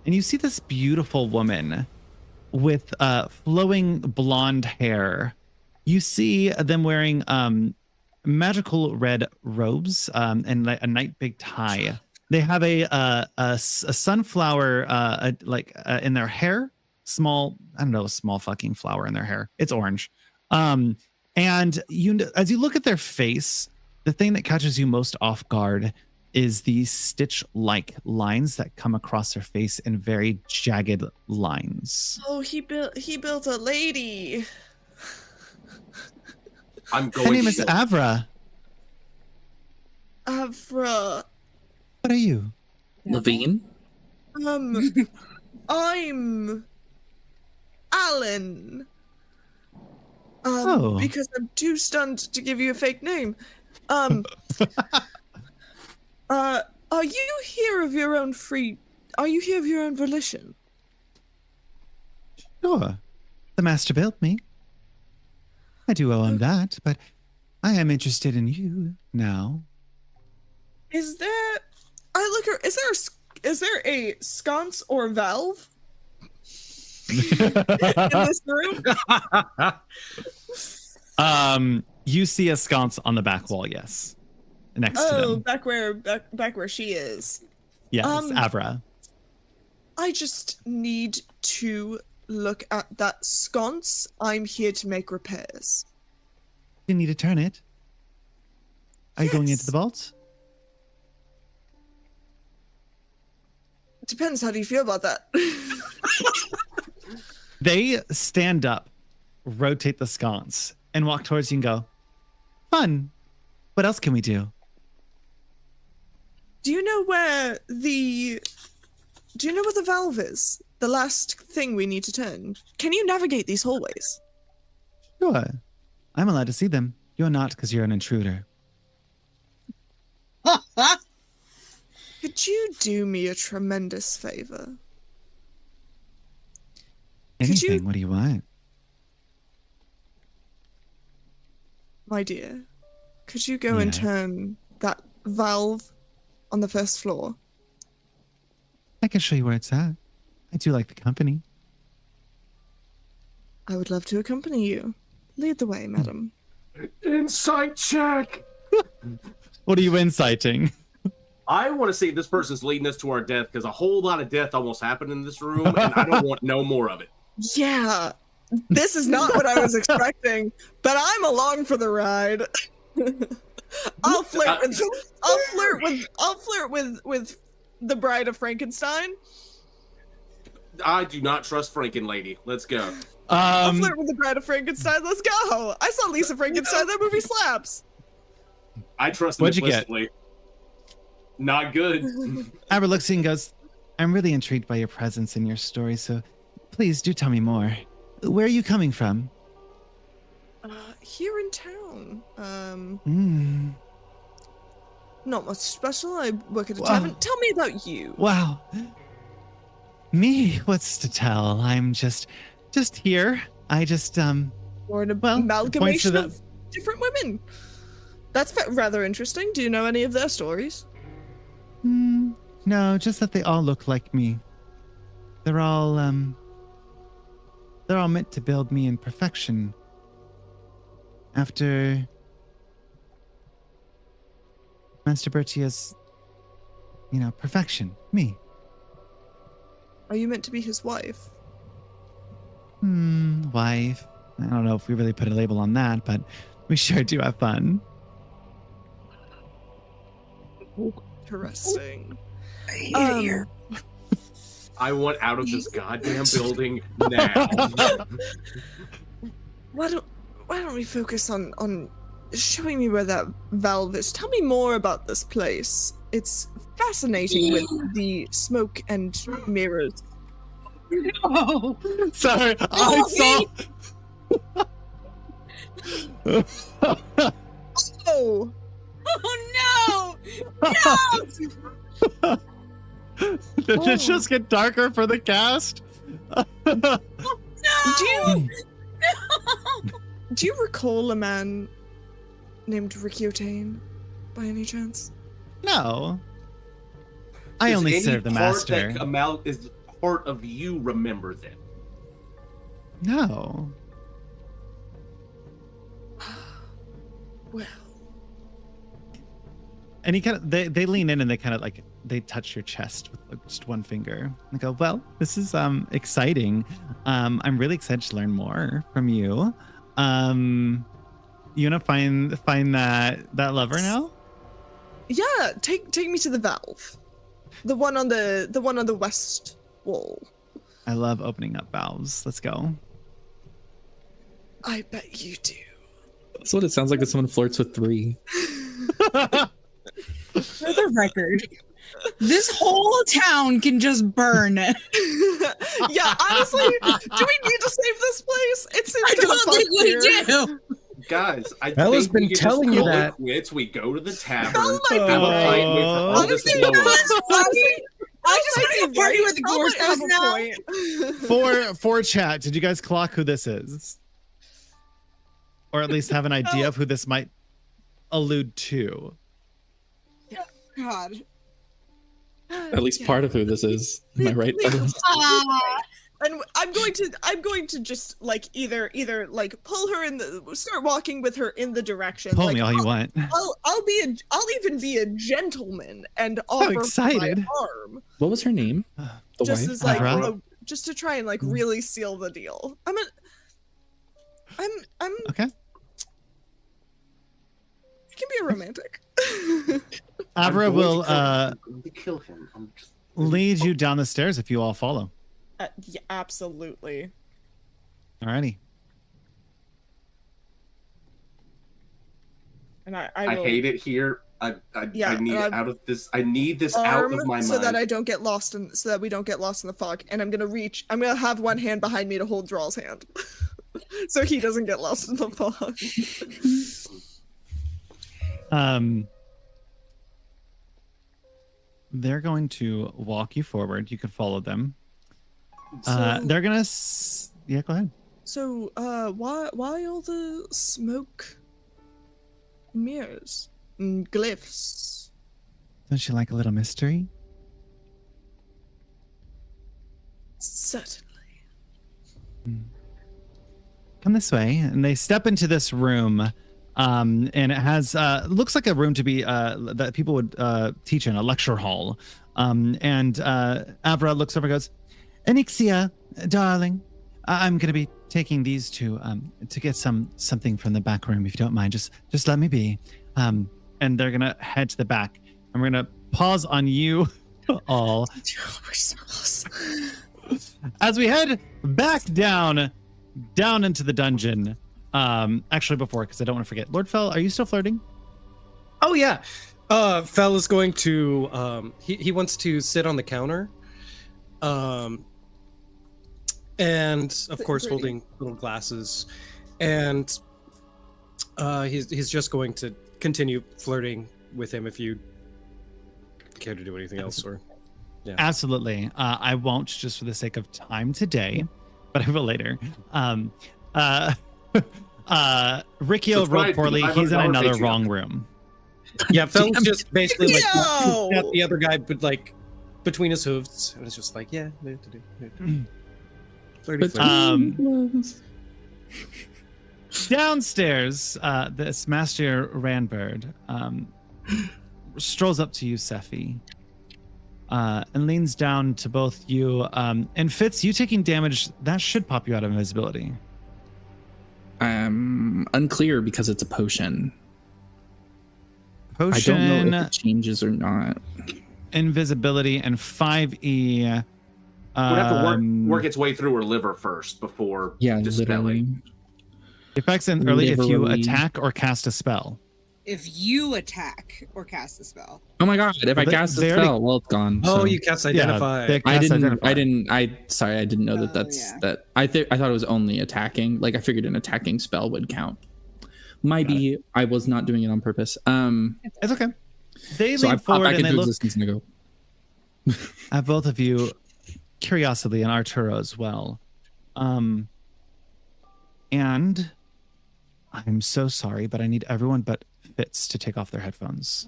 Speaker 1: And you see this beautiful woman with flowing blonde hair. You see them wearing magical red robes and a night big tie. They have a sunflower in their hair. Small fucking flower in their hair. It's orange. And as you look at their face, the thing that catches you most off guard is these stitch-like lines that come across their face in very jagged lines.
Speaker 2: Oh, he built a lady.
Speaker 5: I'm going
Speaker 1: Her name
Speaker 5: to
Speaker 1: is Avra.
Speaker 2: Avra.
Speaker 1: What are you?
Speaker 4: Levine?
Speaker 2: I'm Alan. Because I'm too stunned to give you a fake name. Are you here of your own are you here of your own volition?
Speaker 1: Sure. The master built me. I do owe him that, but I am interested in you now.
Speaker 2: Is there a sconce or valve in this room?
Speaker 1: You see a sconce on the back wall, yes. Next to them.
Speaker 2: back where she is.
Speaker 1: Yes, Avra.
Speaker 2: I just need to look at that sconce. I'm here to make repairs.
Speaker 1: You need to turn it. Are you going into the vault?
Speaker 2: Depends. How do you feel about that?
Speaker 1: They stand up, rotate the sconce, and walk towards you and go, fun. What else can we do?
Speaker 2: Do you know where the valve is? The last thing we need to turn. Can you navigate these hallways?
Speaker 1: Sure. I'm allowed to see them. You're not, because you're an intruder.
Speaker 2: Could you do me a tremendous favor?
Speaker 1: Anything. What do you want?
Speaker 2: My dear, could you go and turn that valve on the first floor?
Speaker 1: I can show you where it's at. I do like the company.
Speaker 2: I would love to accompany you. Lead the way, madam.
Speaker 5: Insight check.
Speaker 1: What are you inciting?
Speaker 5: I want to see if this person's leading us to our death, because a whole lot of death almost happened in this room, and I don't want no more of it.
Speaker 2: Yeah, this is not what I was expecting, but I'm along for the ride. I'll flirt with the Bride of Frankenstein.
Speaker 5: I do not trust Franken Lady. Let's go.
Speaker 2: I'll flirt with the Bride of Frankenstein. Let's go. I saw Lisa Frankenstein. That movie slaps.
Speaker 5: I trust them implicitly. Not good.
Speaker 1: Abra looks at you and goes, I'm really intrigued by your presence and your story, so please do tell me more. Where are you coming from?
Speaker 2: Here in town. Not much special. I work at a tavern. Tell me about you.
Speaker 1: Wow. Me? What's to tell? I'm just here. I just,
Speaker 2: Or an amalgamation of different women. That's rather interesting. Do you know any of their stories?
Speaker 1: No, just that they all look like me. They're all meant to build me in perfection. After Master Bertia's, perfection. Me.
Speaker 2: Are you meant to be his wife?
Speaker 1: Wife. I don't know if we really put a label on that, but we sure do have fun.
Speaker 2: Interesting.
Speaker 5: I want out of this goddamn building now.
Speaker 2: Why don't we focus on showing me where that valve is? Tell me more about this place. It's fascinating with the smoke and mirrors.
Speaker 6: No.
Speaker 1: Sorry, I saw.
Speaker 2: Oh.
Speaker 6: Oh no!
Speaker 1: Did it just get darker for the cast?
Speaker 6: No!
Speaker 2: Do you recall a man named Ricky O'Tane, by any chance?
Speaker 1: No. I only serve the master.
Speaker 5: Is part of you remember them?
Speaker 1: No.
Speaker 2: Well.
Speaker 1: And he they lean in and they touch your chest with just one finger. And go, well, this is exciting. I'm really excited to learn more from you. You wanna find that lover now?
Speaker 2: Yeah, take me to the valve. The one on the west wall.
Speaker 1: I love opening up valves. Let's go.
Speaker 2: I bet you do.
Speaker 4: That's what it sounds like when someone flirts with 3.
Speaker 6: For the record, This whole town can just burn.
Speaker 2: Yeah, honestly, do we need to save this place? It seems
Speaker 6: I
Speaker 2: kind of
Speaker 6: don't
Speaker 2: fun
Speaker 6: think we
Speaker 2: here.
Speaker 6: do.
Speaker 5: Guys, I
Speaker 3: Bella's
Speaker 5: think we
Speaker 3: been
Speaker 5: could
Speaker 3: telling
Speaker 5: just
Speaker 3: you
Speaker 5: call
Speaker 3: that.
Speaker 5: it quits. We go to the tavern,
Speaker 2: Bella might be
Speaker 5: have a fight
Speaker 1: right.
Speaker 5: with all this
Speaker 2: Honestly,
Speaker 5: blow up.
Speaker 6: I just want to party with the
Speaker 2: Bella might have
Speaker 6: Gorsos
Speaker 2: a
Speaker 6: now.
Speaker 2: point.
Speaker 1: For chat, did you guys clock who this is? Or at least have an idea of who this might allude to?
Speaker 6: God.
Speaker 4: At least part of who this is. Am I right?
Speaker 2: And I'm going to just like either like pull her start walking with her in the direction.
Speaker 1: Pull
Speaker 2: like,
Speaker 1: me all you want.
Speaker 2: I'll even be a gentleman and offer her
Speaker 1: excited.
Speaker 2: my arm.
Speaker 4: What was her name? The
Speaker 2: Just
Speaker 4: wife?
Speaker 2: as like
Speaker 1: Avra?
Speaker 2: just to try and like really seal the deal. I'm
Speaker 1: Okay.
Speaker 2: I can be a romantic.
Speaker 1: Avra will
Speaker 5: kill him. I'm just
Speaker 1: lead you down the stairs if you all follow.
Speaker 2: Yeah, absolutely.
Speaker 1: Alrighty.
Speaker 2: And I
Speaker 5: I
Speaker 2: will
Speaker 5: hate it here. I need out of this. I need this out
Speaker 2: arm
Speaker 5: of my
Speaker 2: so
Speaker 5: mind.
Speaker 2: that I don't get lost so that we don't get lost in the fog. And I'm gonna have one hand behind me to hold Drawl's hand. So he doesn't get lost in the fog.
Speaker 1: They're going to walk you forward. You can follow them.
Speaker 2: So-
Speaker 1: They're gonna yeah, go ahead.
Speaker 2: So, why all the smoke, mirrors, and glyphs?
Speaker 1: Don't you like a little mystery?
Speaker 2: Certainly.
Speaker 1: Come this way. And they step into this room. And it has looks like a room to be that people would teach in, a lecture hall. And Avra looks over and goes, Anixia, darling, I'm gonna be taking these two to get something from the back room, if you don't mind. Just let me be. And they're gonna head to the back. And we're gonna pause on you all
Speaker 2: We're so close.
Speaker 1: as we head back down into the dungeon. Actually, before, because I don't want to forget, Lord Fell, are you still flirting?
Speaker 3: Oh yeah. Fel is going to he wants to sit on the counter. And of course
Speaker 2: Pretty.
Speaker 3: holding little glasses. And he's just going to continue flirting with him if you care to do anything else or
Speaker 1: Absolutely. I won't, just for the sake of time today, but I will later. Riccio
Speaker 5: Subscribe
Speaker 1: rolled
Speaker 5: to
Speaker 1: poorly.
Speaker 5: the
Speaker 1: He's in
Speaker 5: $500
Speaker 1: another
Speaker 5: Patreon.
Speaker 1: wrong room.
Speaker 3: Yeah, Fel's just basically like
Speaker 2: Yo!
Speaker 3: got the other guy but like between his hooves and it's just like, yeah, flirty.
Speaker 1: Downstairs, this Master Ranbird strolls up to you, Sephi, and leans down to both you. And Fitz, you taking damage, that should pop you out of invisibility.
Speaker 4: Unclear because it's a potion.
Speaker 1: Potion,
Speaker 4: I don't know if it changes or not.
Speaker 1: invisibility, and 5e.
Speaker 5: Would have to work its way through her liver first before
Speaker 4: Yeah,
Speaker 5: dispelling.
Speaker 4: literally.
Speaker 1: Effects in early if you
Speaker 4: Literally.
Speaker 1: attack or cast a spell.
Speaker 6: If you attack or cast a spell.
Speaker 4: Oh my god! If I
Speaker 1: They-
Speaker 4: cast a
Speaker 1: they already-
Speaker 4: spell, well, it's gone.
Speaker 3: Oh,
Speaker 4: so.
Speaker 3: you cast identify.
Speaker 1: they
Speaker 4: I
Speaker 1: cast
Speaker 4: didn't.
Speaker 1: Identify.
Speaker 4: Sorry, I didn't know that.
Speaker 6: Oh,
Speaker 4: That's
Speaker 6: yeah.
Speaker 4: that. I thought it was only attacking. Like I figured an attacking spell would count. Might be. I was not doing it on purpose.
Speaker 1: It's okay. They
Speaker 4: So I
Speaker 1: lean
Speaker 4: pop
Speaker 1: forward
Speaker 4: back
Speaker 1: and they
Speaker 4: into
Speaker 1: look
Speaker 4: existence and I go.
Speaker 1: at both of you curiously, and Arturo as well. And I'm so sorry, but I need everyone but Fitz to take off their headphones.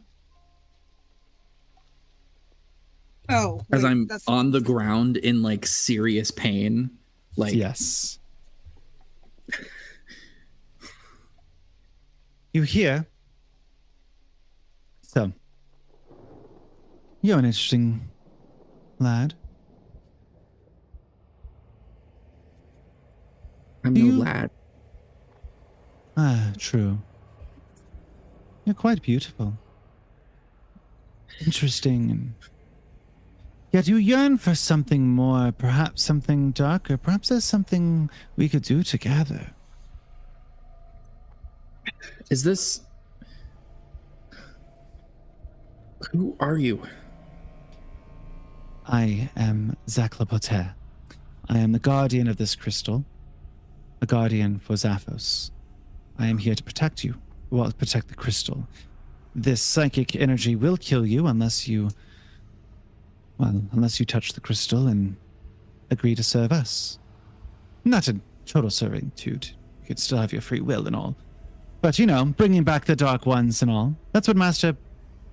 Speaker 6: Oh,
Speaker 4: As
Speaker 6: wait,
Speaker 4: I'm
Speaker 6: that's-
Speaker 4: on the ground in like serious pain. Like
Speaker 1: Yes. You hear? So, you're an interesting lad.
Speaker 4: I'm
Speaker 1: You-
Speaker 4: no lad.
Speaker 1: Ah, true. You're quite beautiful. Interesting. And yet you yearn for something more, perhaps something darker. Perhaps there's something we could do together.
Speaker 4: Is this? Who are you?
Speaker 1: I am Zaklapoter. I am the guardian of this crystal, a guardian for Zaphos. I am here to protect you. Well, protect the crystal. This psychic energy will kill you unless you touch the crystal and agree to serve us. Not a total servitude. You could still have your free will and all. But, bringing back the Dark Ones and all. That's what Master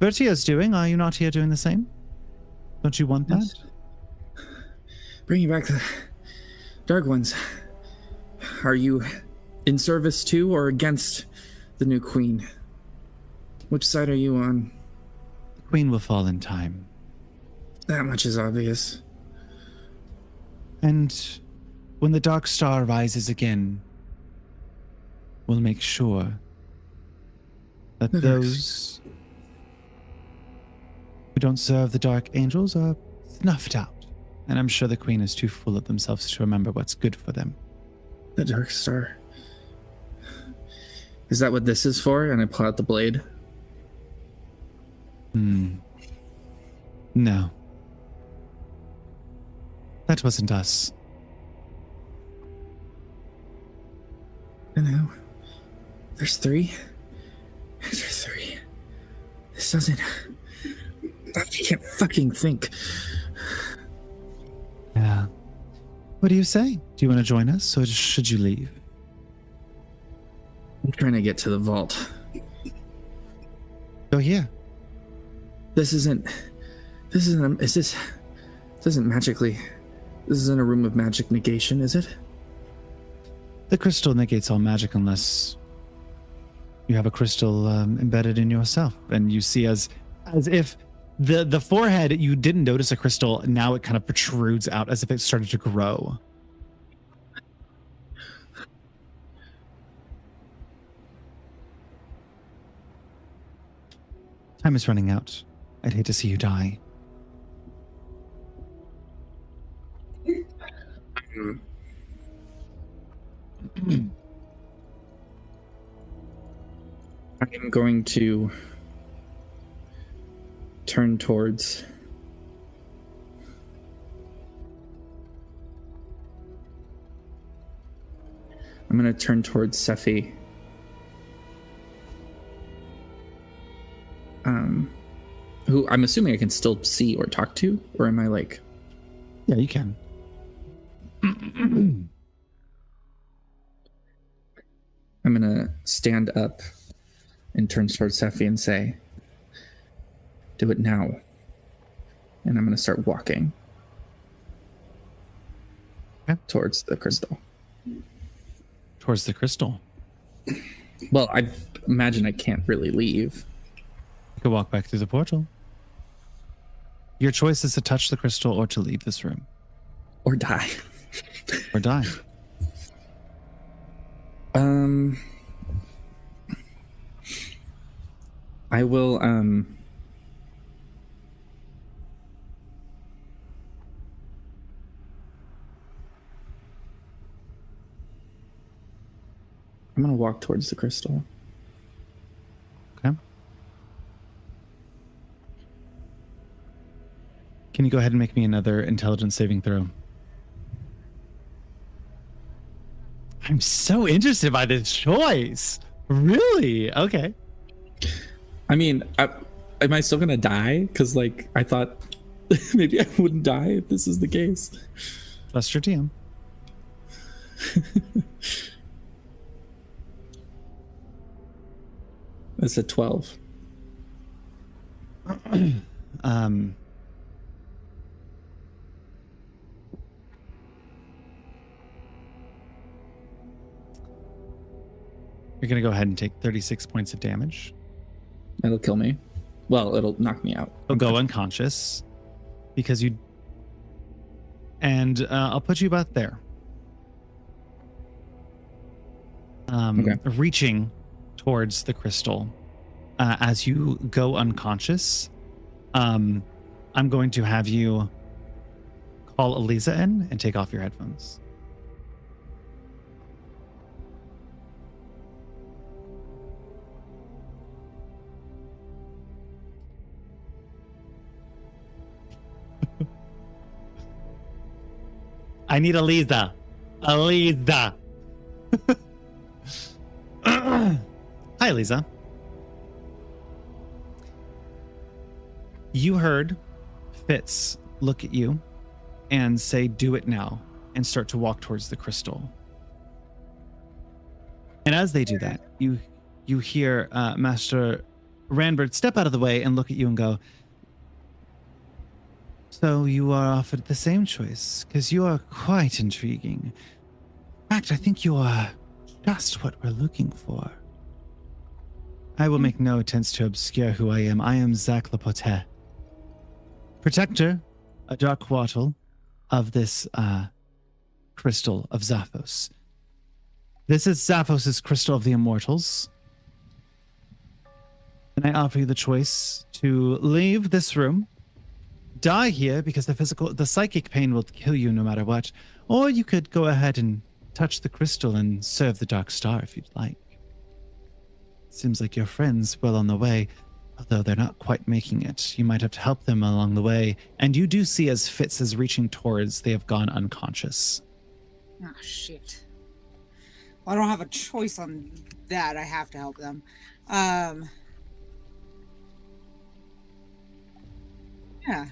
Speaker 1: Bertio's doing. Are you not here doing the same? Don't you want that?
Speaker 4: Bringing back the Dark Ones. Are you in service to or against the new queen? Which side are you on?
Speaker 1: The Queen will fall in time.
Speaker 4: That much is obvious.
Speaker 1: And when the Dark Star rises again, we'll make sure that those who don't serve the Dark Angels are snuffed out. And I'm sure the Queen is too full of themselves to remember what's good for them.
Speaker 4: The Dark Star. Is that what this is for? And I pull out the blade.
Speaker 1: No. That wasn't us.
Speaker 4: I know. There's three. There's three. This doesn't... I can't fucking think.
Speaker 1: Yeah. What do you say? Do you want to join us, or should you leave?
Speaker 4: I'm trying to get to the vault.
Speaker 1: Go here.
Speaker 4: This isn't magically... This isn't a room of magic negation, is it?
Speaker 1: The crystal negates all magic unless you have a crystal embedded in yourself. And you see as if the forehead, you didn't notice a crystal, now it kind of protrudes out as if it started to grow. Time is running out. I'd hate to see you die.
Speaker 4: I'm going to turn towards Sephi. Who I'm assuming I can still see or talk to, or am I like...
Speaker 1: Yeah, you can.
Speaker 4: I'm gonna stand up and turn towards Sephi and say, "Do it now." And I'm gonna start walking towards the crystal.
Speaker 1: Towards the crystal.
Speaker 4: Well, I imagine I can't really leave.
Speaker 1: You could walk back through the portal. Your choice is to touch the crystal or to leave this room.
Speaker 4: Or die.
Speaker 1: Or die.
Speaker 4: I will, I'm gonna walk towards the crystal.
Speaker 1: Okay. Can you go ahead and make me another intelligence saving throw? I'm so interested by this choice. Really? Okay.
Speaker 4: I mean, am I still gonna die? Because, like, I thought maybe I wouldn't die if this is the case.
Speaker 1: Trust your TM.
Speaker 4: That's a 12.
Speaker 1: You're going to go ahead and take 36 points of damage.
Speaker 4: It'll kill me. Well, it'll knock me out.
Speaker 1: You'll go unconscious because you... And I'll put you about there.
Speaker 4: Okay.
Speaker 1: Reaching towards the crystal. As you go unconscious, I'm going to have you call Eliza in and take off your headphones. I need a Lisa. A Lisa. Hi, Lisa. You heard Fitz look at you and say, "Do it now," and start to walk towards the crystal. And as they do that, you hear Master Ranbird step out of the way and look at you and go, "So you are offered the same choice, because you are quite intriguing. In fact, I think you are just what we're looking for." I will make no attempts to obscure who I am. I am Zach Lapote, protector, a dark wattle of this crystal of Zaphos. This is Zaphos' crystal of the immortals. And I offer you the choice to leave this room, die here because the psychic pain will kill you no matter what, or you could go ahead and touch the crystal and serve the Dark Star if you'd like. Seems like your friend's well on the way, although they're not quite making it. You might have to help them along the way, and you do see as Fitz is reaching towards, they have gone unconscious.
Speaker 6: Oh, shit. Well, I don't have a choice on that. I have to help them. Yeah.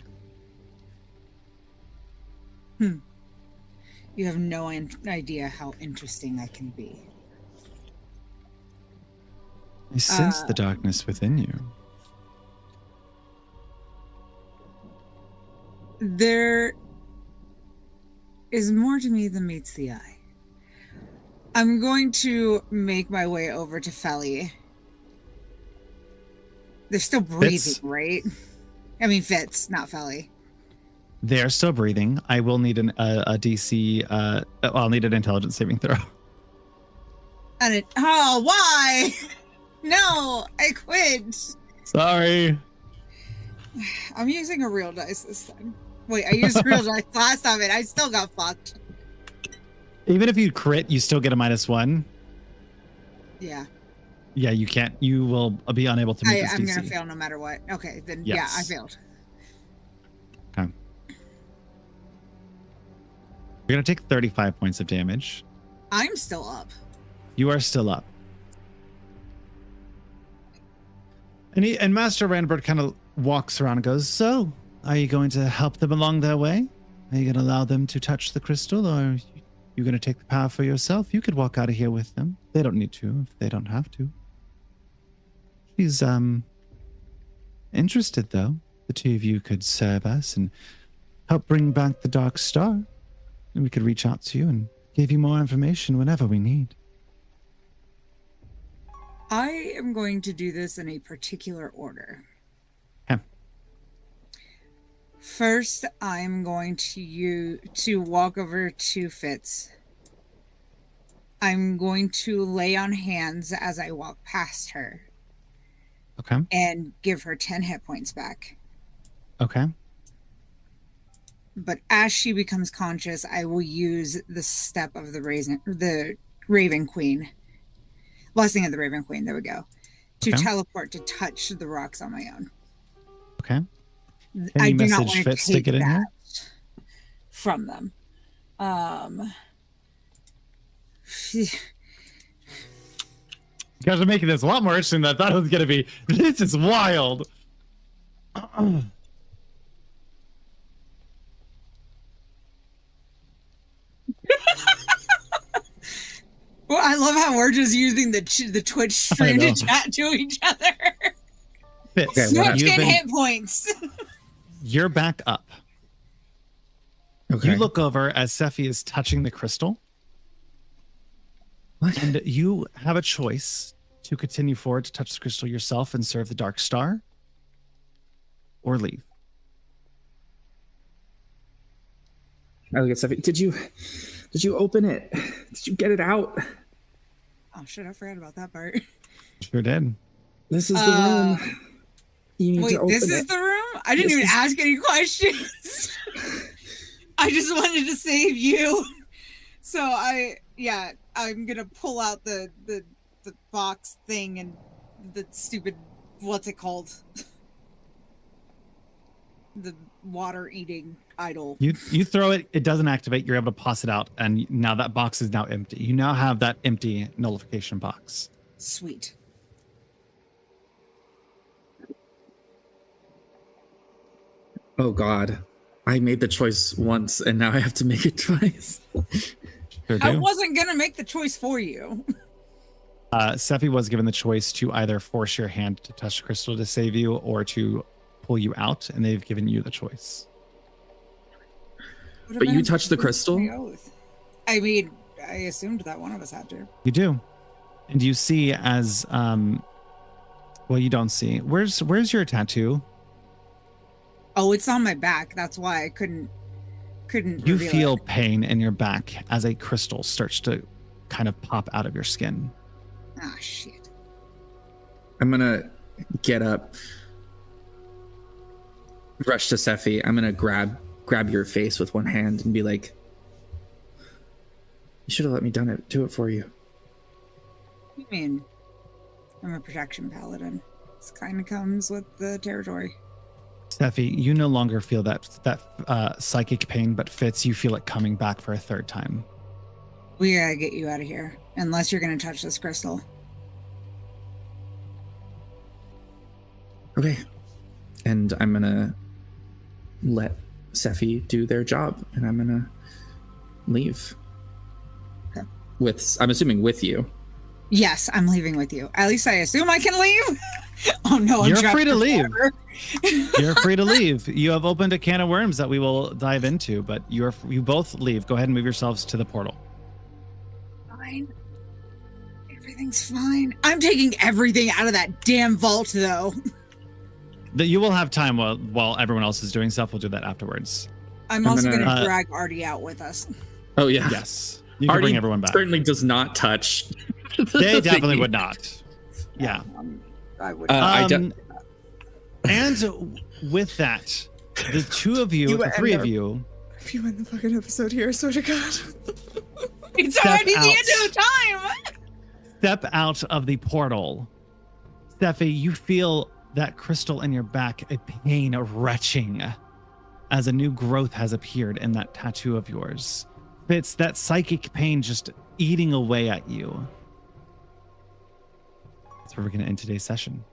Speaker 6: You have no idea how interesting I can be.
Speaker 1: I sense the darkness within you.
Speaker 6: There is more to me than meets the eye. I'm going to make my way over to Felly. They're still breathing,
Speaker 1: Fitz.
Speaker 6: right? I mean, Fitz, not Felly.
Speaker 1: They're still breathing. I will need a DC. I'll need an intelligence saving throw.
Speaker 6: And why? No, I quit.
Speaker 1: Sorry.
Speaker 6: I'm using a real dice this time. Wait, I used real dice last time and I still got fucked.
Speaker 1: Even if you crit, you still get a -1.
Speaker 6: Yeah.
Speaker 1: Yeah, you can't. You will be unable to make this
Speaker 6: I'm
Speaker 1: DC.
Speaker 6: gonna fail no matter what. Okay, then
Speaker 1: Yes.
Speaker 6: yeah, I failed.
Speaker 1: Okay. You're gonna take 35 points of damage.
Speaker 6: I'm still up.
Speaker 1: You are still up. And Master Ranbird kind of walks around and goes, "So, are you going to help them along their way? Are you going to allow them to touch the crystal, or are you going to take the power for yourself? You could walk out of here with them. They don't need to if they don't have to." She's interested, though. The two of you could serve us and help bring back the Dark Star. And we could reach out to you and give you more information whenever we need.
Speaker 6: I am going to do this in a particular order.
Speaker 1: Okay.
Speaker 6: First, I'm going to walk over to Fitz. I'm going to lay on hands as I walk past her.
Speaker 1: Okay.
Speaker 6: And give her 10 hit points back.
Speaker 1: Okay.
Speaker 6: But as she becomes conscious, I will use the step of the Raven Queen. Blessing of the Raven Queen, there we go. To teleport to touch the rocks on my own.
Speaker 1: Okay.
Speaker 6: I do not
Speaker 1: message
Speaker 6: want to
Speaker 1: Fitz to
Speaker 6: take
Speaker 1: get in here?
Speaker 6: that from them.
Speaker 1: You guys are making this a lot more interesting than I thought it was going to be. This is wild.
Speaker 6: Well, I love how we're just using the Twitch stream to chat to each other.
Speaker 1: Fitz,
Speaker 4: Okay,
Speaker 6: You have 10
Speaker 1: you've been-
Speaker 6: hit points.
Speaker 1: you're back up.
Speaker 4: Okay.
Speaker 1: You look over as Sephi is touching the crystal.
Speaker 4: What?
Speaker 1: And you have a choice to continue forward to touch the crystal yourself and serve the Dark Star, or leave.
Speaker 4: I look at Sophie. Did you open it? Did you get it out?
Speaker 6: Oh shit, I forgot about that part.
Speaker 1: Sure did.
Speaker 4: This is the room. You need
Speaker 6: Wait,
Speaker 4: to open
Speaker 6: this
Speaker 4: it.
Speaker 6: is the room? I didn't
Speaker 4: This
Speaker 6: even
Speaker 4: is-
Speaker 6: ask any questions. I just wanted to save you. So I'm gonna pull out the box thing and the stupid, what's it called? The water-eating idol.
Speaker 1: You throw it, it doesn't activate. You're able to toss it out, and now that box is now empty. You now have that empty nullification box.
Speaker 6: Sweet.
Speaker 4: Oh God, I made the choice once, and now I have to make it twice.
Speaker 1: Sure
Speaker 6: I
Speaker 1: do.
Speaker 6: wasn't gonna make the choice for you.
Speaker 1: Sephi was given the choice to either force your hand to touch the crystal to save you or to pull you out, and they've given you the choice.
Speaker 6: Would've
Speaker 4: But
Speaker 6: been
Speaker 4: you
Speaker 6: a
Speaker 4: touched the
Speaker 6: breach of
Speaker 4: crystal?
Speaker 6: the oath. I mean, I assumed that one of us had to.
Speaker 1: You do. And you see as well, you don't see. Where's your tattoo?
Speaker 6: Oh, it's on my back. That's why I couldn't.
Speaker 1: You
Speaker 6: reveal
Speaker 1: feel
Speaker 6: it.
Speaker 1: pain in your back as a crystal starts to kind of pop out of your skin.
Speaker 6: Ah, shit.
Speaker 4: I'm gonna get up, rush to Sephi. I'm gonna grab your face with one hand and be like, "You should have let me do it for you."
Speaker 6: I mean, I'm a protection paladin. This kind of comes with the territory.
Speaker 1: Steffi, you no longer feel that psychic pain, but Fitz, you feel it coming back for a third time.
Speaker 6: We gotta get you out of here, unless you're gonna touch this crystal.
Speaker 4: Okay. And I'm gonna let Sephi do their job, and I'm gonna leave.
Speaker 6: Okay.
Speaker 4: I'm assuming with you.
Speaker 6: Yes, I'm leaving with you. At least I assume I can leave. Oh no, I'm
Speaker 1: You're
Speaker 6: trapped
Speaker 1: free to leave.
Speaker 6: forever.
Speaker 1: You're free to leave. You have opened a can of worms that we will dive into, but you both leave. Go ahead and move yourselves to the portal.
Speaker 6: Fine. Everything's fine. I'm taking everything out of that damn vault, though.
Speaker 1: That you will have time while everyone else is doing stuff. We'll do that afterwards.
Speaker 6: I'm
Speaker 4: I'm
Speaker 6: also
Speaker 4: gonna-
Speaker 6: gonna drag Artie out with us.
Speaker 4: Oh yeah.
Speaker 1: Yes, you can
Speaker 4: Artie
Speaker 1: bring everyone back.
Speaker 4: certainly does not touch.
Speaker 1: They
Speaker 4: the
Speaker 1: definitely
Speaker 4: thingy.
Speaker 1: would not. Yeah.
Speaker 6: I would.
Speaker 1: And with that, the two of you,
Speaker 2: You
Speaker 1: the three
Speaker 2: end
Speaker 1: of you,
Speaker 2: If you end the fucking episode here, I swear to God.
Speaker 6: it's
Speaker 1: step
Speaker 6: already
Speaker 1: out.
Speaker 6: the end of time.
Speaker 1: step out of the portal. Steffi, you feel that crystal in your back, a pain, a retching, as a new growth has appeared in that tattoo of yours. It's that psychic pain just eating away at you. That's where we're going to end today's session.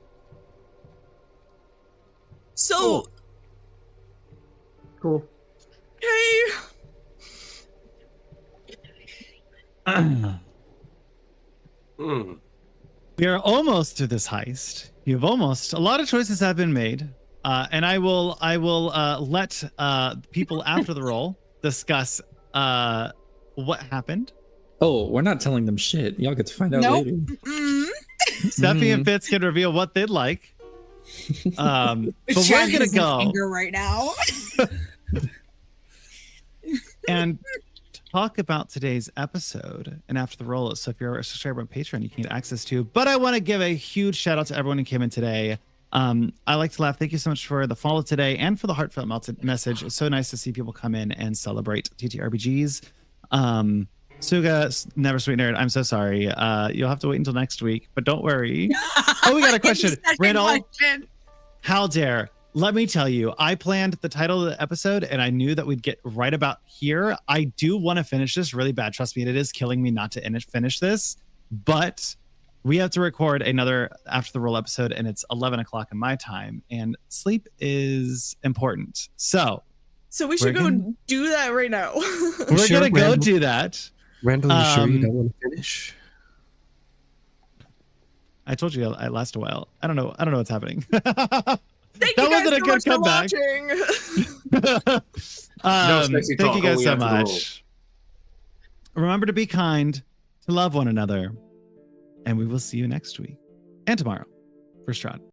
Speaker 2: So,
Speaker 3: Cool.
Speaker 2: hey,
Speaker 5: Mm.
Speaker 1: We are almost through this heist. A lot of choices have been made. And I will let people after the roll discuss what happened.
Speaker 4: Oh, we're not telling them shit. Y'all get to find out
Speaker 6: Nope.
Speaker 4: later.
Speaker 6: Mm.
Speaker 1: Steffi and Fitz can reveal what they'd like. But we're
Speaker 6: Chad
Speaker 1: gonna
Speaker 6: is in
Speaker 1: go
Speaker 6: anger right now.
Speaker 1: and talk about today's episode and after the roll. So if you're a subscriber on Patreon, you can get access to. But I want to give a huge shout out to everyone who came in today. I like to laugh. Thank you so much for the follow today and for the heartfelt message. It's so nice to see people come in and celebrate TTRPGs. Suga, Never Sweet Nerd, I'm so sorry. You'll have to wait until next week, but don't worry. Oh, we got a question.
Speaker 6: Second
Speaker 1: Randall,
Speaker 6: question.
Speaker 1: how dare? Let me tell you, I planned the title of the episode and I knew that we'd get right about here. I do want to finish this really bad. Trust me, it is killing me not to finish this, but we have to record another after the roll episode and it's 11 o'clock in my time and sleep is important. So
Speaker 2: we should
Speaker 1: We're
Speaker 2: go
Speaker 1: gonna-
Speaker 2: do that right now.
Speaker 1: we're
Speaker 3: Sure,
Speaker 1: going to go
Speaker 3: Randall.
Speaker 1: do that.
Speaker 3: Randall, you sure you
Speaker 1: Um,
Speaker 3: don't want to finish?
Speaker 1: I told you I last a while. I don't know what's happening.
Speaker 2: Thank
Speaker 1: That
Speaker 2: you guys
Speaker 1: wasn't a
Speaker 2: so
Speaker 1: good
Speaker 2: much for
Speaker 1: comeback.
Speaker 2: watching.
Speaker 5: Sexy
Speaker 1: Thank
Speaker 5: talk
Speaker 1: you guys
Speaker 5: only
Speaker 1: so
Speaker 5: after the roll.
Speaker 1: much. Remember to be kind, to love one another, and we will see you next week and tomorrow for Strahd.